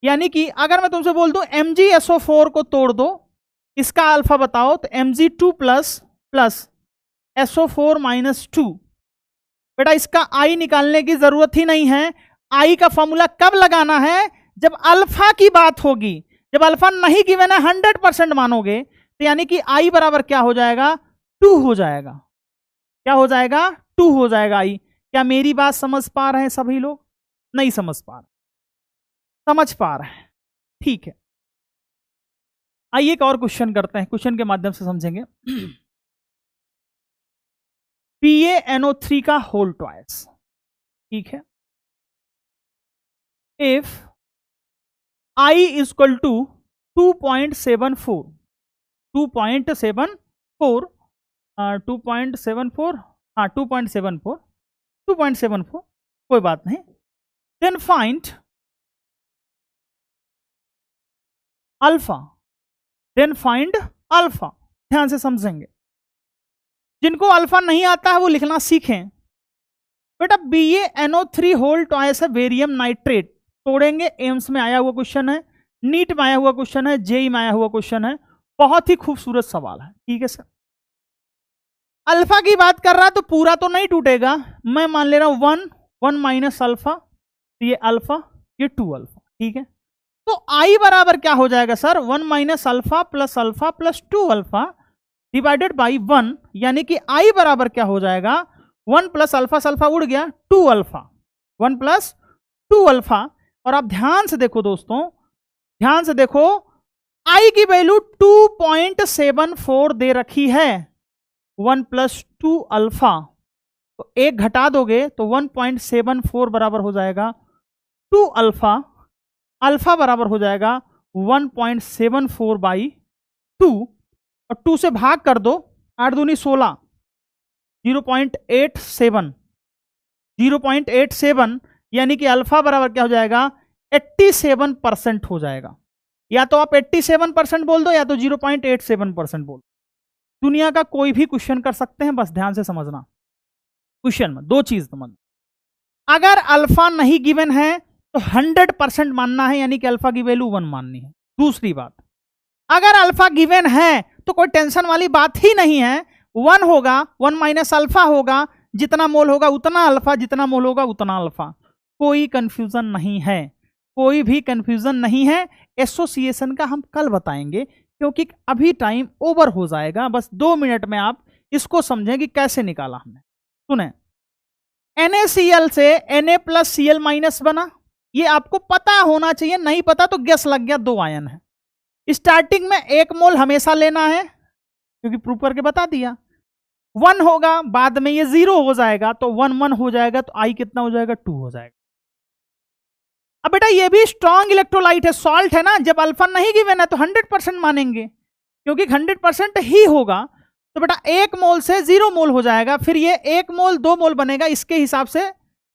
यानी कि अगर मैं तुमसे बोल दूं MgSO4 को तोड़ दो, इसका अल्फा बताओ, तो Mg2 प्लस SO4 माइनस 2, बेटा इसका आई निकालने की जरूरत ही नहीं है। आई का फॉर्मूला कब लगाना है, जब अल्फा की बात होगी, जब अल्फा नहीं गिवन है 100% मानोगे, तो यानी कि आई बराबर क्या हो जाएगा, 2 हो जाएगा। क्या हो जाएगा, 2 हो जाएगा आई। क्या मेरी बात समझ पा रहे हैं सभी लोग, नहीं समझ पा रहे, समझ पा रहे हैं, ठीक है। आइए एक और क्वेश्चन करते हैं, क्वेश्चन के माध्यम से समझेंगे। PaNO3 का होल ट्वाइस, ठीक है, इफ I इक्वल टू 2.74, 2.74, हाँ 2.74, कोई बात नहीं, देन फाइंड अल्फा, ध्यान से समझेंगे, जिनको अल्फा नहीं आता है वो लिखना सीखें। बेटा BaNO3 होल ट्वाइस है बेरियम नाइट्रेट, तोड़ेंगे, एम्स में आया हुआ क्वेश्चन है, नीट में आया हुआ क्वेश्चन है, जेई में आया हुआ क्वेश्चन है, बहुत ही खूबसूरत सवाल है, ठीक है सर। अल्फा की बात कर रहा है तो पूरा तो नहीं टूटेगा, मैं मान ले रहा हूं 1 माइनस अल्फा, तो ये अल्फा, ये 2 अल्फा, ठीक है। तो आई बराबर क्या हो जाएगा sir, 1 minus alpha plus 2 alpha divided by 1, यानी कि आई बराबर क्या हो जाएगा, 1 प्लस अल्फा से अल्फा उड़ गया, 2 अल्फा, 1 प्लस 2 अल्फा। और आप ध्यान से देखो दोस्तों, ध्यान से देखो, आई की वैल्यू 2.74 दे रखी है, 1 प्लस 2 अल्फा, तो एक घटा दोगे तो 1.74 बराबर हो जाएगा 2 अल्फा, अल्फा बराबर हो जाएगा 1.74 बाई 2, और 2 से भाग कर दो, 8 दूनी 16, 0.87, यानी कि अल्फा बराबर क्या हो जाएगा, 87% हो जाएगा। या तो आप 87% बोल दो, या तो 0.87% बोल दो, दुनिया का कोई भी क्वेश्चन कर सकते हैं, बस ध्यान से समझना। क्वेश्चन में 2 चीज समझ, अगर अल्फा नहीं गिवन है तो 100% मानना है, यानी कि अल्फा की वैल्यू 1 माननी है। दूसरी बात, अगर अल्फा गिवन है तो कोई टेंशन वाली बात ही नहीं है, 1 होगा, 1 माइनस अल्फा होगा, जितना मोल होगा उतना अल्फा, जितना मोल होगा उतना अल्फा, कोई कंफ्यूजन नहीं है, कोई भी कंफ्यूजन नहीं है। एसोसिएशन का हम कल बताएंगे, क्योंकि अभी टाइम ओवर हो जाएगा, बस 2 मिनट में आप इसको समझें कि कैसे निकाला हमने। सुने, NaCl से Na प्लस Cl माइनस बना, ये आपको पता होना चाहिए, नहीं पता तो गैस लग गया, 2 आयन है। स्टार्टिंग में 1 मोल हमेशा लेना है, क्योंकि प्रूव करके बता दिया, 1 होगा, बाद में ये 0 हो जाएगा, तो 1 हो जाएगा, तो आई कितना हो जाएगा, 2 हो जाएगा। अब बेटा ये भी स्ट्रॉन्ग इलेक्ट्रोलाइट है, सॉल्ट है ना, जब अल्फा नहीं गिवन है तो 100% मानेंगे, क्योंकि 100% ही होगा, तो बेटा 1 मोल से 0 मोल हो जाएगा, फिर ये 1 मोल 2 मोल बनेगा, इसके हिसाब से,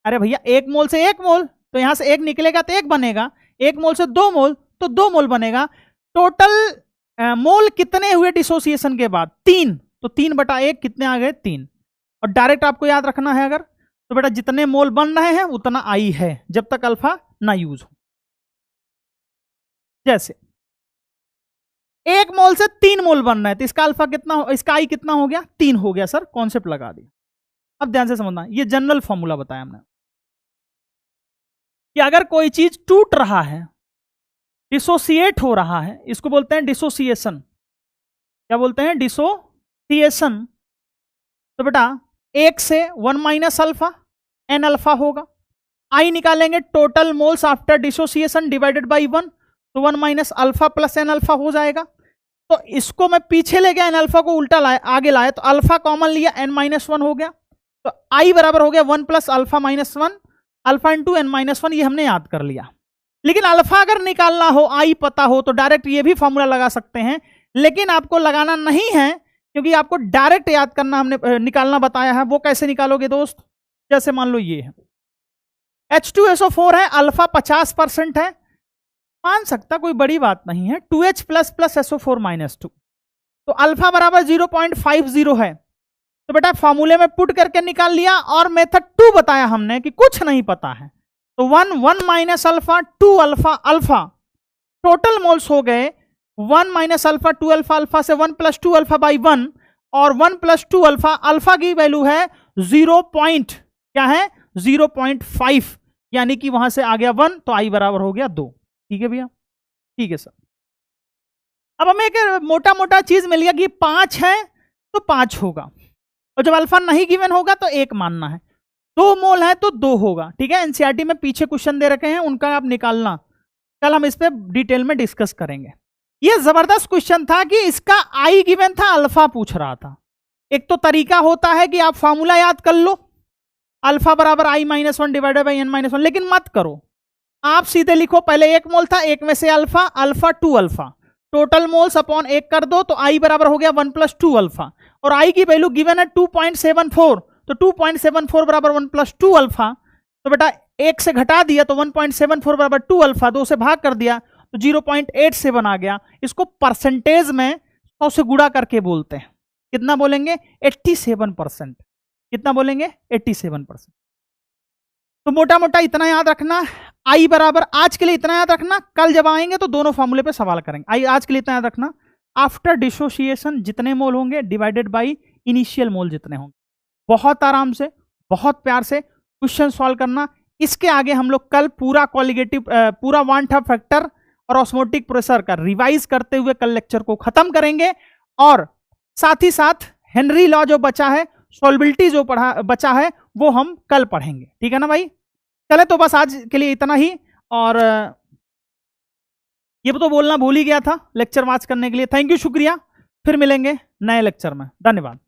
अरे भैया 1 मोल से 1 मोल, तो यहां से 1 निकलेगा तो 1 बनेगा, 1 मोल से 2 मोल तो 2 मोल बनेगा। टोटल मोल कितने हुए डिसोसिएशन के बाद, 3, तो 3/1 कितने आ गए, 3। और डायरेक्ट आपको याद रखना है, अगर तो बेटा जितने मोल बन रहे हैं उतना आई है, जब तक अल्फा ना यूज हो। जैसे 1 मोल से 3 मोल बन रहा है, तो इसका अल्फा कितना, इसका आई कितना हो गया, 3 हो गया सर, कॉन्सेप्ट लगा दिया। अब ध्यान से समझना, ये जनरल फॉर्मूला बताया हमने कि अगर कोई चीज टूट रहा है, डिसोसिएट हो रहा है, इसको बोलते हैं डिसोसिएशन। क्या बोलते हैं, डिसोसिएशन। तो बेटा 1 से 1 माइनस अल्फा, एन अल्फा होगा। आई निकालेंगे total moles after dissociation divided by 1, तो 1 minus alpha plus N alpha हो जाएगा। तो इसको मैं पीछे ले गया, एन अल्फा को उल्टा लाया, आगे लाया, तो अल्फा कॉमन लिया, एन माइनस 1 हो गया। तो आई बराबर हो गया 1 plus alpha minus 1, alpha into N minus 1, ये हमने याद कर लिया। लेकिन अल्फा अगर निकालना हो, आई पता हो, तो डायरेक्ट ये भी फॉर्मूला लगा सकते हैं, लेकिन आपको लगाना नहीं है, क्योंकि आपको डायरेक्ट याद करना हमने निकालना बताया है। वो कैसे निकालोगे दोस्त, जैसे मान लो ये है H2SO4 है, अल्फा 50% है, मान सकता कोई बड़ी बात नहीं है, 2H plus plus SO4 minus 2, तो अल्फा बराबर 0.50 है। तो बेटा फॉर्मूले में पुट करके निकाल लिया, और मेथड 2 बताया हमने कि कुछ नहीं पता है, तो 1 minus alpha 2 alpha alpha, total moles हो गए 1 माइनस अल्फा 2 अल्फा अल्फा से 1 प्लस 2 अल्फा बाई 1, और 1 प्लस 2 अल्फा, अल्फा की वैल्यू है 0.5, यानी कि वहां से आ गया 1, तो आई बराबर हो गया 2। ठीक है भैया, ठीक है सर। अब हमें एक मोटा मोटा चीज मिल गया कि 5 है तो 5 होगा, और जब अल्फा नहीं गिवन होगा तो 1 मानना है, 2 मोल है तो 2 होगा। ठीक है, एनसीईआरटी में पीछे क्वेश्चन दे रखे हैं, उनका आप निकालना, कल हम इस पे डिटेल में डिस्कस करेंगे। ये जबरदस्त क्वेश्चन था कि इसका आई गिवन था, अल्फा पूछ रहा था। एक तो तरीका होता है कि आप फॉर्मूला याद कर लो, अल्फा बराबर I minus 1 divided by N minus 1, लेकिन मत करो, आप सीधे लिखो, पहले 1 मोल था, 1 में से alpha, alpha 2 alpha, total moles upon 1 कर दो, तो आई बराबर हो गया 1 प्लस 2 अल्फा, और आई की वैल्यू गिवन है 2.74, तो 2.74 बराबर 1 प्लस 2 अल्फा, तो बेटा 1 से घटा दिया तो 1.74 बराबर 2 अल्फा, 2 से भाग कर दिया तो 0.87 आ गया। इसको परसेंटेज में 100 से गुणा करके बोलते हैं, कितना बोलेंगे, 87%। कितना बोलेंगे, 87%। तो मोटा मोटा इतना याद रखना, आई बराबर, आज के लिए इतना याद रखना, कल जब आएंगे तो दोनों फॉर्मूले पे सवाल करेंगे। आई आज के लिए इतना याद रखना, आफ्टर डिसोसिएशन जितने मोल होंगे डिवाइडेड बाई इनिशियल मोल जितने होंगे। बहुत आराम से, बहुत प्यार से क्वेश्चन सॉल्व करना। इसके आगे हम लोग कल पूरा कॉलिगेटिव, पूरा वान टफ फैक्टर और ऑस्मोटिक प्रेशर का रिवाइज करते हुए कल लेक्चर को खत्म करेंगे, और साथ ही साथ हेनरी लॉ जो बचा है, सॉल्बिलिटी जो बचा है, वो हम कल पढ़ेंगे। ठीक है ना भाई, चले तो बस आज के लिए इतना ही। और ये तो बोलना भूल ही गया था लेक्चर वॉच करने के लिए। थैंक यू, शुक्रिया, फिर मिलेंगे नए लेक्चर में, धन्यवाद।